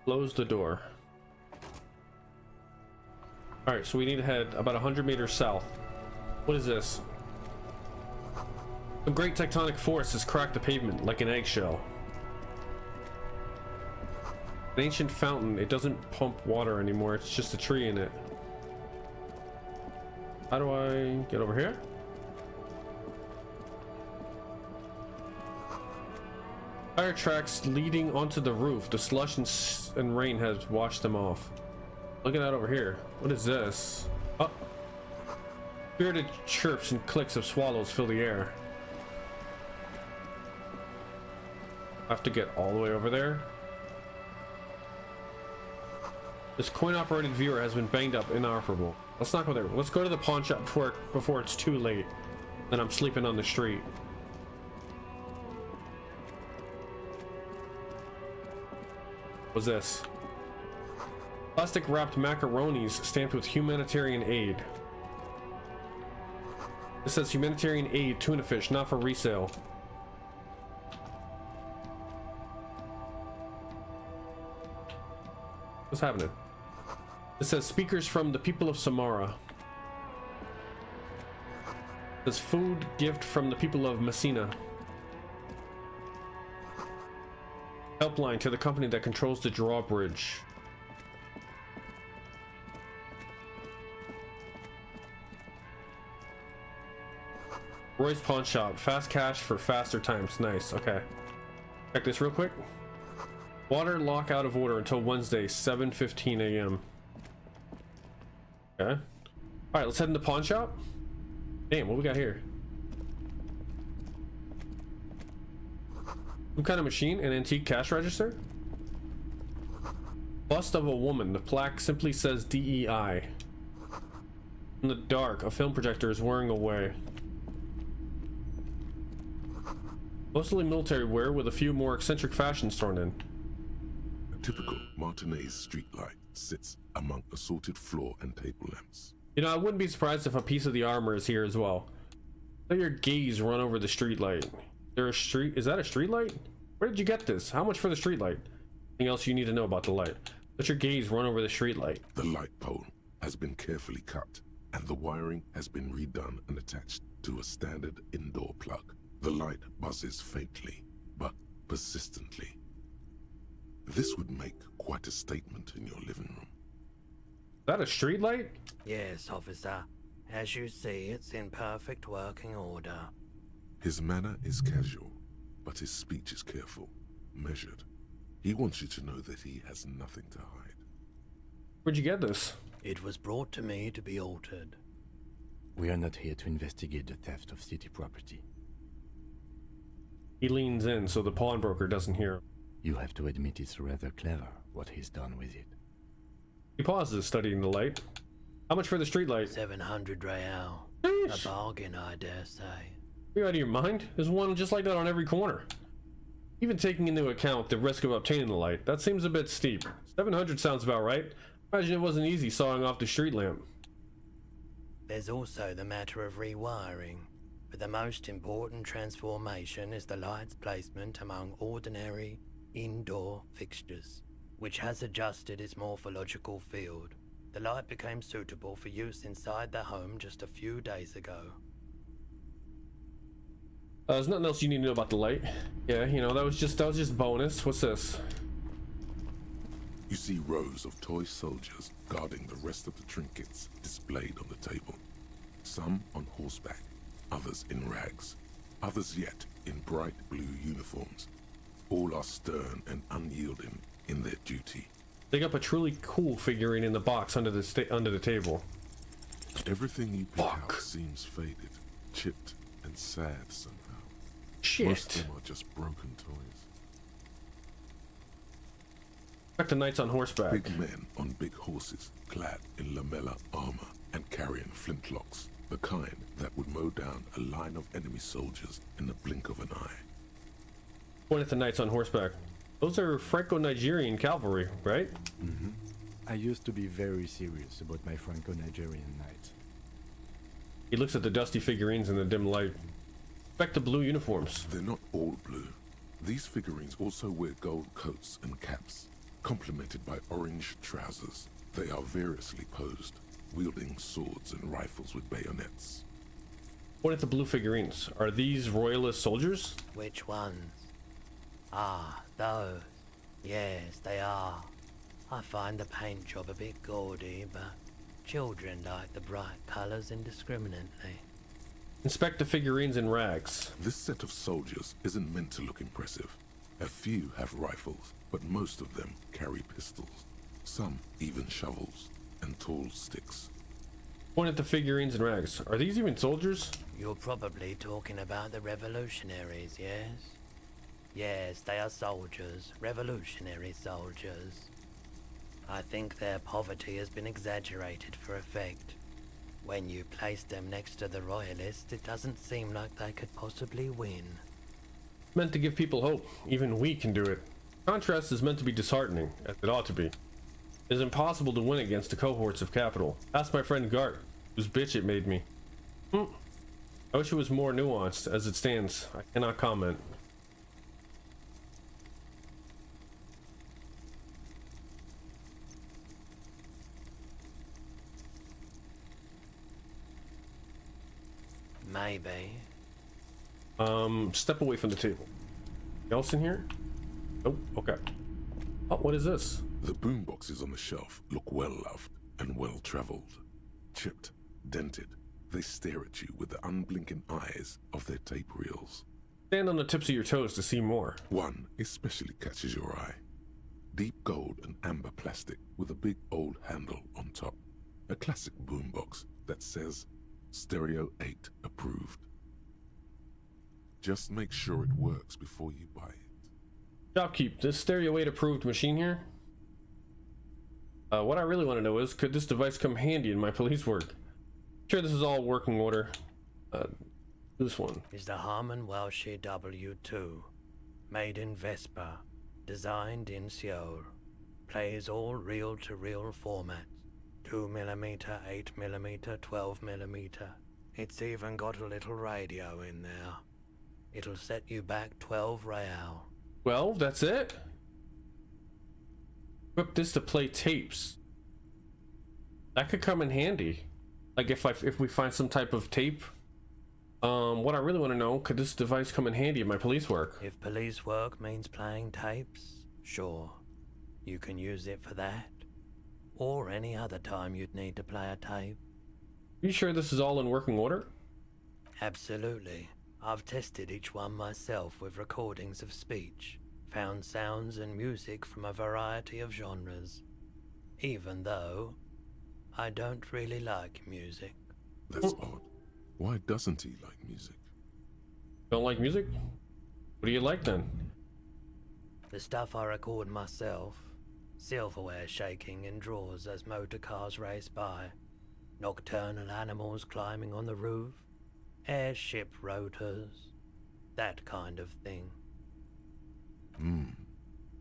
Close the door. Alright, so we need to head about 100 meters south. What is this? A great tectonic force has cracked the pavement like an eggshell. An ancient fountain. It doesn't pump water anymore. It's just a tree in it. How do I get over here? Tire tracks leading onto the roof. The slush and rain has washed them off. Look at that over here. What is this? Oh. Spirited chirps and clicks of swallows fill the air. I have to get all the way over there. This coin-operated viewer has been banged up, inoperable. Let's not go there. Let's go to the pawn shop before it's too late. Then I'm sleeping on the street. What's this? Plastic wrapped macaronis stamped with humanitarian aid. It says humanitarian aid, tuna fish, not for resale. What's happening? It says speakers from the people of Samara. This food gift from the people of Messina. Helpline to the company that controls the drawbridge. Roy's Pawn Shop. Fast cash for faster times. Nice. Okay. Check this real quick. Water lock out of order until Wednesday, 7:15 a.m. Okay. Alright, let's head into Pawn Shop. Damn, what we got here? Some kind of machine? An antique cash register? Bust of a woman. The plaque simply says DEI. In the dark, a film projector is whirring away. Mostly military wear with a few more eccentric fashions thrown in. A typical Martinez streetlight sits among assorted floor and table lamps. You know, I wouldn't be surprised if a piece of the armor is here as well. Let your gaze run over the streetlight. Is that a streetlight? Where did you get this? How much for the streetlight? Anything else you need to know about the light? Let your gaze run over the streetlight. The light pole has been carefully cut, and the wiring has been redone and attached to a standard indoor plug. The light buzzes faintly, but persistently. This would make quite a statement in your living room. Is that a streetlight? Yes, officer. As you see, it's in perfect working order. His manner is casual, but his speech is careful, measured. He wants you to know that he has nothing to hide. Where'd you get this? It was brought to me to be altered. We are not here to investigate the theft of city property. He leans in so the pawnbroker doesn't hear him. You have to admit it's rather clever what he's done with it. He pauses, studying the light. How much for the streetlight? 700 real. A bargain, I dare say. Are you out of your mind? There's one just like that on every corner. Even taking into account the risk of obtaining the light, that seems a bit steep. 700 sounds about right. Imagine it wasn't easy sawing off the street lamp. There's also the matter of rewiring. But the most important transformation is the light's placement among ordinary indoor fixtures, which has adjusted its morphological field. The light became suitable for use inside the home just a few days ago. There's nothing else you need to know about the light. Yeah, you know, that was just bonus. What's this? You see rows of toy soldiers guarding the rest of the trinkets displayed on the table. Some on horseback, others in rags, others yet in bright blue uniforms. All are stern and unyielding in their duty. Dig up a truly cool figurine in the box under the table. Everything you pick out seems faded, chipped, and sad somehow. Shit. Most of them are just broken toys. Back to knights on horseback. Big men on big horses, clad in lamella armor and carrying flintlocks, the kind that would mow down a line of enemy soldiers in the blink of an eye. Point at the knights on horseback. Those are Franco-Nigerian cavalry, right? Mm-hmm. I used to be very serious about my Franco-Nigerian knights. He looks at the dusty figurines in the dim light. Back to blue uniforms. They're not all blue. These figurines also wear gold coats and caps, complemented by orange trousers. They are variously posed, wielding swords and rifles with bayonets. Point at the blue figurines. Are these royalist soldiers? Which ones? Ah, those. Yes, they are. I find the paint job a bit gaudy, but children like the bright colours indiscriminately. Inspect the figurines in rags. This set of soldiers isn't meant to look impressive. A few have rifles, but most of them carry pistols. Some even shovels and tall sticks. Point at the figurines in rags. Are these even soldiers? You're probably talking about the revolutionaries, yes? Yes, they are soldiers, revolutionary soldiers. I think their poverty has been exaggerated for effect. When you place them next to the royalists, it doesn't seem like they could possibly win. Meant to give people hope. Even we can do it. Contrast is meant to be disheartening, as it ought to be. It is impossible to win against the cohorts of capital. Ask my friend Gart, whose bitch it made me. I wish it was more nuanced. As it stands, I cannot comment. Maybe. Step away from the table. Anything else in here? Nope. Okay. Oh, what is this? The boomboxes on the shelf look well-loved and well-traveled. Chipped, dented, they stare at you with the unblinking eyes of their tape reels. Stand on the tips of your toes to see more. One especially catches your eye. Deep gold and amber plastic with a big old handle on top. A classic boombox that says Stereo 8 approved. Just make sure it works before you buy it. Shopkeep, this Stereo 8 approved machine here? What I really want to know is, could this device come handy in my police work? Sure, this is all working order. This one is the Harman Welshie W2, made in Vespa, designed in Seoul. Plays all reel-to-reel formats, 2mm, 8mm, 12mm. It's even got a little radio in there. It'll set you back 12 real. 12? That's it? Equip this to play tapes. That could come in handy. Like if we find some type of tape. What I really want to know, could this device come in handy in my police work? If police work means playing tapes, sure. You can use it for that. Or any other time you'd need to play a tape. You sure this is all in working order? Absolutely. I've tested each one myself with recordings of speech, found sounds and music from a variety of genres. Even though I don't really like music. That's odd. Why doesn't he like music? Don't like music? What do you like then? The stuff I record myself. Silverware shaking in drawers as motor cars race by. Nocturnal animals climbing on the roof. Airship rotors. That kind of thing.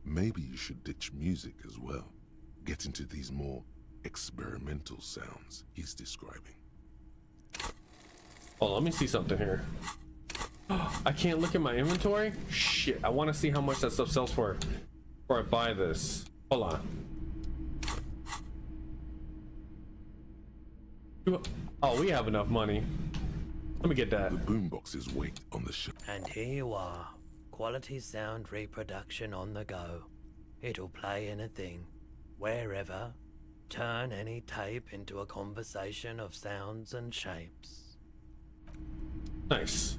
Maybe you should ditch music as well. Get into these more experimental sounds he's describing. Oh, let me see something here. I can't look at my inventory? Shit, I want to see how much that stuff sells for before I buy this. Hold on. Oh, we have enough money. Let me get that. The boomboxes wait on the shelf. And here you are. Quality sound reproduction on the go. It'll play anything, wherever. Turn any tape into a conversation of sounds and shapes. Nice.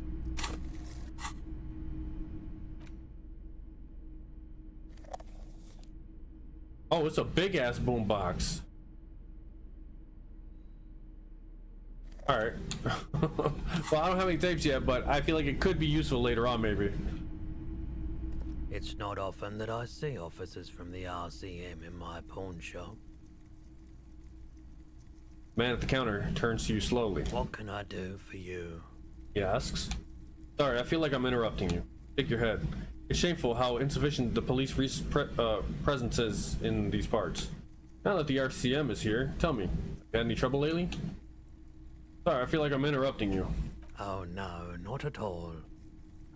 Oh, it's a big ass boombox. All right. Well, I don't have any tapes yet, but I feel like it could be useful later on, maybe. It's not often that I see officers from the RCM in my pawn shop. Man at the counter turns to you slowly. What can I do for you? He asks. Sorry, I feel like I'm interrupting you. Shake your head. It's shameful how insufficient the police presence is in these parts. Now that the RCM is here, tell me, had any trouble lately? Sorry, I feel like I'm interrupting you. Oh no, not at all.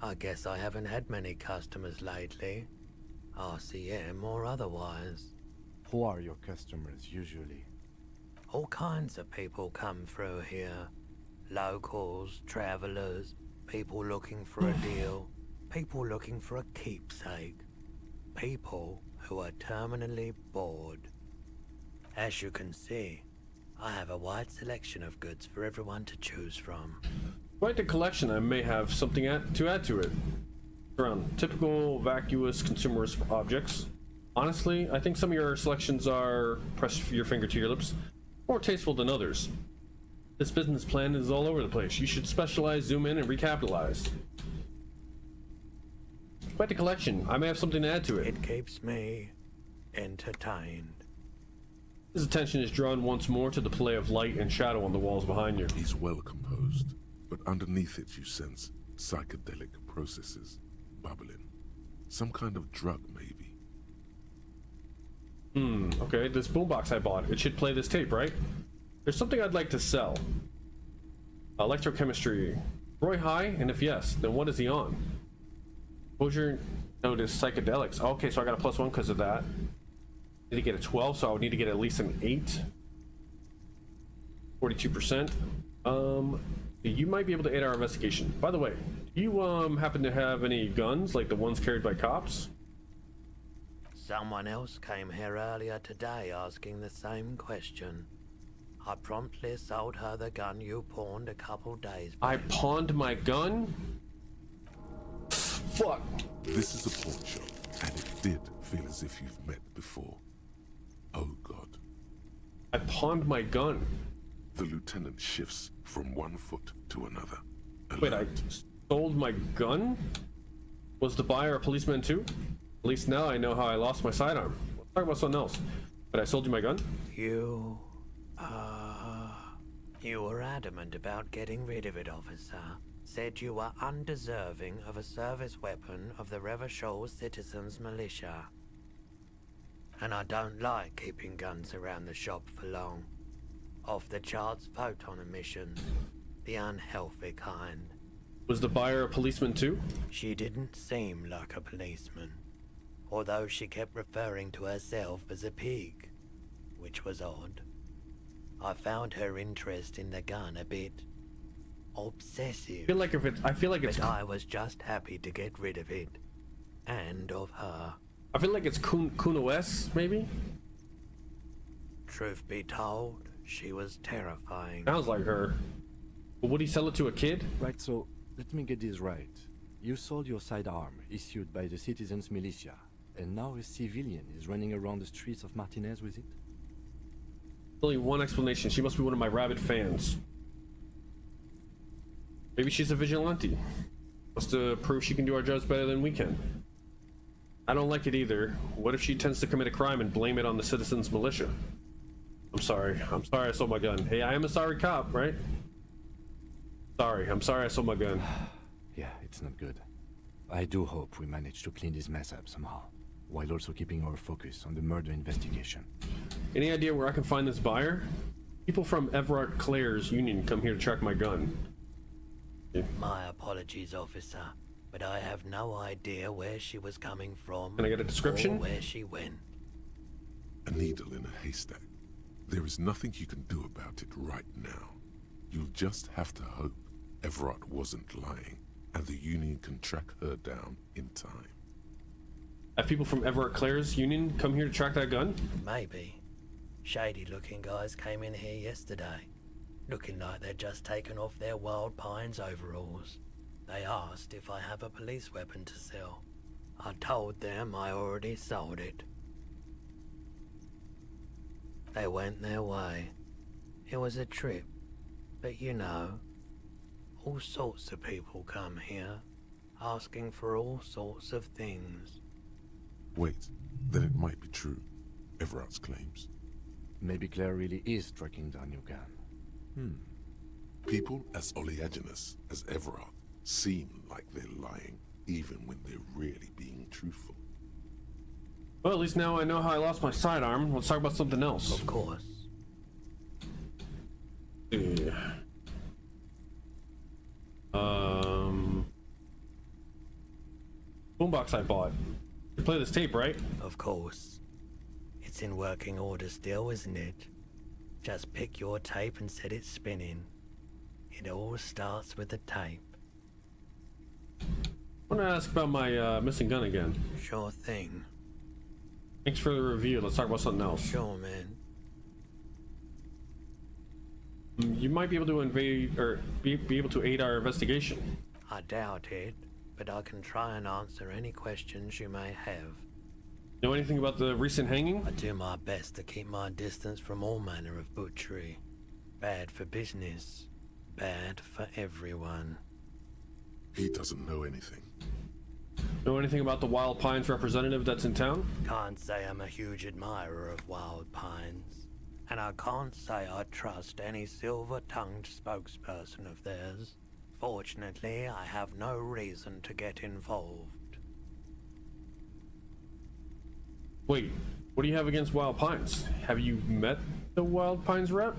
I guess I haven't had many customers lately. RCM or otherwise. Who are your customers usually? All kinds of people come through here. Locals, travelers, people looking for a deal, people looking for a keepsake, people who are terminally bored. As you can see, I have a wide selection of goods for everyone to choose from. Quite the collection. I may have something to add to it. Around typical vacuous consumerist objects. Honestly, I think some of your selections are, press your finger to your lips, more tasteful than others. This business plan is all over the place. You should specialize, zoom in, and recapitalize. Quite the collection. I may have something to add to it. It keeps me entertained. His attention is drawn once more to the play of light and shadow on the walls behind you. He's well composed, but underneath it you sense psychedelic processes bubbling. Some kind of drug, maybe. Okay, this boombox I bought, it should play this tape, right? There's something I'd like to sell. Electrochemistry. Roy high? And if yes, then what is he on? Exposure notice psychedelics. Okay, so I got a +1 because of that. Need to get a 12, so I would need to get at least an 8. 42%. You might be able to aid our investigation. By the way, do you happen to have any guns like the ones carried by cops? Someone else came here earlier today asking the same question. I promptly sold her the gun you pawned a couple days back. I pawned my gun? Fuck. This is a pawn shop, and it did feel as if you've met before. Oh God. I pawned my gun. The lieutenant shifts from one foot to another. Wait, I sold my gun? Was the buyer a policeman too? At least now I know how I lost my sidearm. Let's talk about something else. But I sold you my gun? You were adamant about getting rid of it, officer. Said you were undeserving of a service weapon of the Revachol Citizens Militia. And I don't like keeping guns around the shop for long. Off the charts photon emissions. The unhealthy kind. Was the buyer a policeman too? She didn't seem like a policeman. Although she kept referring to herself as a pig. Which was odd. I found her interest in the gun a bit obsessive. I feel like it's but I was just happy to get rid of it. And of her. I feel like it's Kuno-S, maybe? Truth be told, she was terrifying. Sounds like her. But would he sell it to a kid? Right, so let me get this right. You sold your sidearm, issued by the Citizens Militia, and now a civilian is running around the streets of Martinez with it? Only one explanation. She must be one of my rabid fans. Maybe she's a vigilante. Wants to prove she can do our jobs better than we can. I don't like it either. What if she tends to commit a crime and blame it on the Citizens Militia? I'm sorry I sold my gun. Hey, I am a sorry cop, right? I'm sorry I sold my gun. Yeah, it's not good. I do hope we manage to clean this mess up somehow, while also keeping our focus on the murder investigation. Any idea where I can find this buyer? People from Everard Clare's union come here to track my gun. Yeah. My apologies, officer, but I have no idea where she was coming from. Can I get a description? Or where she went. A needle in a haystack. There is nothing you can do about it right now. You'll just have to hope Everard wasn't lying, and the union can track her down in time. Have people from Everard Clare's union come here to track that gun? Maybe. Shady-looking guys came in here yesterday, looking like they'd just taken off their Wild Pines overalls. They asked if I have a police weapon to sell. I told them I already sold it. They went their way. It was a trip, but you know, all sorts of people come here, asking for all sorts of things. Wait, then it might be true, Everard's claims. Maybe Claire really is tracking down your gun. People as oleaginous as Everard seem like they're lying, even when they're really being truthful. Well, at least now I know how I lost my sidearm. Let's talk about something else. Of course. Yeah. Boombox I bought. You play this tape, right? Of course. It's in working order still, isn't it? Just pick your tape and set it spinning. It all starts with the tape. I want to ask about my missing gun again. Sure thing. Thanks for the review. Let's talk about something else. Sure, man. You might be able to invade or be able to aid our investigation. I doubt it, but I can try and answer any questions you may have. Know anything about the recent hanging? I do my best to keep my distance from all manner of butchery. Bad for business. Bad for everyone. He doesn't know anything. Know anything about the Wild Pines representative that's in town? Can't say I'm a huge admirer of Wild Pines. And I can't say I trust any silver-tongued spokesperson of theirs. Fortunately, I have no reason to get involved. Wait, what do you have against Wild Pines? Have you met the Wild Pines rep?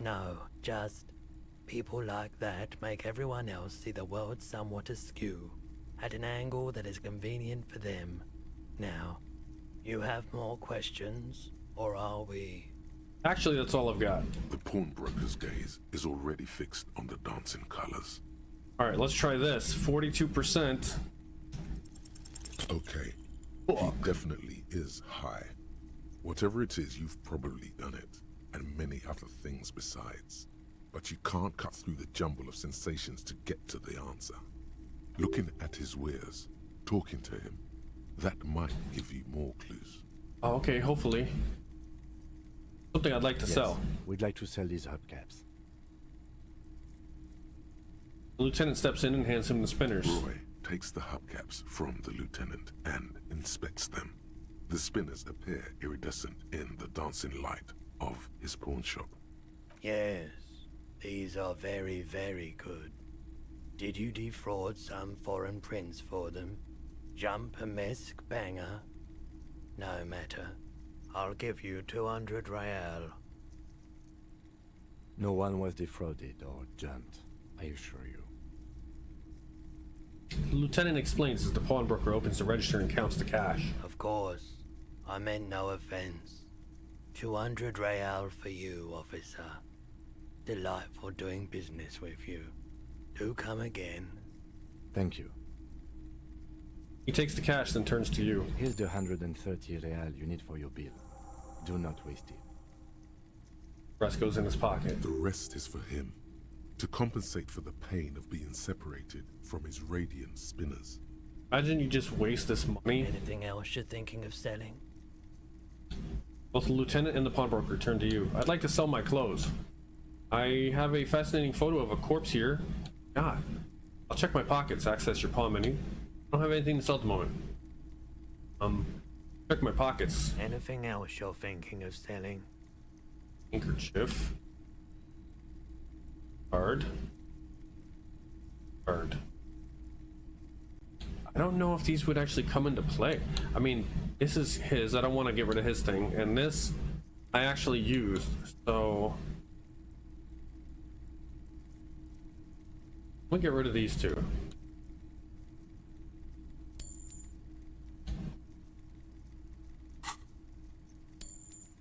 No, just people like that make everyone else see the world somewhat askew, at an angle that is convenient for them. Now, you have more questions, or are we Actually, that's all I've got. The pawnbroker's gaze is already fixed on the dancing colors. All right, let's try this. 42%. Okay, he definitely is high. Whatever it is, you've probably done it, and many other things besides. But you can't cut through the jumble of sensations to get to the answer. Looking at his wares, talking to him, that might give you more clues. Oh, okay, hopefully. Something I'd like to sell. We'd like to sell these hubcaps. The lieutenant steps in and hands him the spinners. Roy takes the hubcaps from the lieutenant and inspects them. The spinners appear iridescent in the dancing light of his pawn shop. Yes, these are very, very good. Did you defraud some foreign prince for them? Jump a mesk banger? No matter. I'll give you 200 real. No one was defrauded or jumped, I assure you. The lieutenant explains as the pawnbroker opens the register and counts the cash. Of course. I meant no offense. 200 real for you, officer. Delightful doing business with you. Do come again. Thank you. He takes the cash, then turns to you. Here's the 130 real you need for your bill. Do not waste it. The rest goes in his pocket. The rest is for him, to compensate for the pain of being separated from his radiant spinners. Imagine you just waste this money. Anything else you're thinking of selling? Both the lieutenant and the pawnbroker turn to you. I'd like to sell my clothes. I have a fascinating photo of a corpse here. God. I'll check my pockets, access your pawn menu. I don't have anything to sell at the moment. Check my pockets. Anything else you're thinking of selling? Handkerchief. Card. I don't know if these would actually come into play. I mean, this is his. I don't want to get rid of his thing. And this, I actually used. So, we'll get rid of these two.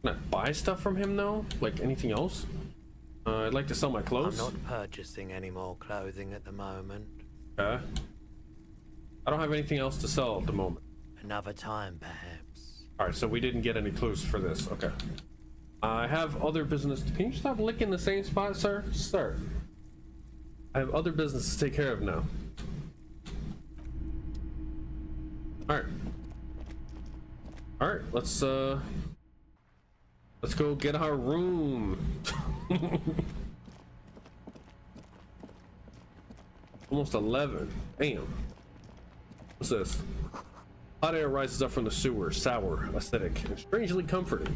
Can I buy stuff from him though? Like anything else? I'd like to sell my clothes. I'm not purchasing any more clothing at the moment. Okay. I don't have anything else to sell at the moment. Another time, perhaps. Alright, so we didn't get any clues for this. Okay. I have other business. Can you stop licking the same spot, sir? Sir. I have other business to take care of now. Alright. Alright, let's go get our room. Almost 11. Damn. What's this? Hot air rises up from the sewer, sour, acidic, and strangely comforting.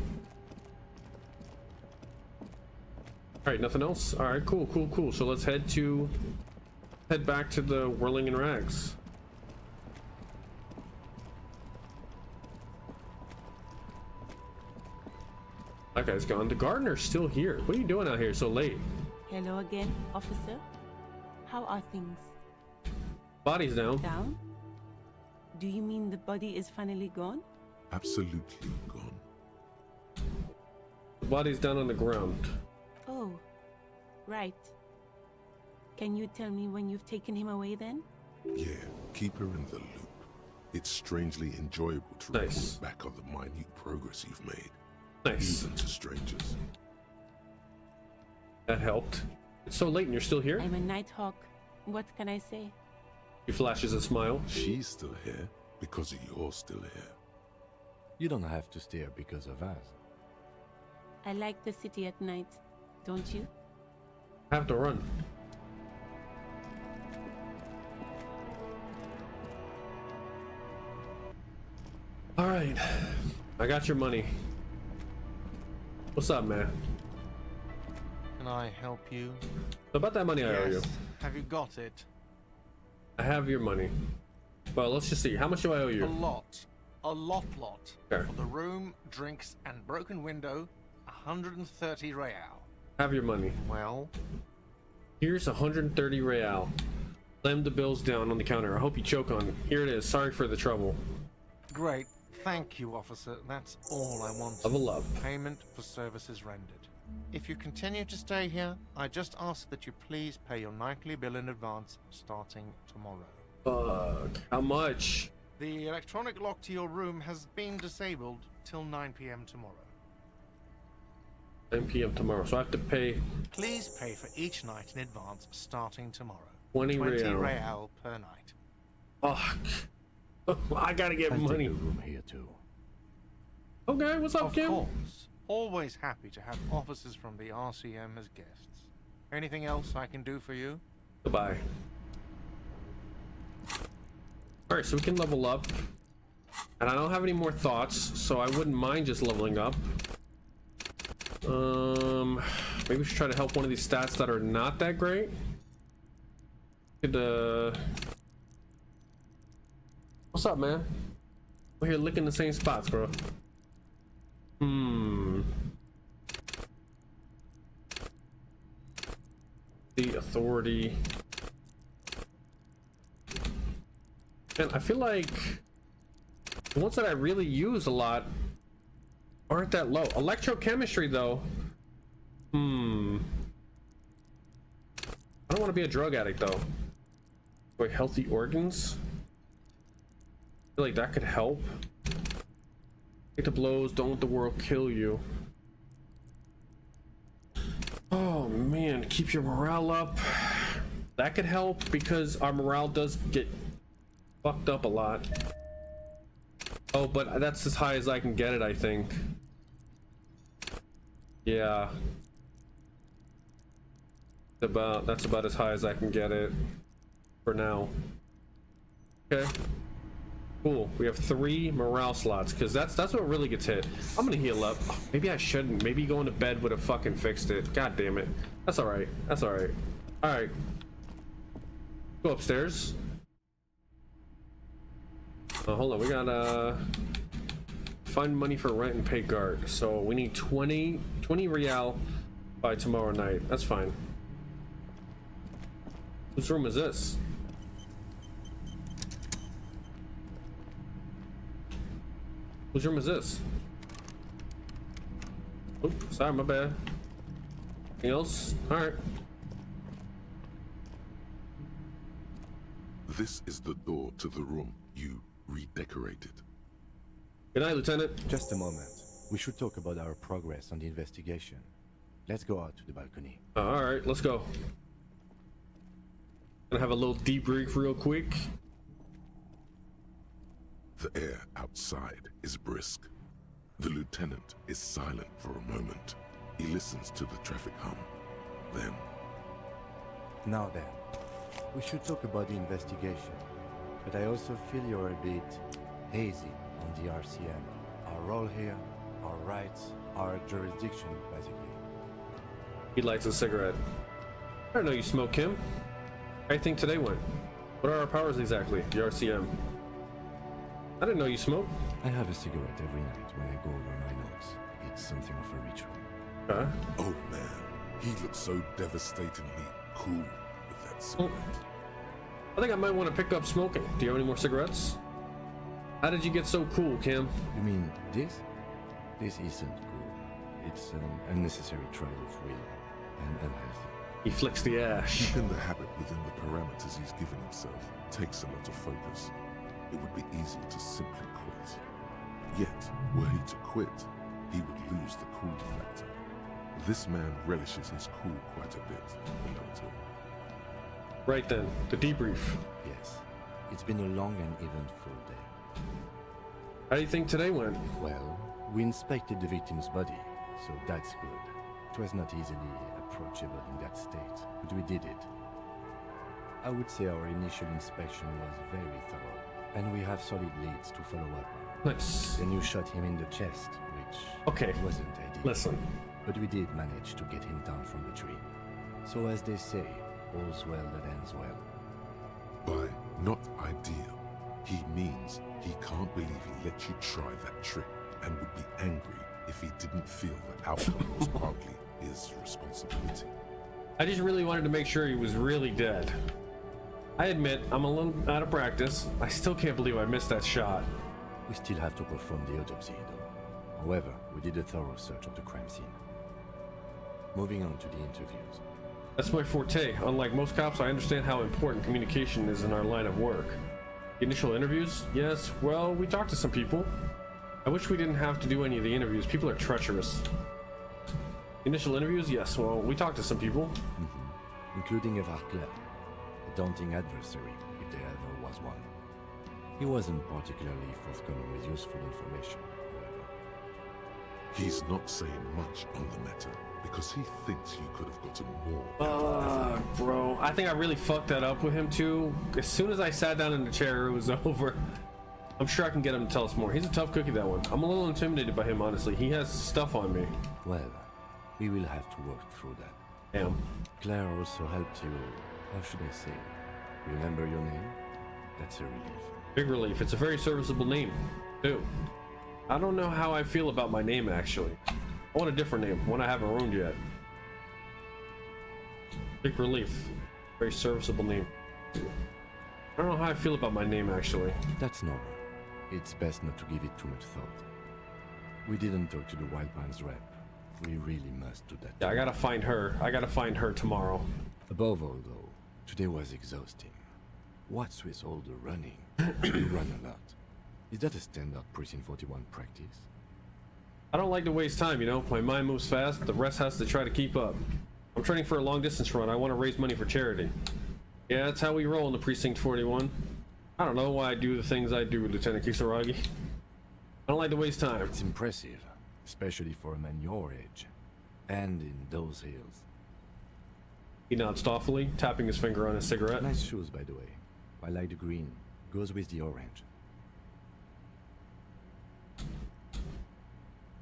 Alright, nothing else? Alright, cool. So let's head back to the Whirling in Rags. That guy's gone. The gardener's still here. What are you doing out here so late? Hello again, officer. How are things? Body's down. Down? Do you mean the body is finally gone? Absolutely gone. The body's down on the ground. Oh, right. Can you tell me when you've taken him away then? Yeah, keep her in the loop. It's strangely enjoyable to report back on the minute progress you've made. Nice. Even to strangers. That helped. It's so late and you're still here? I'm a nighthawk. What can I say? He flashes a smile. She's still here because you're still here. You don't have to stay here because of us. I like the city at night, don't you? I have to run. All right, I got your money. What's up, man? Can I help you? About that money I owe you. Have you got it? I have your money. Well, let's just see. How much do I owe you? A lot. Okay. For the room, drinks, and broken window, 130 real. Have your money. Well? Here's 130 real. Slam the bills down on the counter. I hope you choke on it. Here it is. Sorry for the trouble. Great. Thank you, officer. That's all I want. Level up. Payment for services rendered. If you continue to stay here, I just ask that you please pay your nightly bill in advance starting tomorrow. Fuck. How much? The electronic lock to your room has been disabled till 9 p.m. tomorrow. 9 p.m. tomorrow, so I have to pay. Please pay for each night in advance starting tomorrow. 20 real. real per night. Fuck. I gotta get I'll money. take a room here too. Okay, what's up, Of Kim? course. Always happy to have officers from the RCM as guests. Anything else I can do for you? Goodbye. Alright, so we can level up. And I don't have any more thoughts, so I wouldn't mind just leveling up. Maybe we should try to help one of these stats that are not that great. Could, what's up, man? We're here licking the same spots, bro. The authority. And I feel like the ones that I really use a lot aren't that low. Electrochemistry, though. I don't want to be a drug addict, though. Wait, healthy organs? I feel like that could help. Take the blows, don't let the world kill you. Oh man, keep your morale up. That could help because our morale does get fucked up a lot. Oh, but that's as high as I can get it, I think. Yeah. That's about as high as I can get it for now. Okay. Cool. We have 3 morale slots because that's what really gets hit. I'm gonna heal up. Oh, maybe I shouldn't. Maybe going to bed would have fucking fixed it. God damn it. That's all right. That's all right. All right. Go upstairs. Hold on. We gotta find money for rent and pay guard. So we need 20 real by tomorrow night. That's fine. Whose room is this? Whose room is this? Oops, sorry, my bad. Anything else? Alright. This is the door to the room you redecorated. Good night, Lieutenant. Just a moment. We should talk about our progress on the investigation. Let's go out to the balcony. Alright, let's go. Gonna have a little debrief real quick. The air outside is brisk. The lieutenant is silent for a moment. He listens to the traffic hum. Then... Now then, we should talk about the investigation. But I also feel you're a bit hazy on the RCM. Our role here, our rights, our jurisdiction, basically. He lights a cigarette. I don't know you smoke, Kim. How do you think today went? What are our powers exactly, the RCM? I didn't know you smoke. I have a cigarette every night when I go over my notes. It's something of a ritual. Huh? Oh man, he looks so devastatingly cool with that cigarette. I think I might want to pick up smoking. Do you have any more cigarettes? How did you get so cool, Kim? You mean this? This isn't cool. It's an unnecessary trial of will and unhealthy. He flicks the ash. Keeping the habit within the parameters he's given himself takes a lot of focus. It would be easy to simply quit. Yet, were he to quit, he would lose the cool factor. This man relishes his cool quite a bit, Bellator. Right then, the debrief. Yes, it's been a long and eventful day. How do you think today went? Well, we inspected the victim's body, so that's good. It was not easily approachable in that state, but we did it. I would say our initial inspection was very thorough, and we have solid leads to follow up on. Nice. Then you shot him in the chest, which wasn't ideal. Listen. But we did manage to get him down from the tree. So as they say, all's well that ends well. By not ideal, he means he can't believe he let you try that trick and would be angry if he didn't feel that outcome was partly his responsibility. I just really wanted to make sure he was really dead. I admit, I'm a little out of practice. I still can't believe I missed that shot. We still have to perform the autopsy, though. However, we did a thorough search of the crime scene. Moving on to the interviews. That's my forte. Unlike most cops, I understand how important communication is in our line of work. The initial interviews? Yes, well, we talked to some people. I wish we didn't have to do any of the interviews. People are treacherous. Initial interviews? Yes, well, we talked to some people. Including Revachol, a daunting adversary, if there ever was one. He wasn't particularly forthcoming with useful information, however. He's not saying much on the matter, because he thinks you could have gotten more. Bro, I think I really fucked that up with him too. As soon as I sat down in the chair, it was over. I'm sure I can get him to tell us more. He's a tough cookie, that one. I'm a little intimidated by him, honestly. He has stuff on me. Well, we will have to work through that. Damn. Claire also helped you, how should I say, remember your name? That's a relief. Big relief. It's a very serviceable name, too. I don't know how I feel about my name, actually. I want a different name, one I haven't ruined yet. Big relief. Very serviceable name. I don't know how I feel about my name, actually. That's normal. It's best not to give it too much thought. We didn't talk to the Wild Pines rep. We really must do that. Yeah, I gotta find her. I gotta find her tomorrow. Above all, though, today was exhausting. What's with all the running? You run a lot. Is that a standard Precinct 41 practice? I don't like to waste time, you know? My mind moves fast, the rest has to try to keep up. I'm training for a long distance run. I want to raise money for charity. Yeah, that's how we roll in the Precinct 41. I don't know why I do the things I do, Lieutenant Kisaragi. I don't like to waste time. It's impressive, especially for a man your age. And in those hills. He nods thoughtfully, tapping his finger on his cigarette. Nice shoes, by the way. I like the green. Goes with the orange.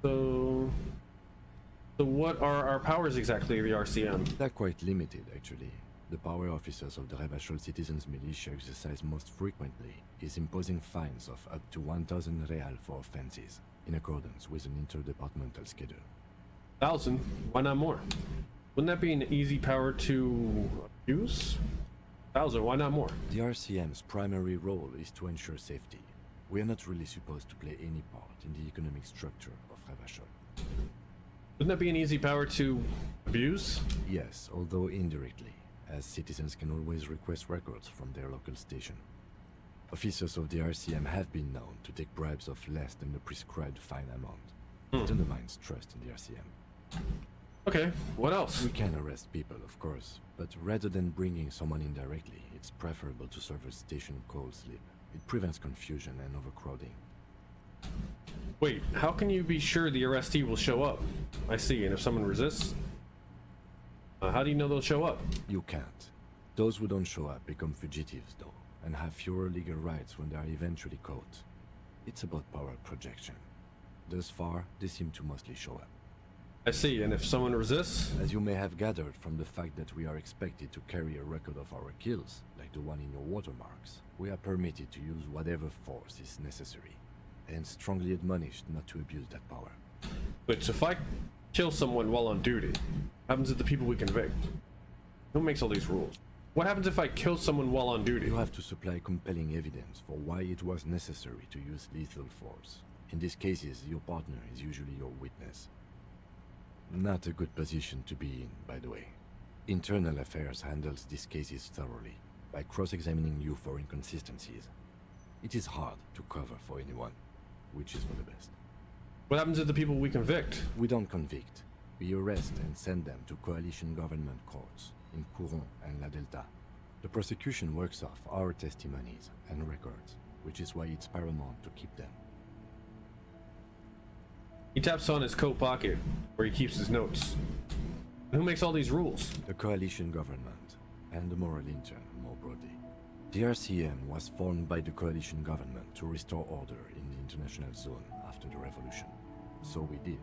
So what are our powers exactly of the RCM? They're quite limited, actually. The power officers of the Revachol Citizens Militia exercise most frequently is imposing fines of up to 1,000 real for offenses, in accordance with an interdepartmental schedule. 1,000? Why not more? Wouldn't that be an easy power to use? 1,000, why not more? The RCM's primary role is to ensure safety. We are not really supposed to play any part in the economic structure of Revachol. Wouldn't that be an easy power to abuse? Yes, although indirectly, as citizens can always request records from their local station. Officers of the RCM have been known to take bribes of less than the prescribed fine amount. It undermines trust in the RCM. Okay, what else? We can arrest people, of course, but rather than bringing someone in directly, it's preferable to serve a station call slip. It prevents confusion and overcrowding. Wait, how can you be sure the arrestee will show up? I see, and if someone resists? How do you know they'll show up? You can't. Those who don't show up become fugitives, though, and have fewer legal rights when they are eventually caught. It's about power projection. Thus far, they seem to mostly show up. I see, and if someone resists? As you may have gathered from the fact that we are expected to carry a record of our kills, like the one in your watermarks, we are permitted to use whatever force is necessary, and strongly admonished not to abuse that power. But so if I kill someone while on duty, what happens to the people we convict? Who makes all these rules? What happens if I kill someone while on duty? You have to supply compelling evidence for why it was necessary to use lethal force. In these cases, your partner is usually your witness. Not a good position to be in, by the way. Internal Affairs handles these cases thoroughly, by cross-examining you for inconsistencies. It is hard to cover for anyone, which is for the best. What happens to the people we convict? We don't convict. We arrest and send them to coalition government courts in Couron and La Delta. The prosecution works off our testimonies and records, which is why it's paramount to keep them. He taps on his coat pocket, where he keeps his notes. Who makes all these rules? The coalition government, and the moral intern, more broadly. The RCM was formed by the coalition government to restore order in the international zone after the revolution. So we did.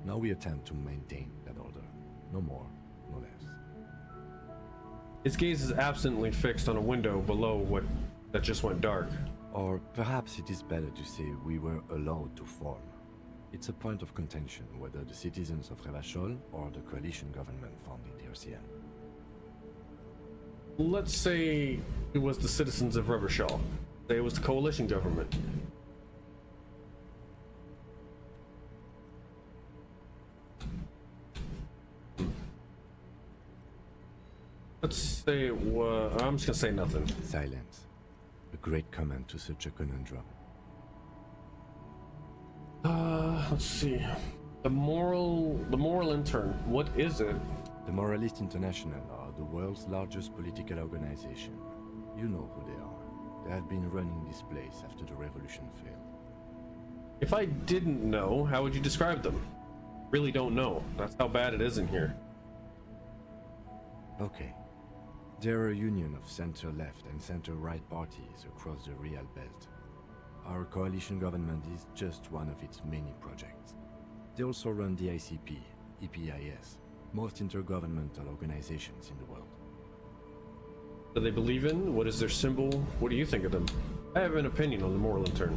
Now we attempt to maintain that order. No more, no less. His gaze is absently fixed on a window below that just went dark. Or perhaps it is better to say we were allowed to form. It's a point of contention whether the citizens of Revachol or the coalition government founded the RCM. Let's say it was the citizens of Revachol. Say it was the coalition government. Let's say I'm just gonna say nothing. Silence. A great comment to such a conundrum. Let's see. The moral intern. What is it? The Moralist International are the world's largest political organization. You know who they are. They have been running this place after the revolution failed. If I didn't know, how would you describe them? Really don't know. That's how bad it is in here. Okay. They're a union of center-left and center-right parties across the Real Belt. Our coalition government is just one of its many projects. They also run the ICP, EPIS, most intergovernmental organizations in the world. What do they believe in? What is their symbol? What do you think of them? I have an opinion on the moral intern.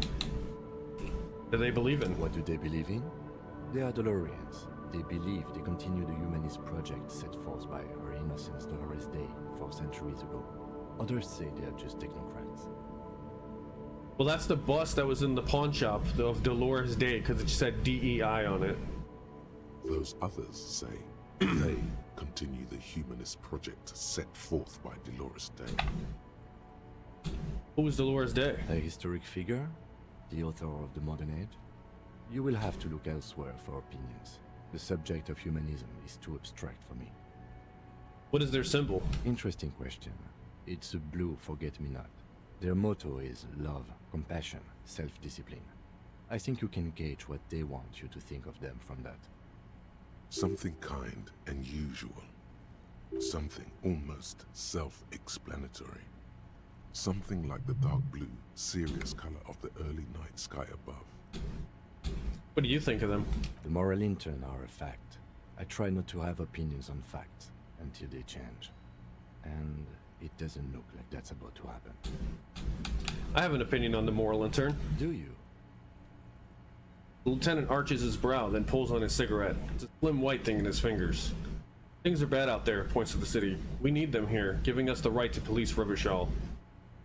What do they believe in? What do they believe in? They are Dolorians. They believe they continue the humanist project set forth by Her Innocence Dolores Day 4 centuries ago. Others say they are just technocrats. Well, that's the bus that was in the pawn shop of Dolores Day because it said DEI on it. Those others say they continue the humanist project set forth by Dolores Day. Who was Dolores Day? A historic figure? The author of the modern age? You will have to look elsewhere for opinions. The subject of humanism is too abstract for me. What is their symbol? Interesting question. It's a blue forget-me-not. Their motto is love, compassion, self-discipline. I think you can gauge what they want you to think of them from that. Something kind and usual. Something almost self-explanatory. Something like the dark blue, serious color of the early night sky above. What do you think of them? The moral intern are a fact. I try not to have opinions on facts until they change. And it doesn't look like that's about to happen. I have an opinion on the moral intern. Do you? The lieutenant arches his brow, then pulls on his cigarette. It's a slim white thing in his fingers. Things are bad out there, points to the city. We need them here, giving us the right to police Revachol.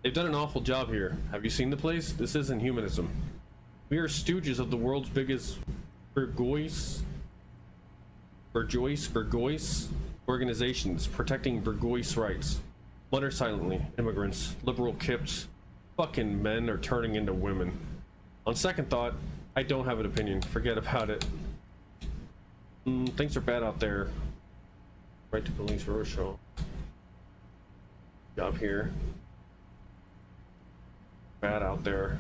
They've done an awful job here. Have you seen the place? This isn't humanism. We are stooges of the world's biggest bourgeois organizations protecting bourgeois rights. Mutter silently. Immigrants, liberal kips, fucking men are turning into women. On second thought, I don't have an opinion. Forget about it. Things are bad out there. Right to police Revachol. Job here. Bad out there.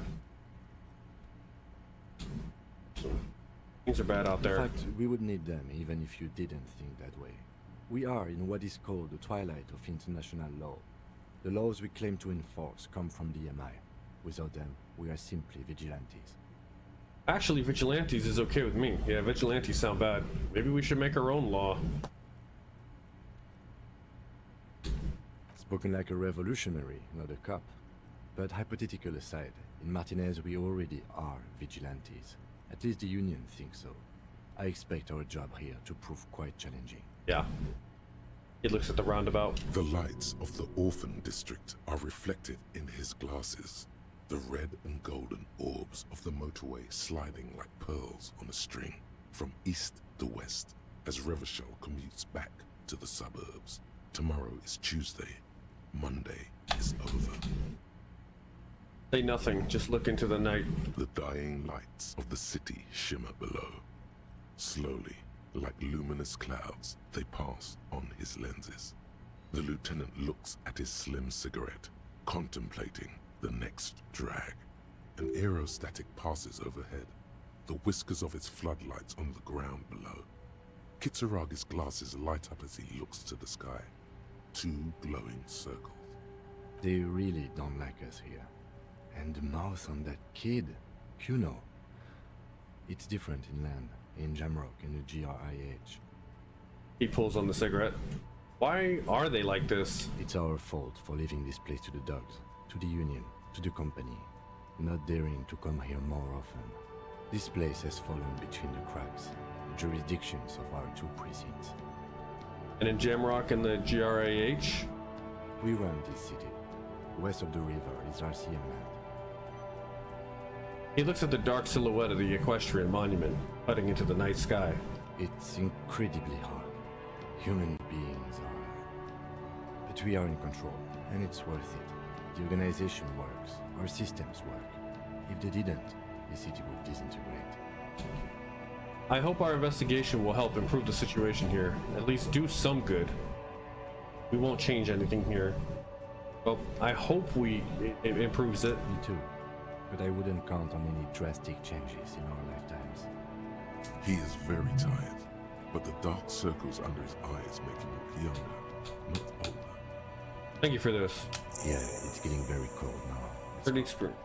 Things are bad out there. In fact, we would need them even if you didn't think that way. We are in what is called the twilight of international law. The laws we claim to enforce come from the MI. Without them, we are simply vigilantes. Actually, vigilantes is okay with me. Yeah, vigilantes sound bad. Maybe we should make our own law. Spoken like a revolutionary, not a cop. But hypothetical aside, in Martinez we already are vigilantes. At least the Union thinks so. I expect our job here to prove quite challenging. Yeah. He looks at the roundabout. The lights of the orphan district are reflected in his glasses. The red and golden orbs of the motorway sliding like pearls on a string from east to west as Revachol commutes back to the suburbs. Tomorrow is Tuesday. Monday is over. Say nothing, just look into the night. The dying lights of the city shimmer below. Slowly, like luminous clouds, they pass on his lenses. The lieutenant looks at his slim cigarette, contemplating the next drag. An aerostatic passes overhead, the whiskers of its floodlights on the ground below. Kitsuragi's glasses light up as he looks to the sky. 2 glowing circles. They really don't like us here. And the mouth on that kid, Kuno. It's different inland, in Jamrock and the GRIH. He pulls on the cigarette. Why are they like this? It's our fault for leaving this place to the dogs, to the Union, to the company, not daring to come here more often. This place has fallen between the cracks, the jurisdictions of our 2 precincts. And in Jamrock and the GRAH? We run this city. West of the river is RCM land. He looks at the dark silhouette of the equestrian monument, cutting into the night sky. It's incredibly hard. Human beings are But we are in control, and it's worth it. The organization works, our systems work. If they didn't, the city would disintegrate. I hope our investigation will help improve the situation here. At least do some good. We won't change anything here. Well, I hope it improves it. Me too. But I wouldn't count on any drastic changes in our lifetimes. He is very tired, but the dark circles under his eyes make him look younger, not older. Thank you for this. Yeah, it's getting very cold now. Pretty experience.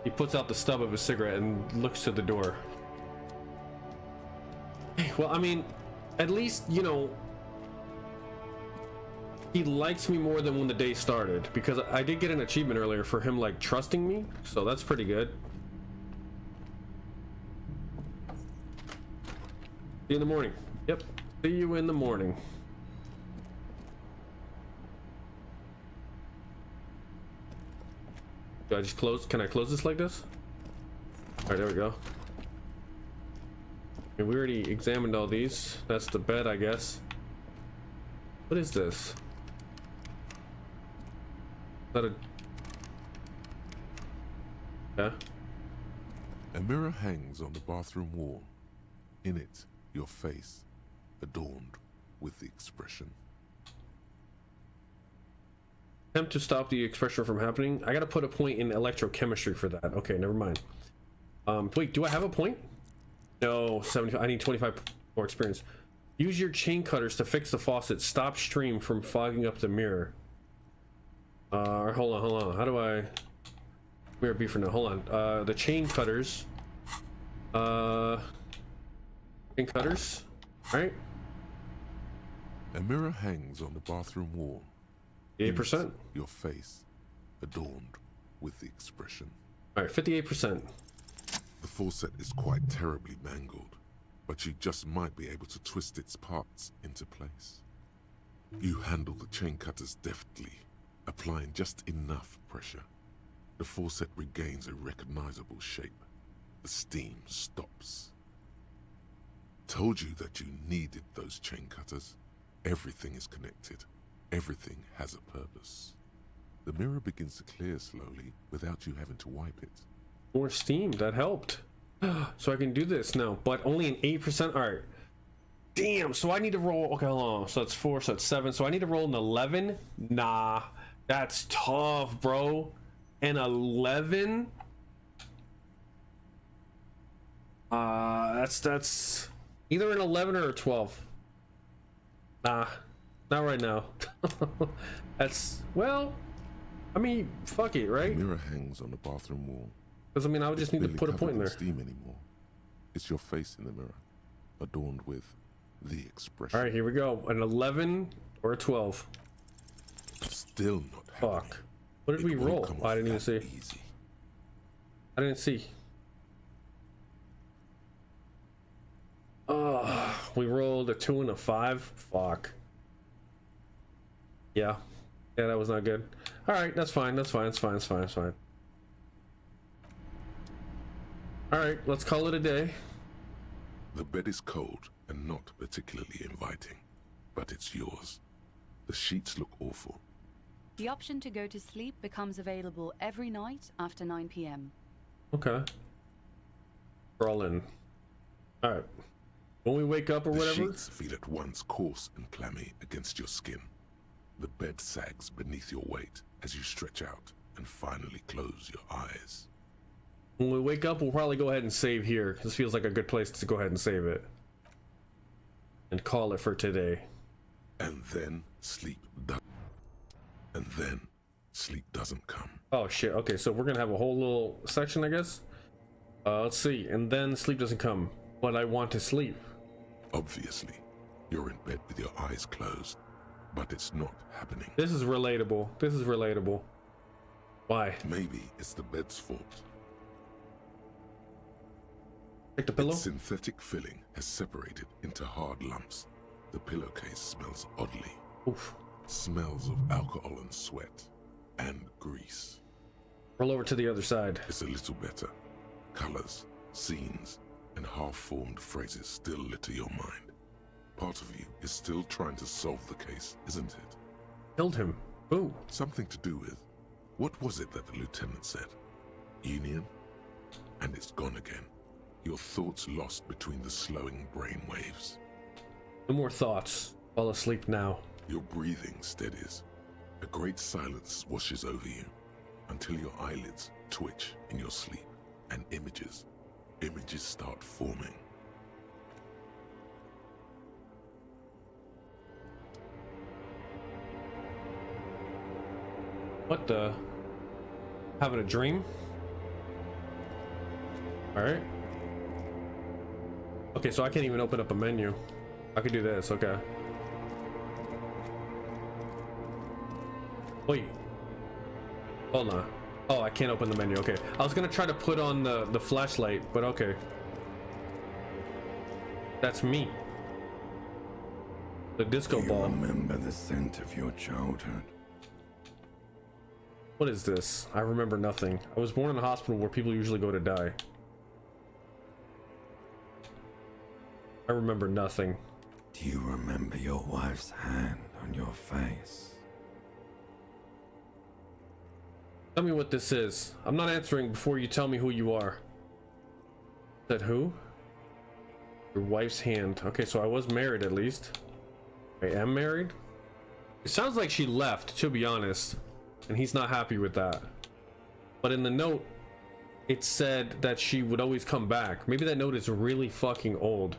He puts out the stub of his cigarette and looks to the door. Well, I mean, at least, you know, he likes me more than when the day started, because I did get an achievement earlier for him, like, trusting me, so that's pretty good. See you in the morning. Yep, see you in the morning. Do I just close? Can I close this like this? All right, there we go. And we already examined all these. That's the bed, I guess. What is this? Is that a... Yeah. A mirror hangs on the bathroom wall. In it, your face, adorned with the expression. Attempt to stop the expression from happening. I gotta put a point in electrochemistry for that. Okay, never mind. Wait, do I have a point? No, 70. I need 25 more experience. Use your chain cutters to fix the faucet. Stop stream from fogging up the mirror. Hold on. How do I... Mirror B for now. Hold on. The chain cutters. Chain cutters. All right. A mirror hangs on the bathroom wall. 58%. Your face, adorned with the expression. All right, 58%. The faucet is quite terribly mangled, but you just might be able to twist its parts into place. You handle the chain cutters deftly, applying just enough pressure. The faucet regains a recognizable shape. The steam stops. Told you that you needed those chain cutters. Everything is connected. Everything has a purpose. The mirror begins to clear slowly without you having to wipe it. More steam, that helped. So I can do this now, but only an 8%. All right. Damn, so I need to roll. Okay, hold on. So that's 4, so that's 7. So I need to roll an 11. Nah, that's tough, bro. An 11. That's either an 11 or a 12. Nah, not right now. That's, well, I mean, fuck it, right? The mirror hangs on the bathroom wall. Because I mean, I would just need to put a point in there. Steam anymore. It's your face in the mirror, adorned with the expression. All right, here we go. An 11 or a 12. Still not happening. Fuck. What did we roll? Oh, I didn't even see. Easy. I didn't see. We rolled a 2 and a 5. Fuck. Yeah, that was not good. All right, that's fine. That's fine. It's fine. It's fine. It's fine. All right, let's call it a day. The bed is cold and not particularly inviting, but it's yours. The sheets look awful. The option to go to sleep becomes available every night after 9 p.m. Okay. We're all in. All right. When we wake up or the whatever. Sheets feel at once coarse and clammy against your skin. The bed sags beneath your weight as you stretch out and finally close your eyes. When we wake up, we'll probably go ahead and save here. This feels like a good place to go ahead and save it. And call it for today. And then sleep doesn't come. Oh shit, okay, so we're gonna have a whole little section, I guess. Let's see, and then sleep doesn't come, but I want to sleep. Obviously, you're in bed with your eyes closed, but it's not happening. This is relatable. This is relatable. Why? Maybe it's the bed's fault. Take the pillow? Its synthetic filling has separated into hard lumps. The pillowcase smells oddly. Oof. It smells of alcohol and sweat and grease. Roll over to the other side. It's a little better. Colors, scenes, and half-formed phrases still litter your mind. Part of you is still trying to solve the case, isn't it? Killed him. Ooh. Something to do with, what was it that the lieutenant said? Union? And it's gone again. Your thoughts lost between the slowing brain waves. No more thoughts. Fall asleep now. Your breathing steadies. A great silence washes over you until your eyelids twitch in your sleep and images start forming. What the? Having a dream? Alright. Okay, so I can't even open up a menu. I could do this, okay. Wait. Hold on. Oh, I can't open the menu, okay. I was gonna try to put on the flashlight, but okay. That's me. The disco ball. Remember the scent of your childhood? What is this? I remember nothing. I was born in a hospital where people usually go to die. I remember nothing. Do you remember your wife's hand on your face? Tell me what this is. I'm not answering before you tell me who you are. Said who? Your wife's hand. Okay, so I was married at least. I am married? It sounds like she left, to be honest. And he's not happy with that. But in the note, it said that she would always come back. Maybe that note is really fucking old.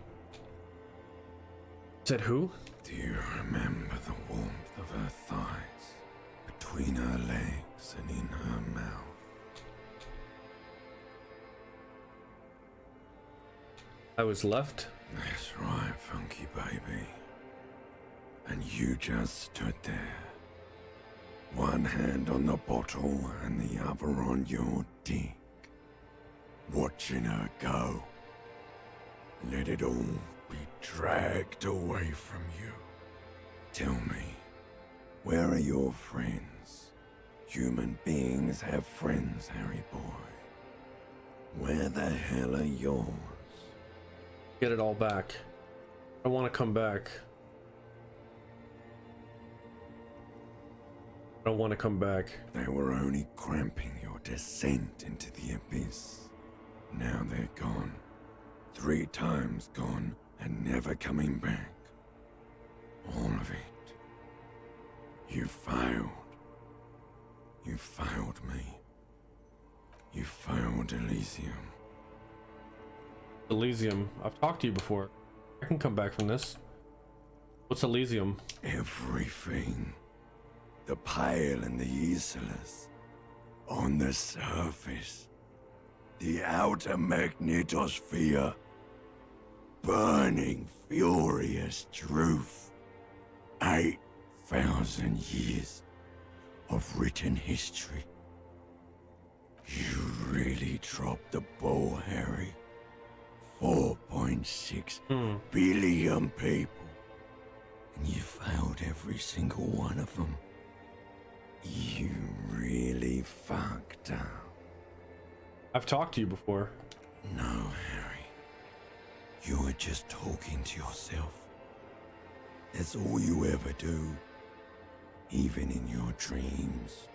Said who? Do you remember the warmth of her thighs, between her legs and in her mouth? I was left? That's right, funky baby. And you just stood there. One hand on the bottle and the other on your dick. Watching her go. Let it all be dragged away from you. Tell me, where are your friends? Human beings have friends, Harry boy. Where the hell are yours? Get it all back. I want to come back. I don't want to come back. They were only cramping your descent into the abyss. Now they're gone. 3 times gone and never coming back. All of it. You failed. You failed me. You failed Elysium. Elysium. I've talked to you before. I can come back from this. What's Elysium? Everything. The pale and the useless. On the surface. The outer magnetosphere. Burning, furious truth. 8,000 years of written history. You really dropped the ball, Harry. 4.6 billion people. And you failed every single one of them. You really fucked up. I've talked to you before. No, Harry. You were just talking to yourself. That's all you ever do. Even in your dreams.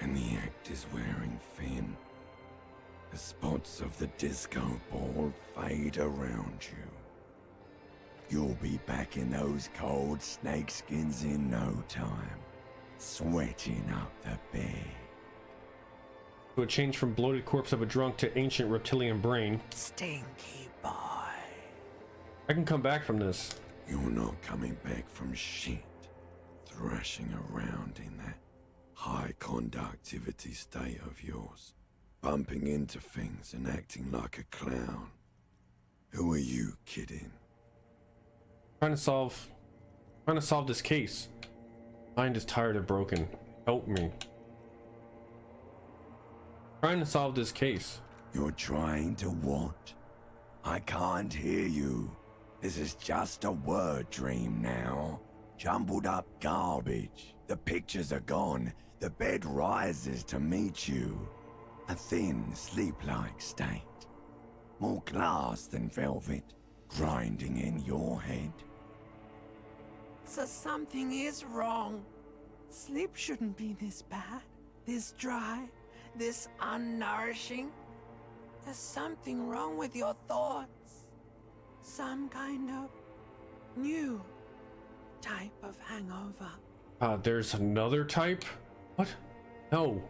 And the act is wearing thin. The spots of the disco ball fade around you. You'll be back in those cold snakeskins in no time. Sweating up the bed. To a change from bloated corpse of a drunk to ancient reptilian brain. Stinky boy. I can come back from this. You're not coming back from shit. Thrashing around in that high conductivity state of yours. Bumping into things and acting like a clown. Who are you kidding? Trying to solve this case. Mind is tired and broken. Help me. Trying to solve this case. You're trying to what? I can't hear you. This is just a word dream now. Jumbled up garbage. The pictures are gone. The bed rises to meet you. A thin, sleep-like state. More glass than velvet. Grinding in your head. So something is wrong. Sleep shouldn't be this bad, this dry, this unnourishing. There's something wrong with your thoughts. Some kind of new type of hangover. There's another type? What? No.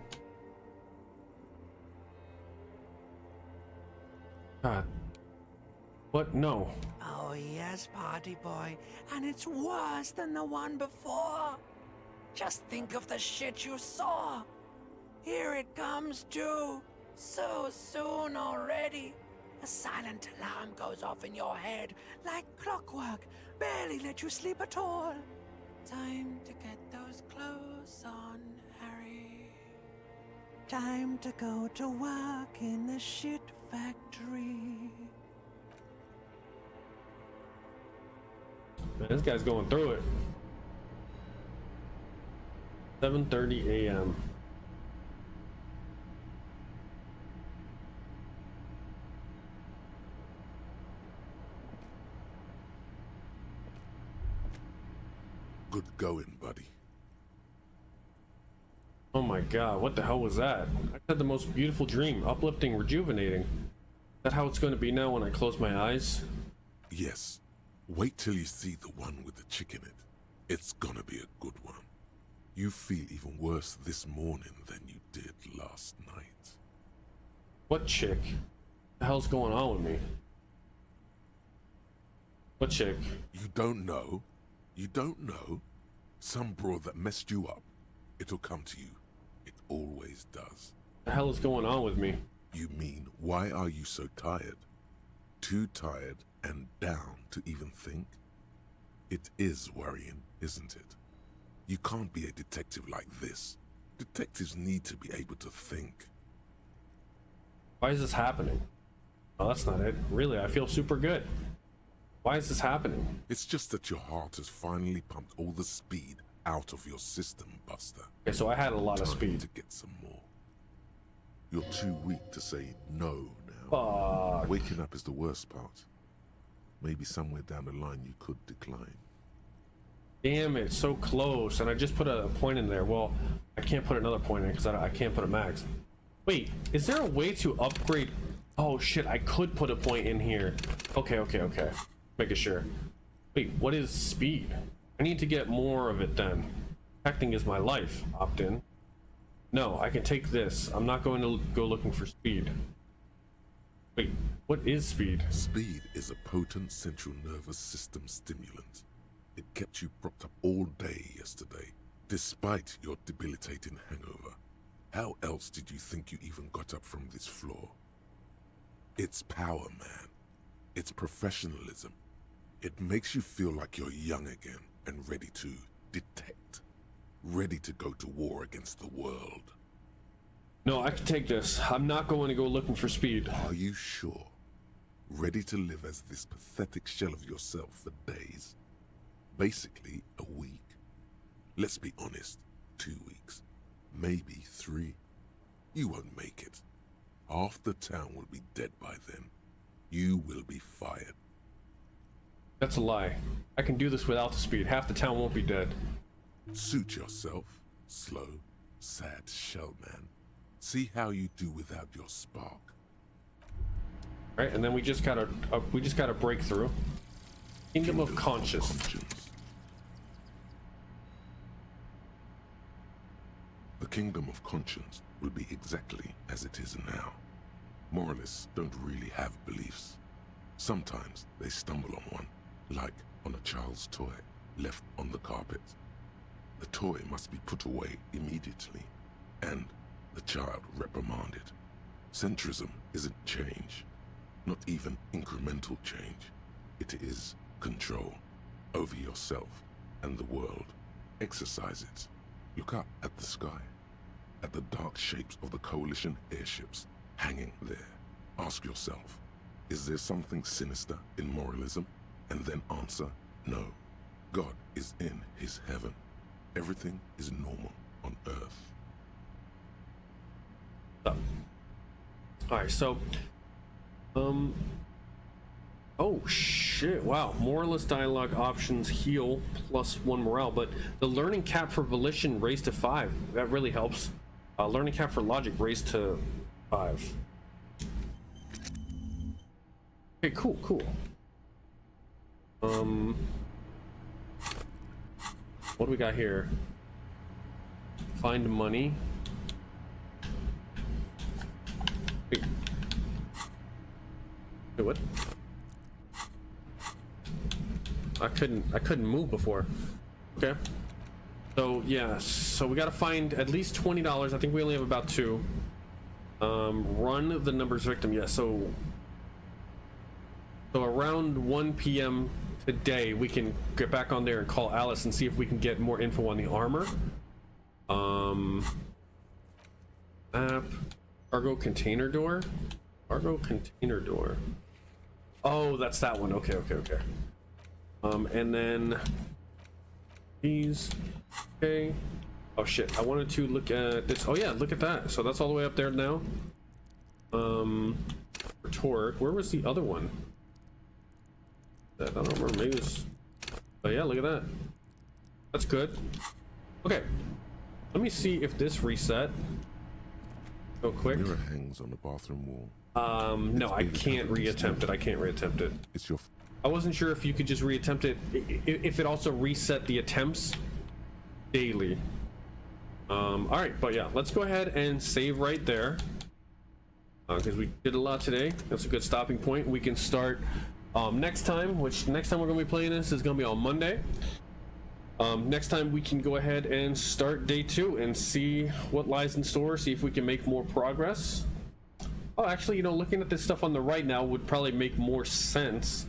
God. What? No. Oh yes, party boy, and it's worse than the one before. Just think of the shit you saw. Here it comes too. So soon already. A silent alarm goes off in your head like clockwork. Barely let you sleep at all. Time to get those clothes on, Harry. Time to go to work in the shit factory. Man, this guy's going through it. 7:30 a.m. Good going, buddy. Oh my god, what the hell was that? I had the most beautiful dream, uplifting, rejuvenating. Is that how it's going to be now when I close my eyes? Yes. Wait till you see the one with the chick in it. It's gonna be a good one. You feel even worse this morning than you did last night. What chick? What the hell's going on with me? What chick? You don't know? You don't know? Some broad that messed you up. It'll come to you. It always does. What the hell is going on with me? You mean, why are you so tired? Too tired and down to even think? It is worrying, isn't it? You can't be a detective like this. Detectives need to be able to think. Why is this happening? Oh, that's not it. Really, I feel super good. Why is this happening? It's just that your heart has finally pumped all the speed out of your system, Buster. Okay, so I had a lot of speed. To get some more. You're too weak to say no now. Fuck. Waking up is the worst part. Maybe somewhere down the line you could decline. Damn it, so close. And I just put a point in there. Well, I can't put another point in because I can't put a max. Wait, is there a way to upgrade? Oh shit, I could put a point in here. Okay. Making sure. Wait, what is speed? I need to get more of it then. Acting is my life. Opt in. No, I can take this. I'm not going to go looking for speed. Wait, what is speed? Speed is a potent central nervous system stimulant. It kept you propped up all day yesterday, despite your debilitating hangover. How else did you think you even got up from this floor? It's power, man. It's professionalism. It makes you feel like you're young again and ready to detect. Ready to go to war against the world. No, I can take this. I'm not going to go looking for speed. Are you sure? Ready to live as this pathetic shell of yourself for days? Basically, a week. Let's be honest, 2 weeks. Maybe 3. You won't make it. Half the town will be dead by then. You will be fired. That's a lie. I can do this without the speed. Half the town won't be dead. Suit yourself, slow, sad shell man. See how you do without your spark. Right, and then we just gotta break through. Kingdom of Conscience. The Kingdom of Conscience will be exactly as it is now. Moralists don't really have beliefs. Sometimes they stumble on one, like on a child's toy left on the carpet. The toy must be put away immediately, and the child reprimanded. Centrism isn't change, not even incremental change. It is control over yourself and the world. Exercise it. Look up at the sky, at the dark shapes of the coalition airships hanging there. Ask yourself, is there something sinister in moralism? And then answer, no. God is in his heaven. Everything is normal on Earth. Alright, so Oh shit, wow. Moralist dialogue options heal +1 morale, but the learning cap for volition raised to 5. That really helps. Learning cap for logic raised to 5. Okay, cool. What do we got here? Find money. Wait, what? I couldn't move before. Okay. So yeah, so we gotta find at least $20. I think we only have about 2. Run the numbers victim. Yeah, so around 1 p.m. today we can get back on there and call Alice and see if we can get more info on the armor. Map. Cargo container door. Oh, that's that one. Okay. And then these. Okay. Oh shit, I wanted to look at this. Oh yeah, look at that. So that's all the way up there now. Rhetoric. Where was the other one? I don't remember. Maybe it's... Oh yeah, look at that. That's good. Okay. Let me see if this reset. Go quick. Mirror hangs on the bathroom wall. No, I can't reattempt it. It's your... I wasn't sure if you could just reattempt it, if it also reset the attempts daily. Alright, but yeah, let's go ahead and save right there. Because we did a lot today. That's a good stopping point. We can start next time, which next time we're going to be playing this is going to be on Monday. Next time we can go ahead and start day 2 and see what lies in store, see if we can make more progress. Oh, actually, you know, looking at this stuff on the right now would probably make more sense.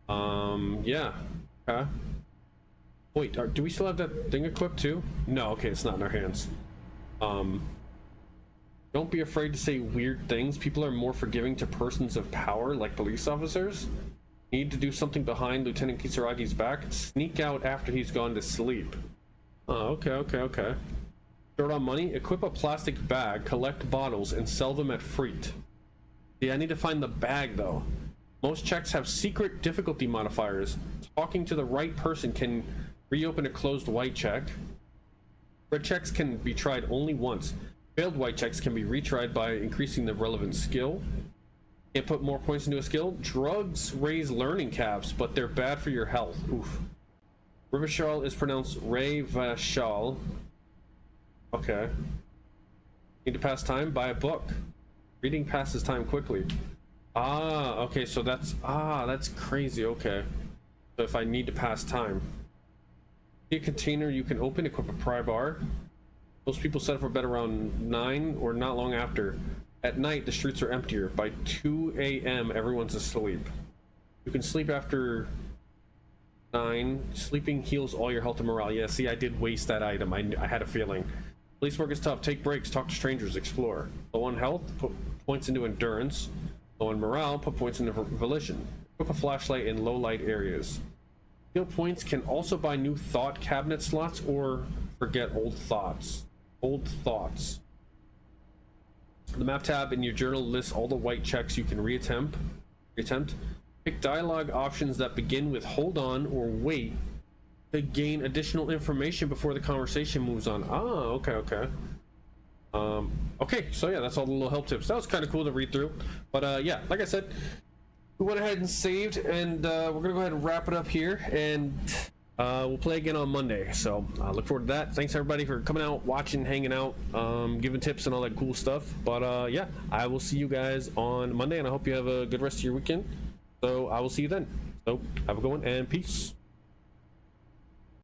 Yeah. Okay. Wait, do we still have that thing equipped too? No, okay, it's not in our hands. Don't be afraid to say weird things. People are more forgiving to persons of power, like police officers. Need to do something behind Lieutenant Kisaragi's back. Sneak out after he's gone to sleep. Oh, okay. Short on money? Equip a plastic bag, collect bottles, and sell them at Freet. Yeah, I need to find the bag, though. Most checks have secret difficulty modifiers. Talking to the right person can reopen a closed white check. Red checks can be tried only once. Failed white checks can be retried by increasing the relevant skill. Can't put more points into a skill. Drugs raise learning caps, but they're bad for your health. Oof. Revachol is pronounced Revachol. Okay. Need to pass time? Buy a book. Reading passes time quickly. Ah, okay, so that's crazy. Okay. So if I need to pass time. See a container you can open, equip a pry bar. Most people set up for bed around 9 or not long after. At night, the streets are emptier. By 2 a.m., everyone's asleep. You can sleep after 9. Sleeping heals all your health and morale. Yeah, see, I did waste that item. I had a feeling. Police work is tough. Take breaks, talk to strangers, explore. Low on health, put points into endurance. Low on morale, put points into volition. Equip a flashlight in low light areas. Skill points can also buy new thought cabinet slots or forget old thoughts. The map tab in your journal lists all the white checks you can reattempt. Pick dialogue options that begin with hold on or wait to gain additional information before the conversation moves on. Ah, okay. Okay, so yeah, that's all the little help tips. That was kind of cool to read through. But yeah, like I said, we went ahead and saved, and we're gonna go ahead and wrap it up here, and we'll play again on Monday. So look forward to that. Thanks everybody for coming out, watching, hanging out, giving tips and all that cool stuff. But yeah, I will see you guys on Monday, and I hope you have a good rest of your weekend. So I will see you then. So have a good one, and peace.